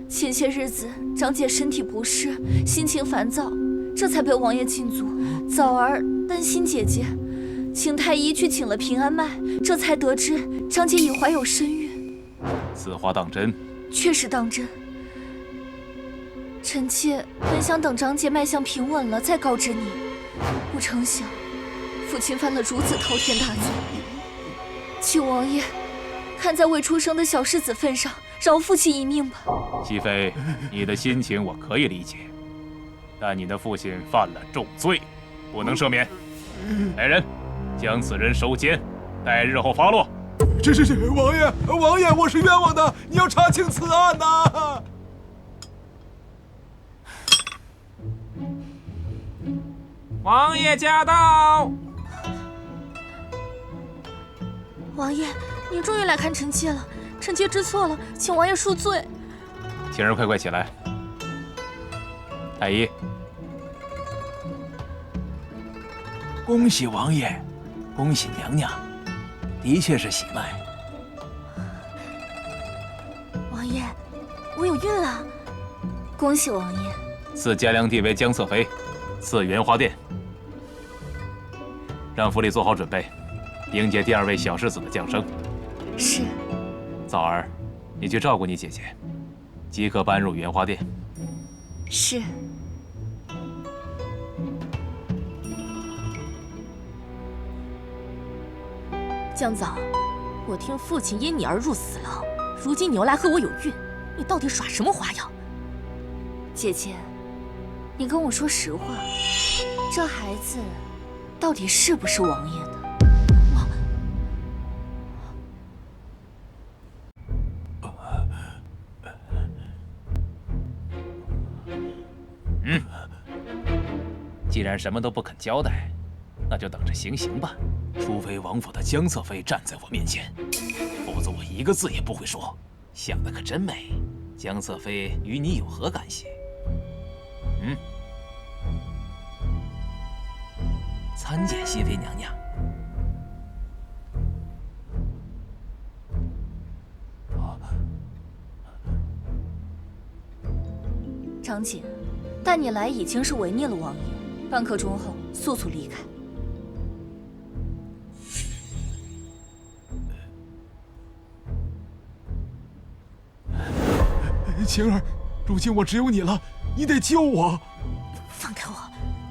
前些日子长姐身体不适，心情烦躁，这才被王爷禁足。早儿担心姐姐，请太医去请了平安脉，这才得知长姐已怀有身孕。此话当真？确实当真。臣妾本想等长姐脉象平稳了再告知你，不成想父亲犯了如此滔天大罪，请王爷看在未出生的小世子份上，饶父亲一命吧。熹妃，你的心情我可以理解，但你的父亲犯了重罪，不能赦免。来人，将此人收监，待日后发落。这，王爷，我是冤枉的，你要查清此案呐！王爷驾到！王爷，您终于来看臣妾了，臣妾知错了，请王爷恕罪。请人快起来！太医，恭喜王爷，恭喜娘娘，的确是喜脉。王爷，我有孕了！恭喜王爷。赐嘉良帝为江侧妃，赐元华殿。让府里做好准备，迎接第二位小世子的降生。是。早儿，你去照顾你姐姐，即刻搬入元华殿。是。江早，我听父亲因你而入死牢，如今你又来和我有孕，你到底耍什么花样？姐姐，你跟我说实话，这孩子到底是不是王爷的？既然什么都不肯交代，那就等着行刑吧。除非王府的江侧妃站在我面前，否则我一个字也不会说。想的可真美，江侧妃与你有何干系？参见熹妃娘娘。长姐，带你来已经是违逆了王爷，半刻钟后速速离开。晴儿，如今我只有你了，你得救我！放开我！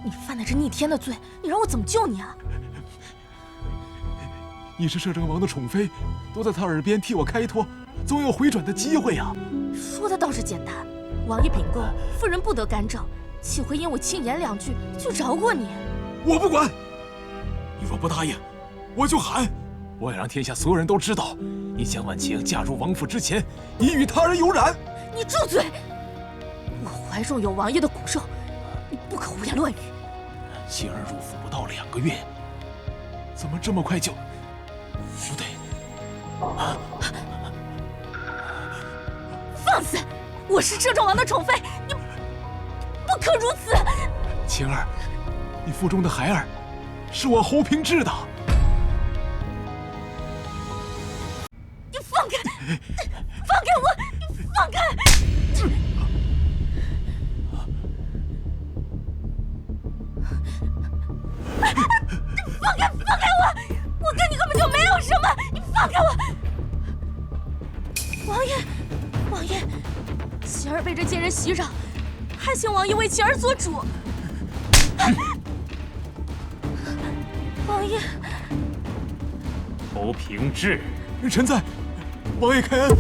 你犯的是逆天的罪，你让我怎么救你啊？你是摄政王的宠妃，多在他耳边替我开脱，总有回转的机会啊！说的倒是简单，王爷秉公，夫人不得干政，岂会因我轻言2句就饶过你？我不管，你若不答应，我就喊！我要让天下所有人都知道，你江婉晴嫁入王府之前，已与他人有染。你住嘴！我怀中有王爷的骨肉，你不可胡言乱语。妻儿入府不到2个月，怎么这么快就……不对，啊！放肆！我是摄政王的宠妃，你不可如此！晴儿，你腹中的孩儿是我侯平志的。你放开！放开我！你放开！放开！放开我！我跟你根本就没有什么！你放开我！王爷，王爷，琪儿被这贱人袭扰，还请王爷为琪儿做主。王爷，侯平志，臣在，王爷开恩，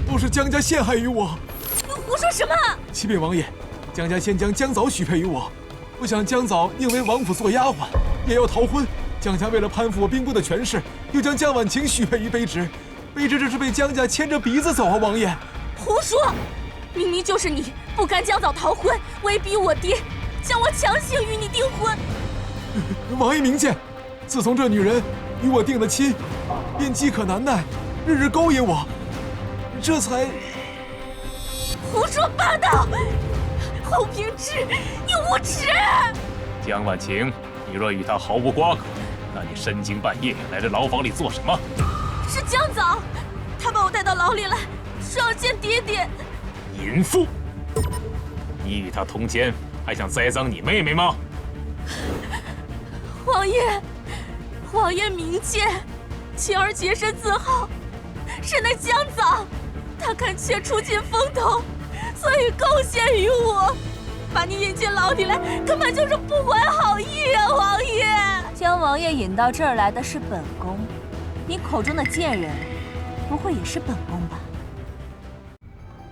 都是江家陷害于我。你胡说什么？启禀王爷，江家先将江藻许配于我，不想江藻宁为王府做丫鬟，也要逃婚。江家为了攀附我兵部的权势，又将江婉晴许配于卑职。卑职这是被江家牵着鼻子走啊，王爷！胡说！明明就是你不甘江藻逃婚，威逼我爹，将我强行与你订婚。王爷明鉴，自从这女人与我定了亲，便饥渴难耐，日日勾引我，这才……胡说八道！侯平志，你无耻！江婉晴，你若与他毫无瓜葛，那你深更半夜来这牢房里做什么？是江藻，他把我带到牢里来，说要见爹爹。淫妇！你与他通奸，还想栽赃你妹妹吗？王爷，王爷明鉴，晴儿洁身自好，是那江藻，他看妾出尽风头，所以贡献于我，把你引进牢里来，根本就是不怀好意啊！王爷，将王爷引到这儿来的是本宫，你口中的贱人，不会也是本宫吧？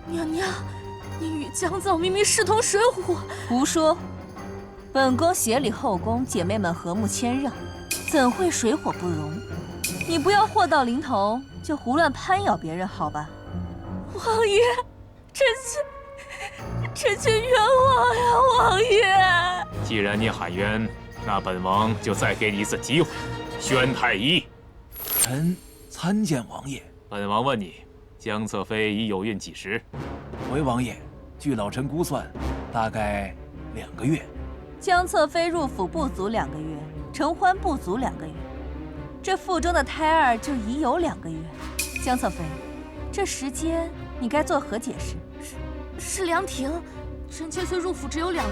娘娘，你与江藻明明势同水火。胡说！本宫协理后宫，姐妹们和睦谦让，怎会水火不容？你不要祸到临头就胡乱攀咬别人，好吧？王爷，臣妾冤枉呀，王爷！既然你喊冤，那本王就再给你一次机会。宣太医，臣参见王爷。本王问你，江侧妃已有孕几时？回王爷，据老臣估算，大概2个月。江侧妃入府不足2个月，承欢不足2个月，这腹中的胎儿就已有2个月。江侧妃，这时间你该作何解释？是凉亭，臣妾虽入府只有2月，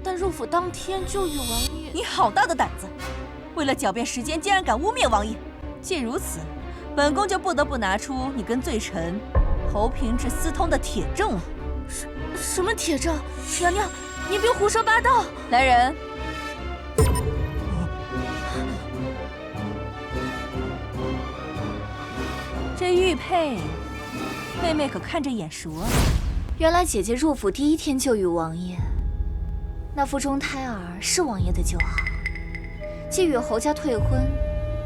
但入府当天就与王爷……你好大的胆子！为了狡辩时间，竟然敢污蔑王爷！既如此，本宫就不得不拿出你跟罪臣侯平志私通的铁证了。什么铁证？娘娘，你别胡说八道！来人！这玉佩，妹妹可看着眼熟啊。原来姐姐入府第1天就与王爷，那腹中胎儿是王爷的就好。既与侯家退婚，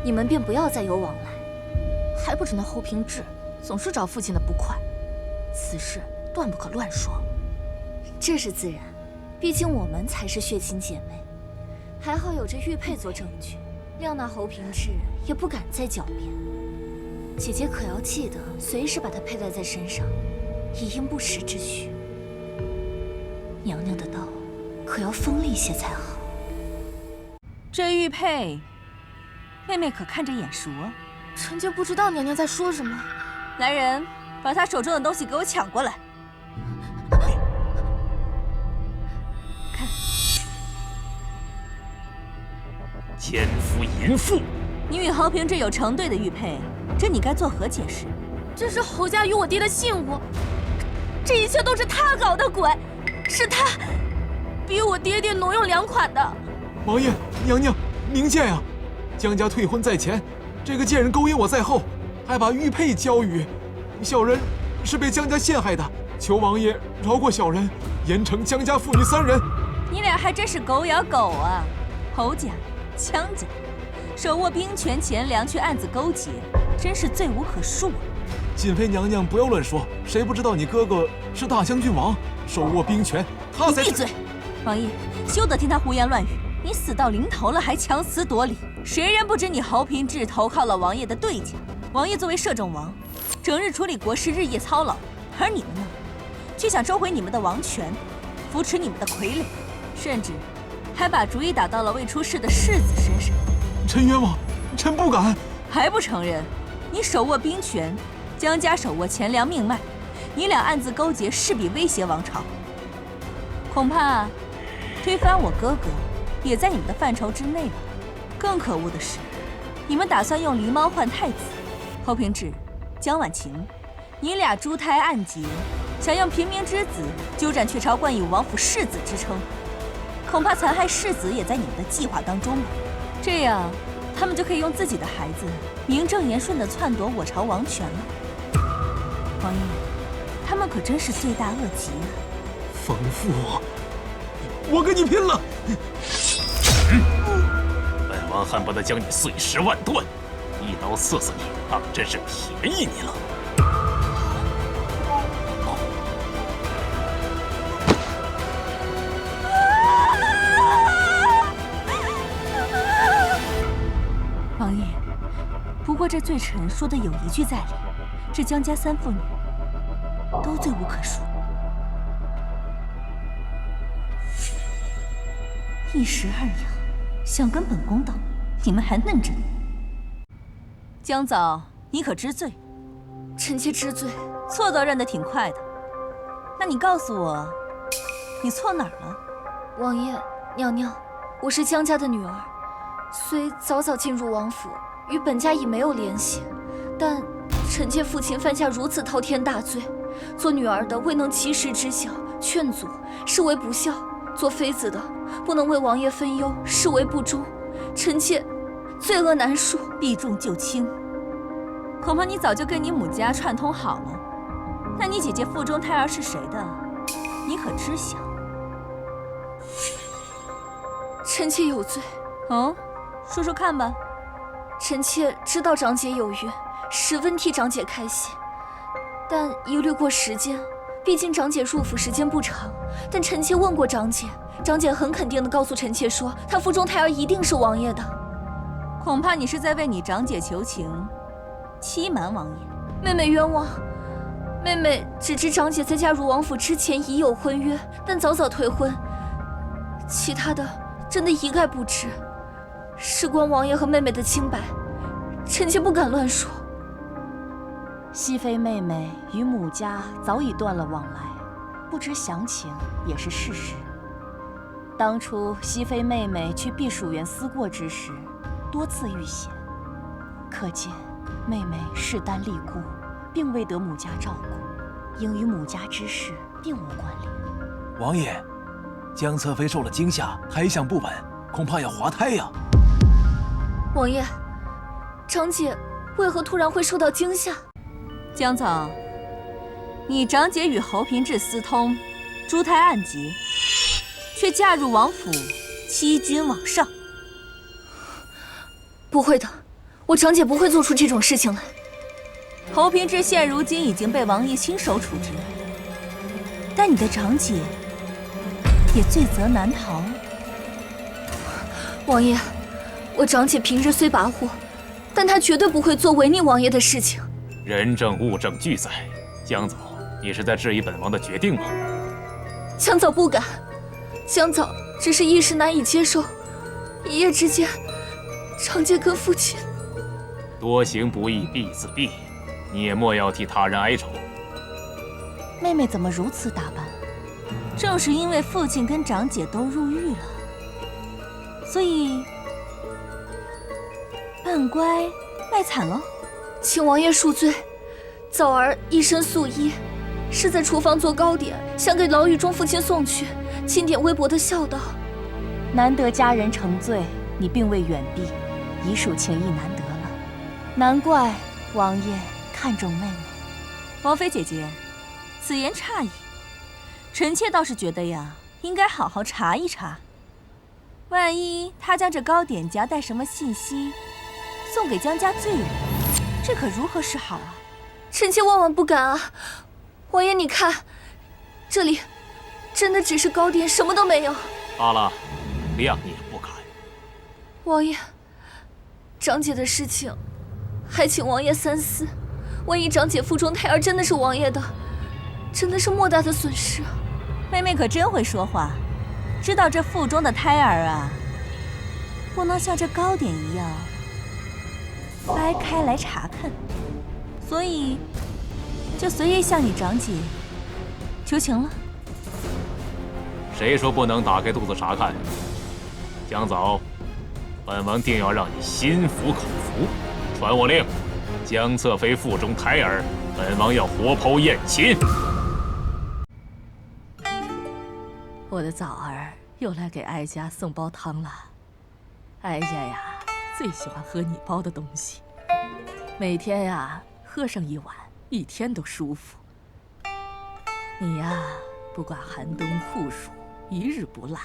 你们便不要再有往来。还不止那侯平志，总是找父亲的不快，此事断不可乱说。这是自然，毕竟我们才是血亲姐妹。还好有这玉佩做证据，谅那侯平志也不敢再狡辩。姐姐可要记得，随时把它佩戴在身上，以应不时之需。娘娘的刀可要锋利些才好。这玉佩，妹妹可看着眼熟啊。臣妾不知道娘娘在说什么。来人，把她手中的东西给我抢过来。看，奸夫淫妇！你与侯平志有成对的玉佩，这你该作何解释？这是侯家与我爹的信物，这一切都是他搞的鬼。是他逼我爹爹挪用粮款的。王爷娘娘，明鉴呀！江家退婚在前，这个贱人勾引我在后，还把玉佩交予小人，是被江家陷害的，求王爷饶过小人，严惩江家父女3人。你俩还真是狗咬狗啊！侯家、江家，手握兵权钱粮去暗自勾结，真是罪无可恕啊！瑾妃娘娘不要乱说，谁不知道你哥哥是大将军王，手握兵权，他才……闭嘴！王爷，休得听他胡言乱语。你死到临头了，还强词夺理，谁人不知你侯平志投靠了王爷的对家？王爷作为摄政王，整日处理国事，日夜操劳，而你们呢，却想收回你们的王权，扶持你们的傀儡，甚至还把主意打到了未出世的世子身上。臣冤枉，臣不敢。还不承认？你手握兵权，江家手握钱粮命脉，你俩暗自勾结，势必威胁王朝。恐怕推翻我哥哥也在你们的范畴之内了。更可恶的是，你们打算用狸猫换太子。侯平志、江婉晴，你俩珠胎暗结，想用平民之子鸠占鹊巢，冠以王府世子之称。恐怕残害世子也在你们的计划当中吧？这样，他们就可以用自己的孩子名正言顺地篡夺我朝王权了。王爷，他们可真是罪大恶极啊！冯父，我跟你拼了！本王恨不得将你碎尸万段，一刀刺死你，当真是便宜你了。王爷，不过这罪臣说的有一句在理，这江家3妇女都罪无可恕。一石二鸟，想跟本宫斗，你们还嫩着呢。江早，你可知罪？臣妾知罪。错倒认得挺快的。那你告诉我，你错哪儿了？王爷、娘娘，我是江家的女儿，虽早早进入王府，与本家已没有联系，但臣妾父亲犯下如此滔天大罪，做女儿的未能及时知晓劝阻，视为不孝；做妃子的不能为王爷分忧，视为不忠。臣妾罪恶难恕，避重就轻。恐怕你早就跟你母家串通好了。那你姐姐腹中胎儿是谁的？你可知晓？臣妾有罪。哦，说说看吧。臣妾知道长姐有孕，十分替长姐开心，但一虑过时间，毕竟长姐入府时间不长。但臣妾问过长姐，长姐很肯定地告诉臣妾说，她腹中胎儿一定是王爷的。恐怕你是在为你长姐求情，欺瞒王爷。妹妹冤枉。妹妹只知长姐在嫁入王府之前已有婚约，但早早退婚，其他的真的一概不知。事关王爷和妹妹的清白，臣妾不敢乱说。熹妃妹妹与母家早已断了往来，不知详情也是事实。当初熹妃妹妹去避暑园思过之时，多次遇险，可见妹妹势单力孤，并未得母家照顾，应与母家之事并无关联。王爷，江侧妃受了惊吓，胎象不稳，恐怕要滑胎呀。王爷，长姐为何突然会受到惊吓？江早，你长姐与侯平志私通，珠胎暗结，却嫁入王府，欺君罔上。不会的，我长姐不会做出这种事情来。侯平志现如今已经被王爷亲手处置，但你的长姐也罪责难逃。王爷，我长姐平日虽跋扈，但她绝对不会做违逆王爷的事情。人证物证俱在，江早，你是在质疑本王的决定吗？江早不敢，江早只是一时难以接受，一夜之间，长姐跟父亲……多行不义必自毙，你也莫要替他人哀愁。妹妹怎么如此打扮？正是因为父亲跟长姐都入狱了，所以半乖卖惨喽。请王爷恕罪，早儿一身素衣，是在厨房做糕点，想给牢狱中父亲送去。清点微薄的笑道：“难得家人成罪，你并未远避，已属情谊难得了。难怪王爷看重妹妹。王妃姐姐，此言差矣。臣妾倒是觉得呀，应该好好查一查。万一他将这糕点夹带什么信息，送给江家罪人，这可如何是好啊？臣妾万万不敢啊！王爷，你看，这里真的只是糕点，什么都没有。罢了，谅你不敢。王爷，长姐的事情，还请王爷三思。万一长姐腹中胎儿真的是王爷的，真的是莫大的损失啊！妹妹可真会说话，知道这腹中的胎儿啊，不能像这糕点一样掰开来查看，所以就随意向你长姐求情了。谁说不能打开肚子查看？江早，本王定要让你心服口服。传我令，江侧妃腹中胎儿，本王要活剖验亲。我的枣儿又来给哀家送煲汤了。哀家呀，最喜欢喝你煲的东西，每天呀喝上一碗，一天都舒服。你呀，不管寒冬酷暑，一日不落，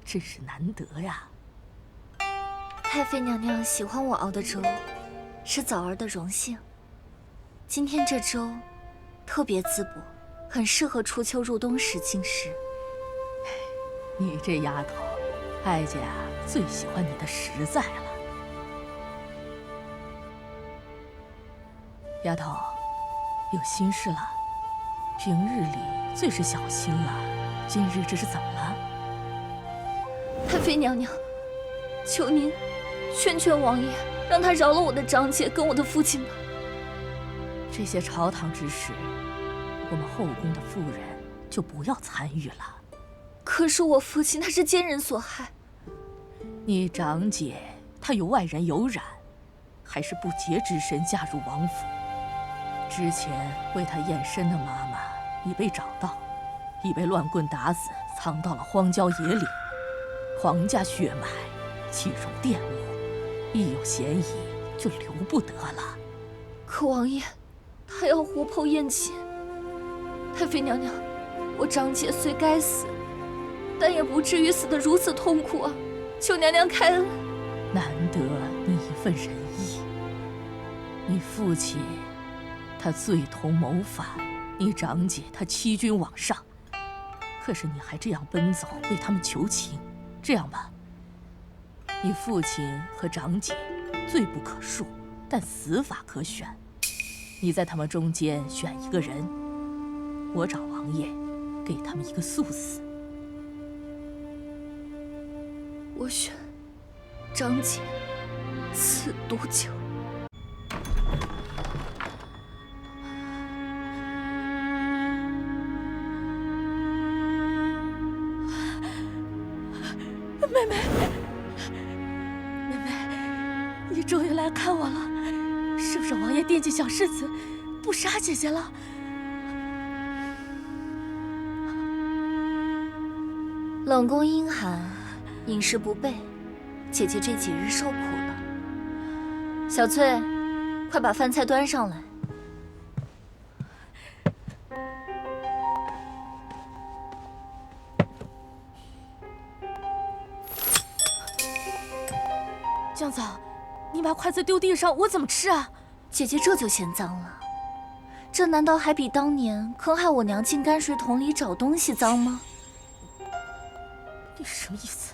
真是难得呀。太妃娘娘喜欢我熬的粥，是枣儿的荣幸。今天这粥特别滋补，很适合初秋入冬时进食。你这丫头，哀家呀最喜欢你的实在了。丫头，有心事了？平日里最是小心了，今日这是怎么了？太妃娘娘，求您劝劝王爷，让他饶了我的长姐跟我的父亲吧。这些朝堂之事，我们后宫的妇人就不要参与了。可是我父亲他是奸人所害。你长姐她有外人有染，还是不洁之身嫁入王府。之前为她验身的妈妈已被找到，已被乱棍打死，藏到了荒郊野岭。皇家血脉岂容玷污？一有嫌疑就留不得了。可王爷，他要活剖验亲。太妃娘娘，我长姐虽该死，但也不至于死得如此痛苦啊！求娘娘开恩。难得你一份仁义。你父亲他罪同谋反，你长姐她欺君罔上，可是你还这样奔走为他们求情。这样吧，你父亲和长姐罪不可恕，但死法可选。你在他们中间选一个人，我找王爷给他们一个速死。我选长姐赐毒酒。妹妹，妹妹，你终于来看我了，是不是王爷惦记小世子，不杀姐姐了？冷宫阴寒，饮食不备，姐姐这几日受苦了。小翠，快把饭菜端上来。江早，你把筷子丢地上，我怎么吃啊？姐姐这就嫌脏了，这难道还比当年坑害我娘进泔水桶里找东西脏吗？你什么意思？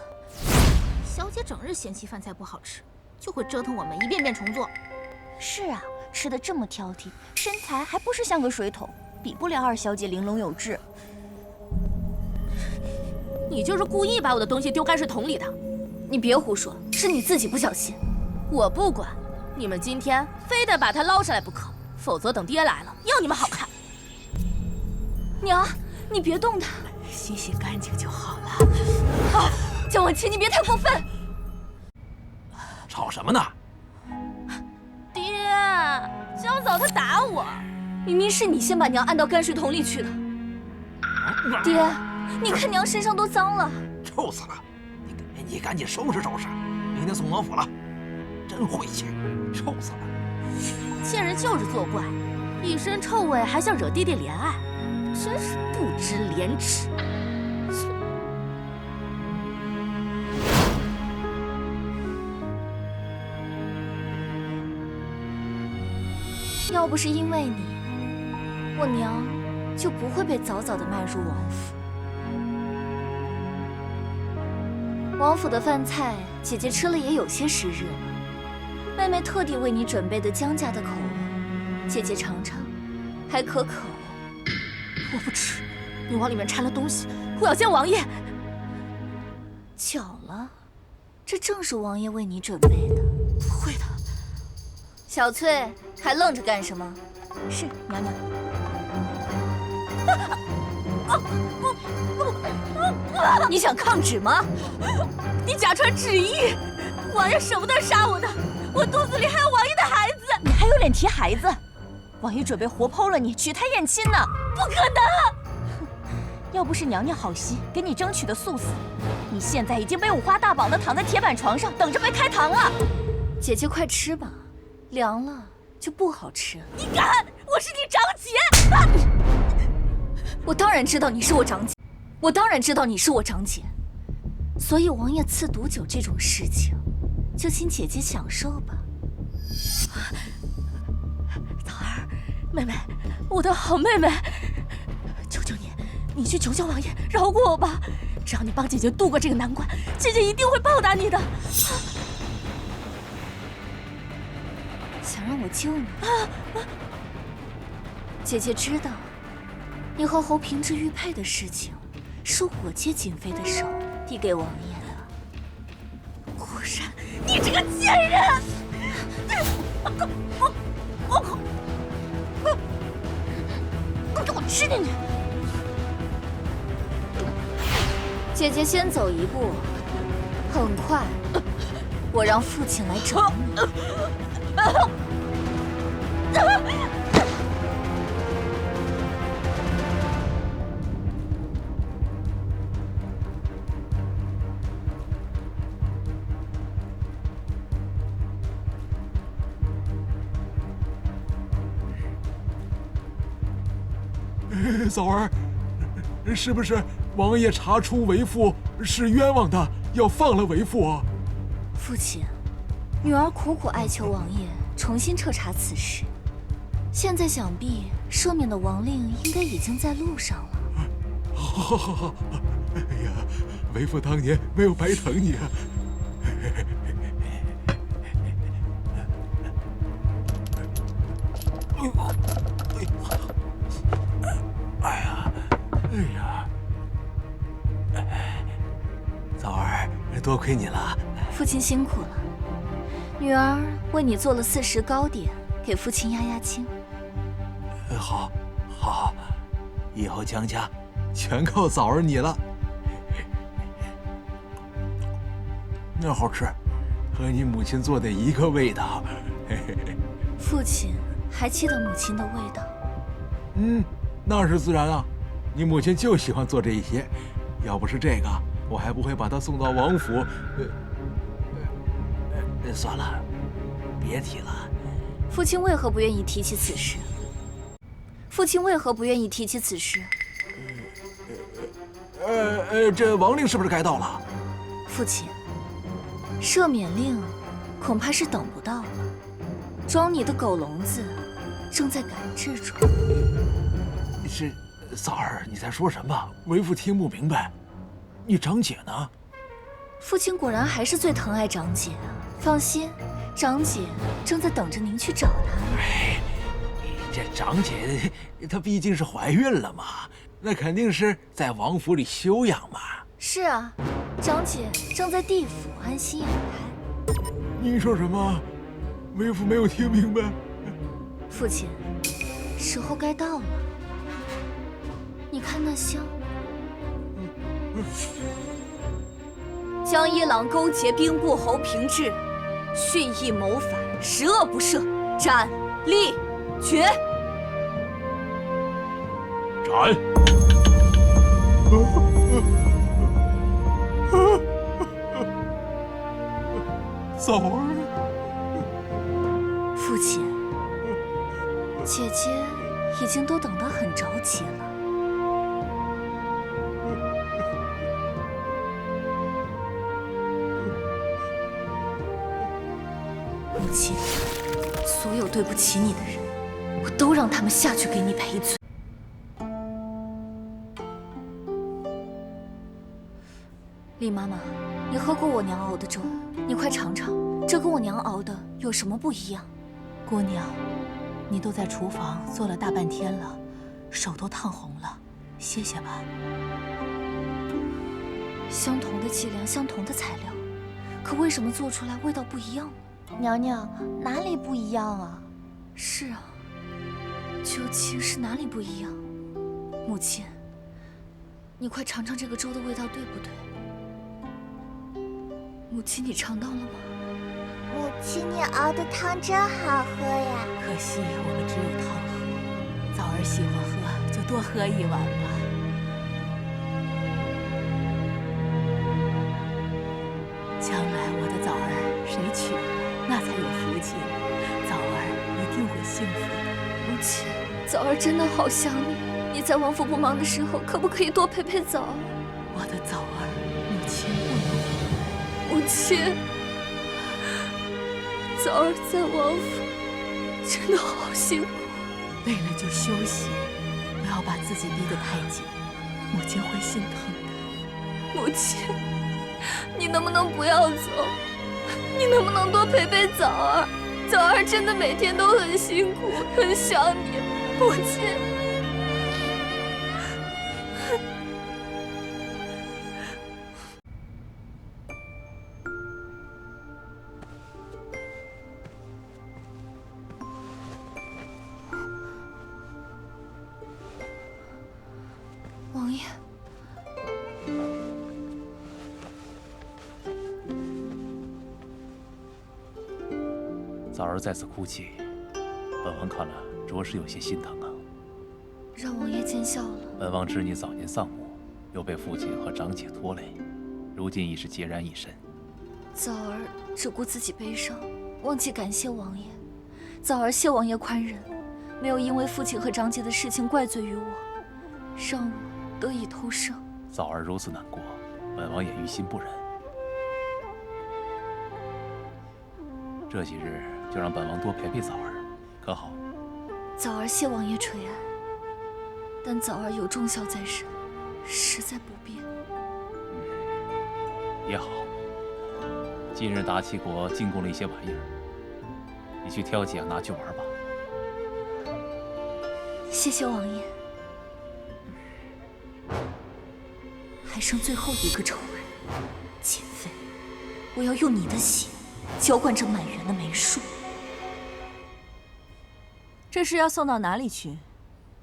小姐整日嫌弃饭菜不好吃，就会折腾我们一遍遍重做。是啊，吃的这么挑剔，身材还不是像个水桶，比不了二小姐玲珑有致。你就是故意把我的东西丢泔水桶里的。你别胡说，是你自己不小心。我不管，你们今天非得把它捞上来不可，否则等爹来了，要你们好看。娘，你别动它，洗洗干净就好了。啊，江婉清，你别太过分。吵什么呢？爹，江早他打我。明明是你先把娘按到泔水桶里去的。爹，你看娘身上都脏了。臭死了！你赶紧收拾收拾，明天送王府了。真晦气，臭死了！贱人就是作怪，一身臭味还想惹弟弟怜爱，真是不知廉耻。要不是因为你，我娘就不会被早早的迈入王府。王府的饭菜，姐姐吃了也有些时日了。妹妹特地为你准备的姜家的口味，姐姐尝尝，还可口。我不吃，你往里面掺了东西，我要见王爷。巧了，这正是王爷为你准备的。不会的。小翠，还愣着干什么？是娘娘。你想抗旨吗？你假传旨意，王爷舍不得杀我的，我肚子里还有王爷的孩子。你还有脸提孩子？王爷准备活剖了你，娶她宴亲呢。不可能！要不是娘娘好心给你争取的素死，你现在已经被五花大绑的躺在铁板床上，等着被开膛了。姐姐快吃吧，凉了就不好吃了。你敢！我是你长姐！我当然知道你是我长姐，我当然知道你是我长姐，所以王爷赐毒酒这种事情，就请姐姐享受吧。枣儿，妹妹，我的好妹妹，求求你，你去求求王爷饶过我吧！只要你帮姐姐度过这个难关，姐姐一定会报答你的。想让我救你？姐姐知道，你和侯平之玉佩的事情，是我借瑾妃的手递给王爷的。果然，你这个贱人！给我吃进去！姐姐先走一步，很快，我让父亲来找你。枣儿，是不是王爷查出为父是冤枉的，要放了为父啊？父亲，女儿苦苦哀求王爷重新彻查此事，现在想必赦免的王令应该已经在路上了。好，哎呀，为父当年没有白疼你啊！枣儿，多亏你了。父亲辛苦了，女儿为你做了40糕点，给父亲压压惊。好，以后姜家全靠枣儿你了。那好吃，和你母亲做的一个味道。父亲还记得母亲的味道？那是自然啊，你母亲就喜欢做这一些，要不是这个，我还不会把她送到王府。算了，别提了。父亲为何不愿意提起此事？父亲为何不愿意提起此事？这王令是不是该到了？父亲，赦免令恐怕是等不到了。装你的狗笼子正在赶制中。是，枣儿，你在说什么？为父听不明白。你长姐呢？父亲果然还是最疼爱长姐。放心，长姐正在等着您去找她。这长姐她毕竟是怀孕了嘛，那肯定是在王府里休养嘛。是啊，长姐正在地府安心养胎。你说什么？为父没有听明白。父亲，时候该到了。你看那香。江一郎勾结兵部侯平之，蓄意谋反，十恶不赦，斩立决。斩！枣儿，父亲，姐姐已经都等得很着急了。母亲，所有对不起你的人，我都让他们下去给你赔罪。李妈妈，你喝过我娘熬的粥，你快尝尝，这跟我娘熬的有什么不一样？姑娘，你都在厨房坐了大半天了，手都烫红了，歇歇吧。相同的剂量，相同的材料，可为什么做出来味道不一样呢？娘娘，哪里不一样啊？是啊，究竟是哪里不一样？母亲，你快尝尝这个粥的味道对不对？母亲，你尝到了吗？母亲，你熬的汤真好喝呀！可惜我们只有汤喝，枣儿喜欢喝，就多喝一碗吧。将来我的枣儿谁娶了，那才有福气，枣儿一定会幸福的。母亲，枣儿真的好想你，你在王府不忙的时候，可不可以多陪陪枣儿？我的枣儿，母亲不能回来。母亲，枣儿在王府真的好辛苦，累了就休息，不要把自己逼得太紧，母亲会心疼的。母亲，你能不能不要走？你能不能多陪陪枣儿？枣儿真的每天都很辛苦，很想你，母亲。王爷，枣儿再次哭泣，本王看了着实有些心疼啊。让王爷见笑了。本王知你早年丧母，又被父亲和长姐拖累，如今已是孑然一身。枣儿只顾自己悲伤，忘记感谢王爷。枣儿谢王爷宽仁，没有因为父亲和长姐的事情怪罪于我，让我得以偷生。枣儿如此难过，本王也于心不忍。这几日就让本王多陪陪枣儿，可好？枣儿谢王爷垂爱，但枣儿有重孝在身，实在不便。也好。近日达齐国进贡了一些玩意儿，你去挑几样拿去玩吧。谢谢王爷。还剩最后一个仇人，瑾妃，我要用你的血浇灌这满园的梅树。这是要送到哪里去？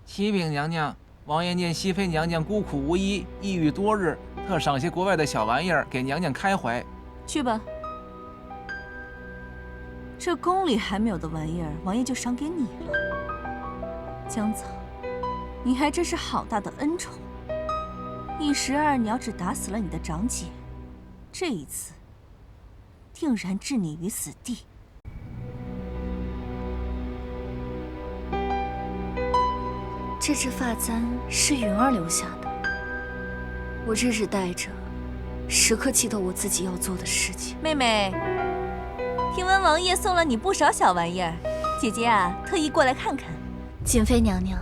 启禀娘娘，王爷念熹妃娘娘孤苦无依，抑郁多日，特赏些国外的小玩意儿给娘娘开怀。去吧。这宫里还没有的玩意儿，王爷就赏给你了。江草，你还真是好大的恩宠。一石二鸟，只打死了你的长姐，这一次定然置你于死地。这只发簪是云儿留下的，我日日戴着，时刻记得我自己要做的事情。妹妹，听闻王爷送了你不少小玩意儿，姐姐啊，特意过来看看。瑾妃娘娘，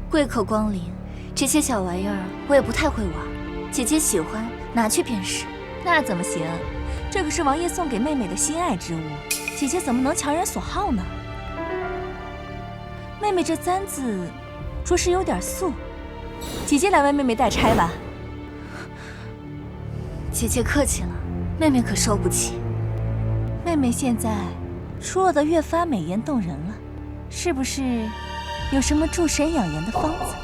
贵客光临，这些小玩意儿我也不太会玩，姐姐喜欢拿去便是。那怎么行？这可是王爷送给妹妹的心爱之物，姐姐怎么能强人所好呢？妹妹这簪子着实有点素，姐姐来为妹妹代钗吧。姐姐客气了，妹妹可受不起。妹妹现在出落得越发美艳动人了，是不是有什么助神养颜的方子？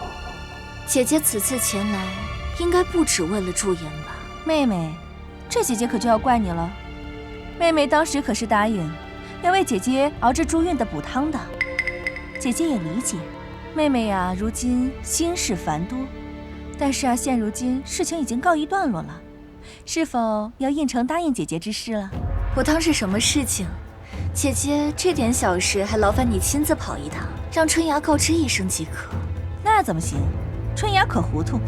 姐姐此次前来，应该不只为了驻颜吧？妹妹，这姐姐可就要怪你了。妹妹当时可是答应要为姐姐熬制助孕的补汤的，姐姐也理解。妹妹呀，如今心事繁多，但是啊，现如今事情已经告一段落了，是否要应承答应姐姐之事了？我当是什么事情？姐姐，这点小事还劳烦你亲自跑一趟，让春芽告知一声即可。那怎么行？春芽可糊涂，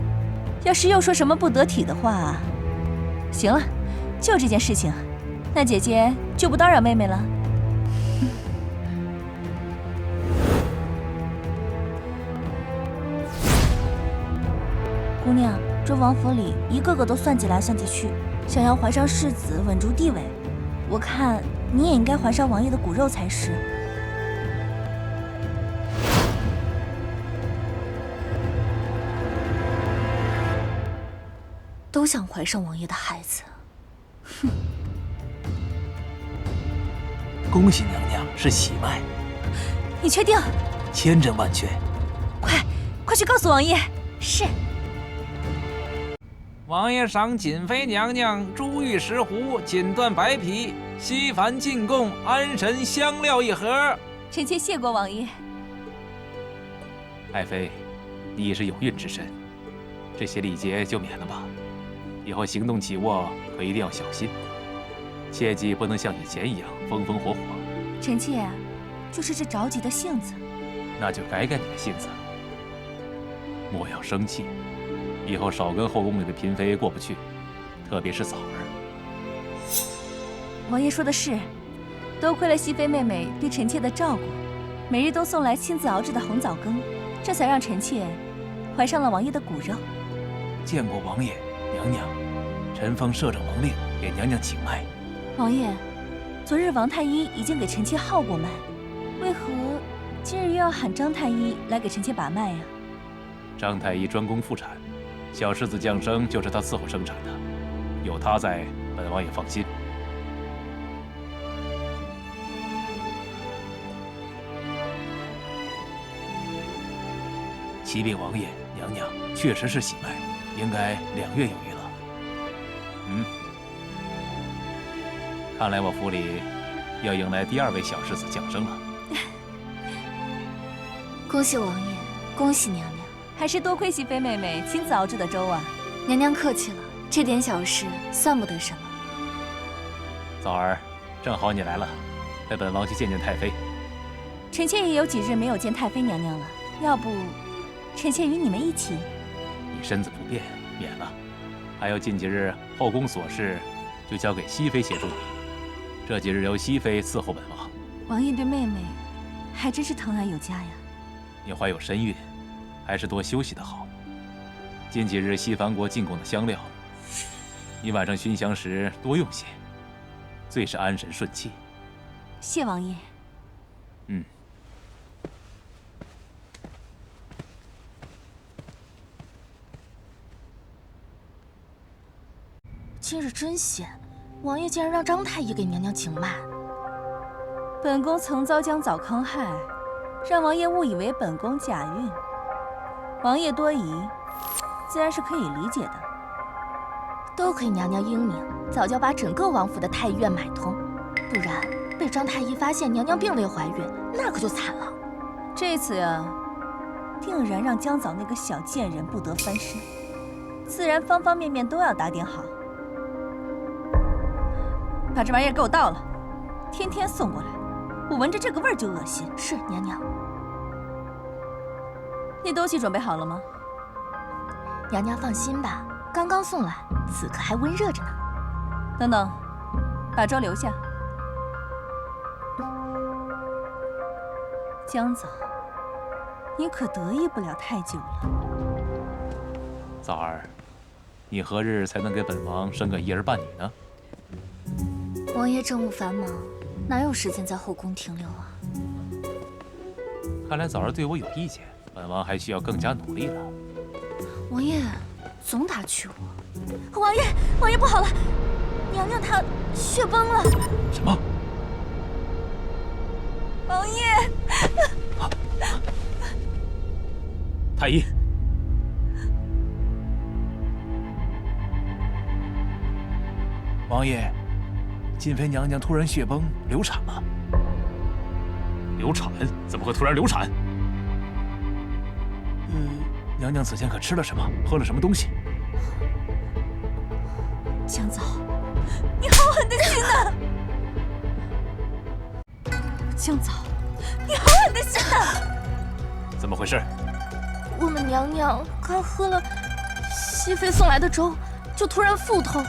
要是又说什么不得体的话，行了，就这件事情，那姐姐就不叨扰妹妹了。姑娘，这王府里一个个都算计来算计去，想要怀上世子，稳住地位，我看你也应该怀上王爷的骨肉才是。都想怀上王爷的孩子。哼！恭喜娘娘是喜脉。你确定？千真万确。快去告诉王爷。是。王爷赏瑾妃娘娘珠玉石斛、锦缎白皮、西凡进贡安神香料1盒。臣妾谢过王爷。爱妃，你已是有孕之身，这些礼节就免了吧。以后行动起卧可一定要小心，切记不能像以前一样风风火火。臣妾啊，就是这着急的性子。那就改改你的性子，莫要生气，以后少跟后宫里的嫔妃过不去，特别是早儿。王爷说的是，多亏了熹妃妹妹对臣妾的照顾，每日都送来亲自熬制的红枣羹，这才让臣妾怀上了王爷的骨肉。见过王爷娘娘，臣奉摄政王令给娘娘请脉。王爷，昨日王太医已经给臣妾号过脉，为何今日又要喊张太医来给臣妾把脉呀？张太医专攻妇产，小世子降生就是他伺候生产的，有他在，本王也放心。启禀王爷娘娘，确实是喜脉，应该2月有余了。看来我府里要迎来第2位小世子降生了。恭喜王爷，恭喜娘娘，还是多亏熹妃妹妹亲自熬制的粥啊。娘娘客气了，这点小事算不得什么。枣儿，正好你来了，陪本王去见见太妃。臣妾也有几日没有见太妃娘娘了，要不臣妾与你们一起？你身子不便，免了。还有近几日后宫琐事，就交给熹妃协助你。这几日由熹妃伺候本王。王爷对妹妹还真是疼爱有加呀。你怀有身孕，还是多休息的好。近几日西藩国进贡的香料，你晚上熏香时多用些，最是安神顺气。谢王爷。今日真险，王爷竟然让张太医给娘娘请脉。本宫曾遭姜枣坑害，让王爷误以为本宫假孕，王爷多疑，自然是可以理解的。多亏娘娘英明，早就把整个王府的太医院买通，不然被张太医发现娘娘并未怀孕，那可就惨了。这次呀，定然让姜枣那个小贱人不得翻身，自然方方面面都要打点好。把这玩意儿给我倒了，天天送过来，我闻着这个味儿就恶心。是娘娘。你东西准备好了吗？娘娘放心吧，刚刚送来，此刻还温热着呢。等等，把粥留下。姜枣，你可得意不了太久了。枣儿，你何日才能给本王生个1儿半女呢？王爷政务繁忙，哪有时间在后宫停留啊？看来枣儿对我有意见，本王还需要更加努力了。王爷总打趣我。王爷不好了，娘娘她血崩了。什么？王爷！太医，王爷，瑾妃娘娘突然血崩流产了。流产？怎么会突然流产？娘娘此前可吃了什么，喝了什么东西？江藻，你好狠的心呐！江藻，你好狠的心呐！怎么回事？我们娘娘刚喝了熹妃送来的粥，就突然腹痛。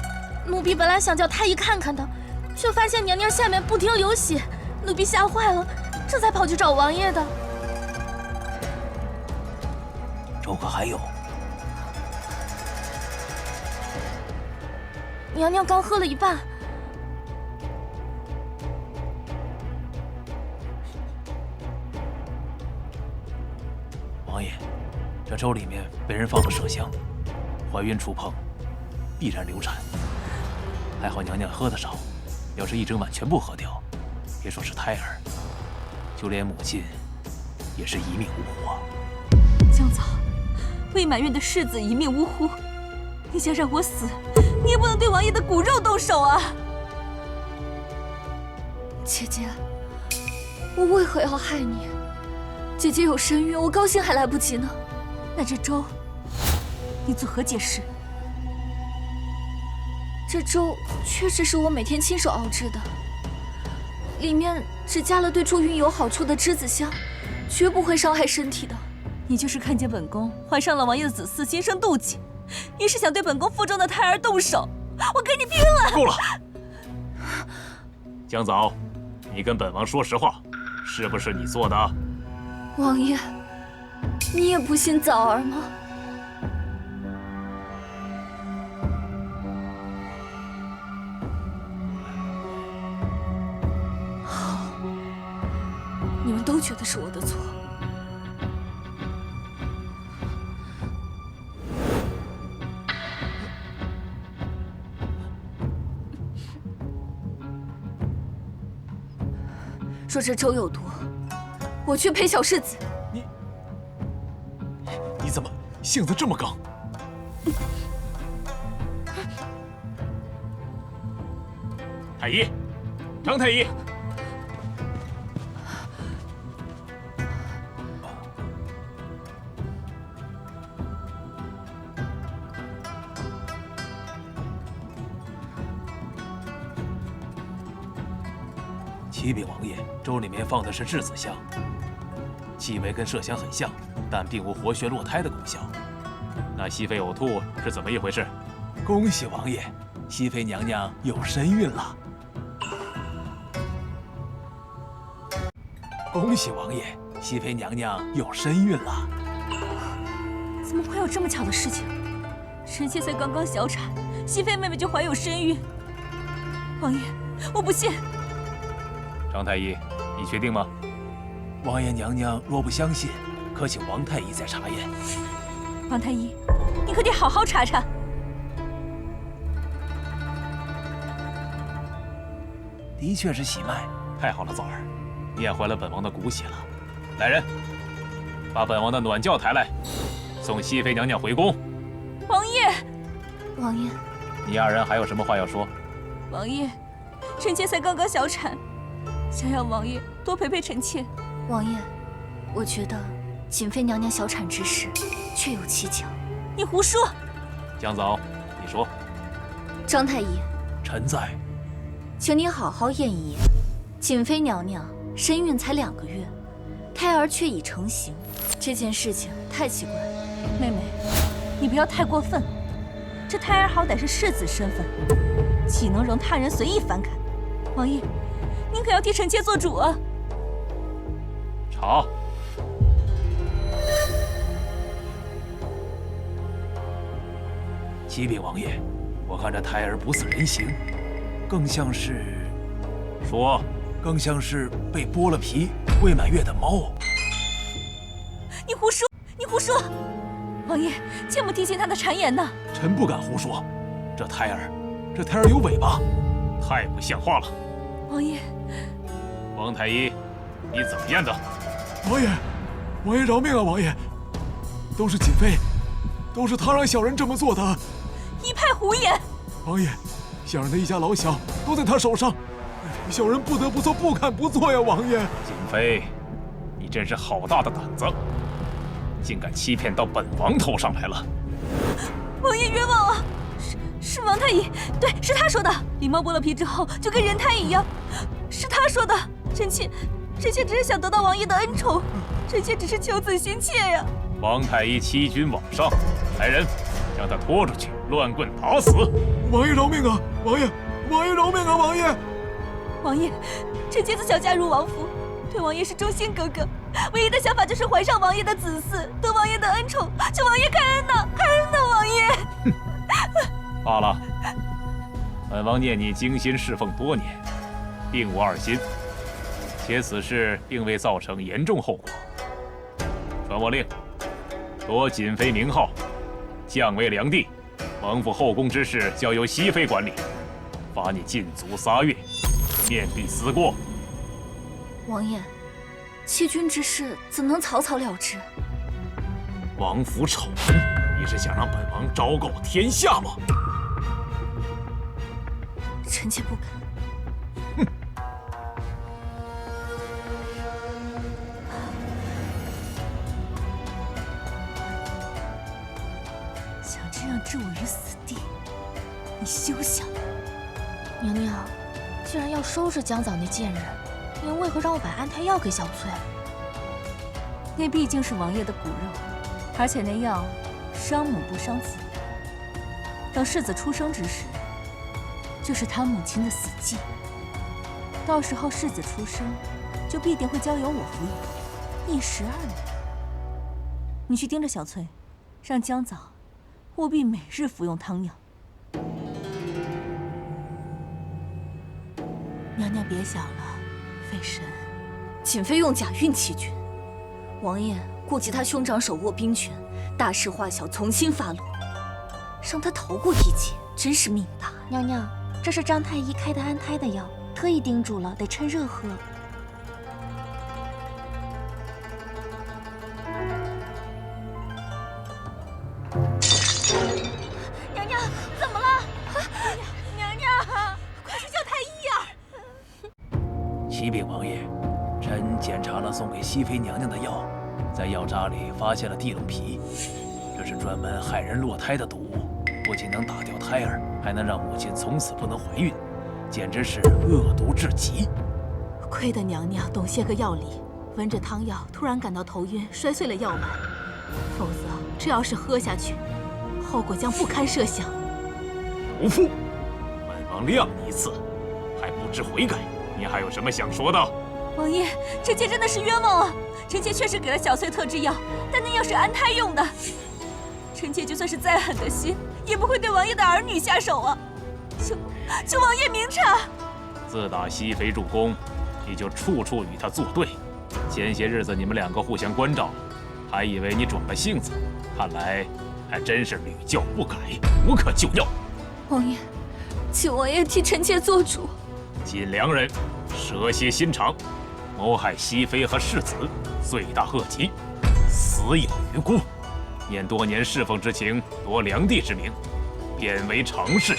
奴婢本来想叫太医看看的，却发现娘娘下面不停流血，奴婢吓坏了，这才跑去找王爷的。粥可还有？娘娘刚喝了一半。王爷，这粥里面被人放了麝香，怀孕触碰必然流产。还好娘娘喝得少，要是一整碗全部喝掉，别说是胎儿，就连母亲也是一命呜呼啊！江藻，未满月的世子一命呜呼，你想让我死，你也不能对王爷的骨肉动手啊！姐姐，我为何要害你？姐姐有身孕，我高兴还来不及呢。那这粥，你作何解释？这粥确实是我每天亲手熬制的，里面只加了对助孕有好处的栀子香，绝不会伤害身体的。你就是看见本宫怀上了王爷的子嗣，心生妒忌，于是想对本宫腹中的胎儿动手。我跟你拼了！够了，江藻，你跟本王说实话，是不是你做的？王爷，你也不信枣儿吗？好，你们都觉得是我的错。说这粥有毒，我去陪小世子。你怎么性子这么刚？太医，张太医，启禀王爷，粥里面放的是栀子香，气味跟麝香很像，但并无活血落胎的功效。那熹妃呕吐是怎么一回事？恭喜王爷，熹妃娘娘有身孕了。恭喜王爷，熹妃娘娘有身孕了。怎么会有这么巧的事情？臣妾才刚刚小产，熹妃妹妹就怀有身孕。王爷，我不信。张太医，你确定吗？王爷娘娘若不相信，可请王太医再查验。王太医，你可得好好查查。的确是喜脉，太好了，枣儿，你也怀了本王的骨血了。来人，把本王的暖轿抬来，送熹妃娘娘回宫。王爷，王爷，你二人还有什么话要说？王爷，臣妾才刚刚小产，想要王爷多陪陪臣妾。王爷，我觉得瑾妃娘娘小产之时确有蹊跷。你胡说！江藻，你说。张太医，臣在。请你好好验一验，瑾妃娘娘身孕才2个月，胎儿却已成型，这件事情太奇怪了。妹妹，你不要太过分，这胎儿好歹是世子身份，岂能容他人随意反感？王爷，您可要替臣妾做主啊！查。启禀王爷，我看这胎儿不似人形，更像是……说，更像是被剥了皮、未满月的猫。你胡说！你胡说！王爷，切莫听信他的谗言呐！臣不敢胡说，这胎儿有尾巴，太不像话了。王爷，王太医，你怎么验的？王爷饶命啊！王爷，都是瑾妃，都是她让小人这么做的。一派胡言！王爷，小人的一家老小都在他手上，小人不得不做，不敢不做呀！王爷，瑾妃，你真是好大的胆子！竟敢欺骗到本王头上来了！王爷冤枉啊！是王太医，对，是他说的。狸猫剥了皮之后就跟人胎一样，是他说的。臣妾只是想得到王爷的恩宠，臣妾只是求子心切呀。王太医欺君罔上，来人，将他拖出去，乱棍打死！王爷饶命啊！王爷饶命啊！王爷，臣妾自小嫁入王府，对王爷是忠心耿耿，唯一的想法就是怀上王爷的子嗣，得王爷的恩宠，求王爷开恩呐，开恩呐，王爷！罢了，本王念你精心侍奉多年，并无二心，且此事并未造成严重后果。传我令，夺瑾妃名号，降为良帝，王府后宫之事交由熹妃管理，罚你禁足3月，面壁思过。王爷，欺君之事怎能草草了之？王府丑闻，你是想让本王昭告天下吗？臣妾不敢。哼！想这样置我于死地，你休想！娘娘，既然要收拾江藻那贱人，您为何让我把安胎药给小翠？那毕竟是王爷的骨肉，而且那药伤母不伤子。等世子出生之时，就是他母亲的死忌。到时候世子出生，就必定会交由我服养，一石2鸟。你去盯着小翠，让江藻务必每日服用汤药。娘娘别想了，费神。瑾妃用假孕欺君，王爷顾及他兄长手握兵权，大事化小，从轻发落，让他逃过一劫，真是命大。娘娘，这是张太医开的安胎的药，特意叮嘱了，得趁热喝。娘娘，怎么了？娘娘，快去叫太医呀！启禀王爷，臣检查了送给熹妃娘娘的药，在药渣里发现了地龙皮，这是专门害人落胎的毒物，不仅能打掉胎儿，还能让母亲从此不能怀孕，简直是恶毒至极。亏得娘娘懂些个药理，闻着汤药突然感到头晕，摔碎了药丸，否则这要是喝下去，后果将不堪设想。无父，本王谅你一次，还不知悔改，你还有什么想说的？王爷，臣妾真的是冤枉啊！臣妾确实给了小翠特制药，但那药是安胎用的。臣妾就算是再狠的心，也不会对王爷的儿女下手啊！求王爷明察。自打熹妃入宫，你就处处与她作对。前些日子你们2个互相关照，还以为你转了性子，看来还真是屡教不改，无可救药。王爷，请王爷替臣妾做主。锦良人蛇蝎心肠，谋害熹妃和世子，罪大恶极，死有余辜。念多年侍奉之情，夺良帝之名，贬为常侍，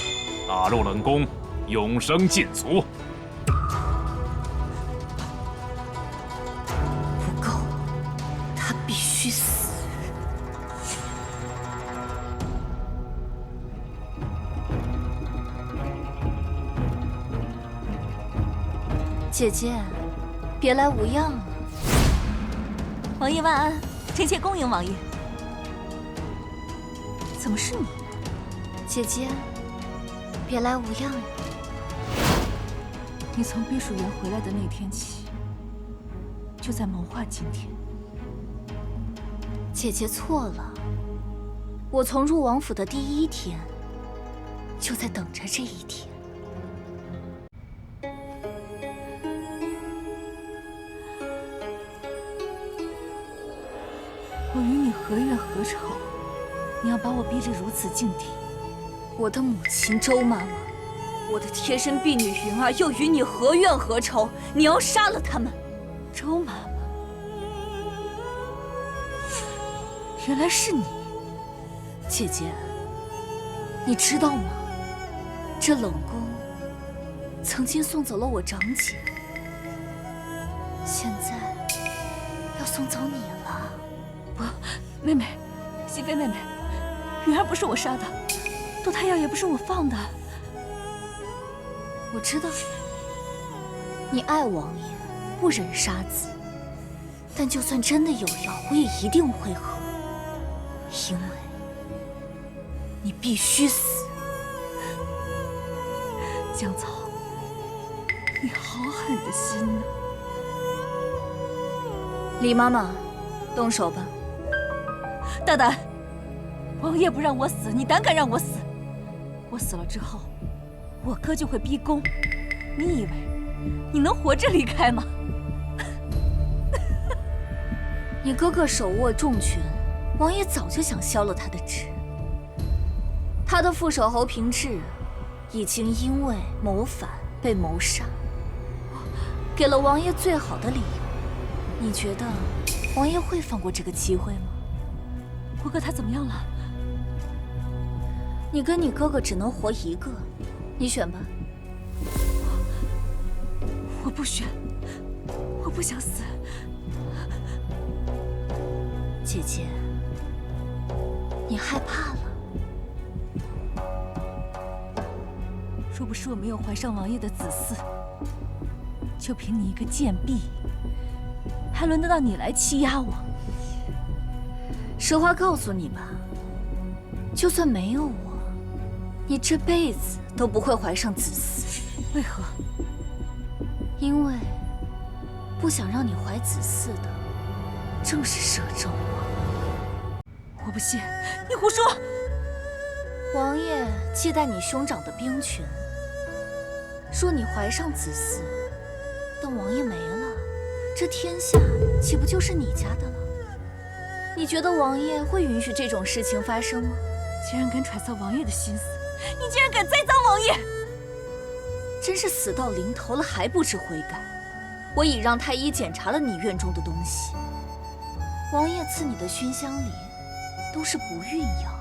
打入冷宫，永生禁足。不够，他必须死。姐姐，别来无恙啊！王爷万安，臣妾恭迎王爷。怎么是你？姐姐，别来无恙呀！你从避暑园回来的那天起，就在谋划今天。姐姐错了，我从入王府的第1天，就在等着这一天。我与你何怨何仇？你要把我逼至如此境地？我的母亲周妈妈，我的贴身婢女云儿，又与你何怨何仇？你要杀了他们？周妈妈，原来是你，姐姐，你知道吗？这冷宫曾经送走了我长姐，现在要送走你了。妹妹，熹妃妹妹，云儿不是我杀的，堕胎药也不是我放的。我知道你爱王爷，不忍杀子，但就算真的有药，我也一定会喝，因为你必须死。江草，你好狠的心呐！李妈妈，动手吧。大胆！王爷不让我死，你胆敢让我死？我死了之后，我哥就会逼宫。你以为你能活着离开吗？你哥哥手握重权，王爷早就想削了他的职。他的副手侯平志已经因为谋反被谋杀，给了王爷最好的理由。你觉得王爷会放过这个机会吗？我哥他怎么样了？你跟你哥哥只能活一个，你选吧。我不选，我不想死。姐姐，你害怕了？若不是我没有怀上王爷的子嗣，就凭你一个贱婢，还轮得到你来欺压我？实话告诉你吧，就算没有我，你这辈子都不会怀上子嗣。为何？因为不想让你怀子嗣的，正是摄政王。我不信，你胡说！王爷忌惮你兄长的兵权，说你怀上子嗣，等王爷没了，这天下岂不就是你家的了？你觉得王爷会允许这种事情发生吗？竟然敢揣测王爷的心思，你竟然敢栽赃王爷！真是死到临头了还不知悔改！我已让太医检查了你院中的东西，王爷赐你的熏香里都是不孕药。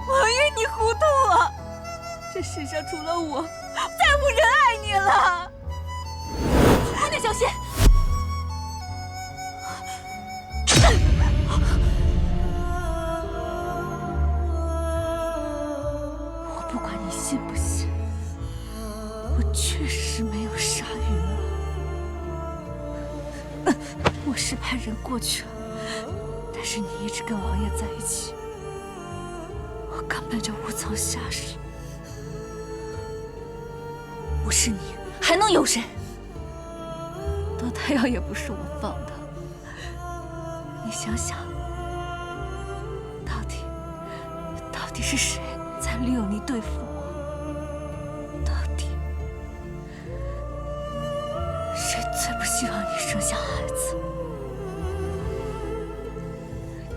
王爷，你糊涂了！这世上除了我，再无人爱你了。快点小心！我不管你信不信，我确实没有杀云儿。我是派人过去了，但是你一直跟王爷在一起，我根本就无从下手。不是你，还能有谁？堕胎药也不是我放的。你想想，到底是谁在利用你对付我？到底谁最不希望你生下孩子？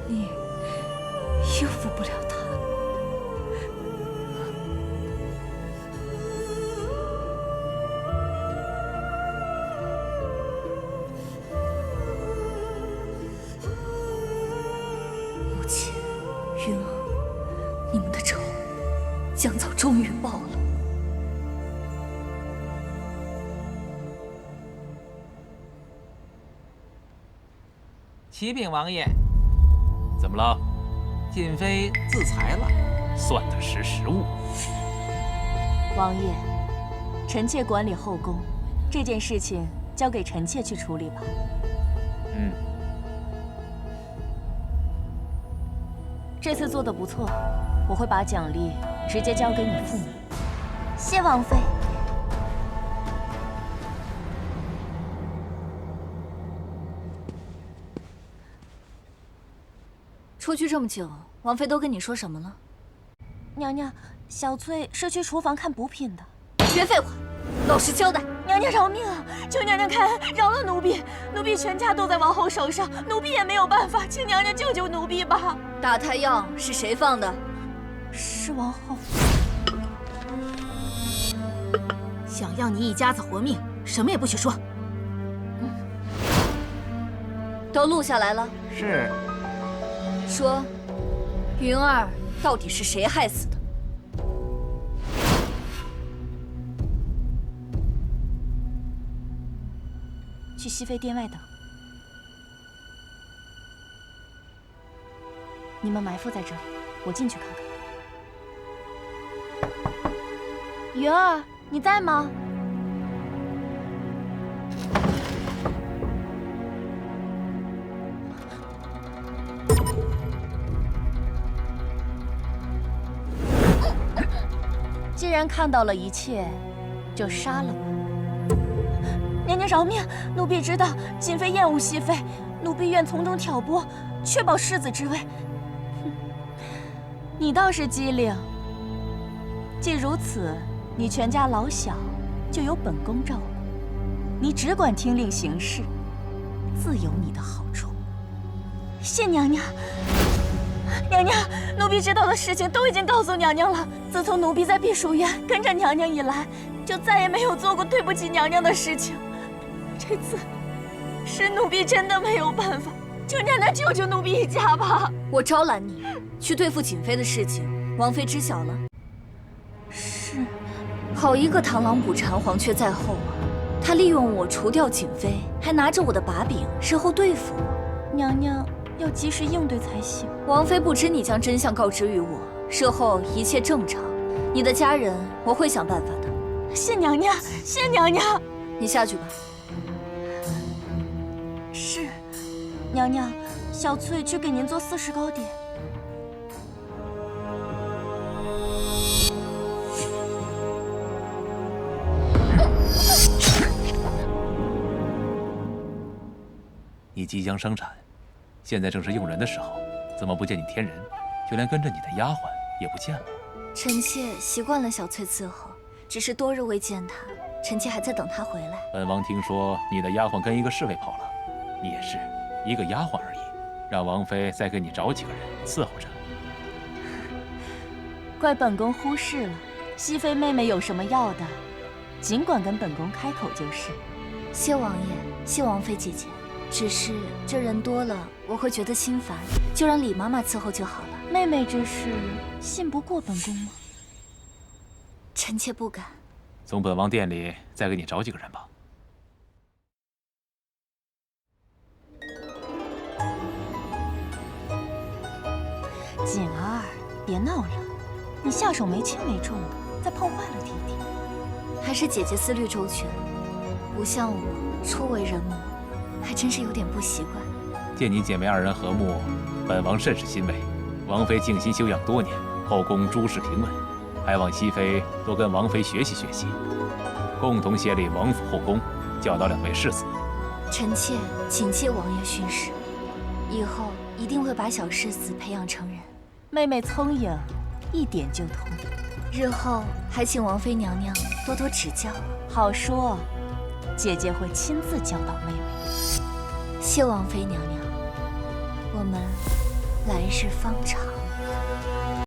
你应付不了他。母亲，云儿，你们的仇，江草终于报了。启禀王爷，怎么了？瑾妃自裁了。算得识时务。王爷，臣妾管理后宫，这件事情交给臣妾去处理吧。嗯，这次做得不错，我会把奖励直接交给你父母。谢王妃。出去这么久，王妃都跟你说什么了？娘娘，小翠是去厨房看补品的。别废话，老实交代。娘娘饶命啊！求娘娘开恩，饶了奴婢。奴婢全家都在王后手上，奴婢也没有办法，请娘娘救救奴婢吧。打胎药是谁放的？是王后。想要你一家子活命，什么也不许说。都录下来了。是。说，云儿到底是谁害死的？去熹妃殿外等。你们埋伏在这里，我进去看看。云儿，你在吗？既然看到了一切，就杀了吧。娘娘饶命！奴婢知道瑾妃厌恶熹妃，奴婢愿从中挑拨，确保世子之位。你倒是机灵。既如此，你全家老小就由本宫照顾，你只管听令行事，自有你的好处。谢娘娘。娘娘，奴婢知道的事情都已经告诉娘娘了。自从奴婢在避暑院跟着娘娘以来，就再也没有做过对不起娘娘的事情。这次是奴婢真的没有办法，求娘娘救救奴婢一家吧。我招揽你去对付瑾妃的事情，王妃知晓了。是，好一个螳螂捕蝉，黄雀在后啊！他利用我除掉瑾妃，还拿着我的把柄，事后对付我。娘娘要及时应对才行。王妃不知你将真相告知于我，事后一切正常。你的家人，我会想办法的。谢娘娘，谢娘娘。你下去吧。是，娘娘，小翠去给您做4时糕点。你即将生产，现在正是用人的时候，怎么不见你添人？就连跟着你的丫鬟也不见了。臣妾习惯了小翠伺候，只是多日未见她，臣妾还在等她回来。本王听说你的丫鬟跟一个侍卫跑了，你也是一个丫鬟而已，让王妃再给你找几个人伺候着。怪本宫忽视了，熹妃妹妹有什么要的，尽管跟本宫开口就是。谢王爷，谢王妃姐姐。只是这人多了，我会觉得心烦，就让李妈妈伺候就好了。妹妹这是信不过本宫吗？臣妾不敢。从本王店里再给你找几个人吧。锦儿，别闹了，你下手没轻没重的，再碰坏了弟弟。还是姐姐思虑周全，不像我初为人母。还真是有点不习惯。见你姐妹二人和睦，本王甚是欣慰。王妃静心修养多年，后宫诸事平稳，还望熹妃多跟王妃学习学习，共同协理王府后宫，教导2位世子。臣妾谨记王爷训示，以后一定会把小世子培养成人。妹妹聪颖，一点就通。日后还请王妃娘娘多多指教。好说，姐姐会亲自教导妹妹。谢王妃娘娘，我们来日方长。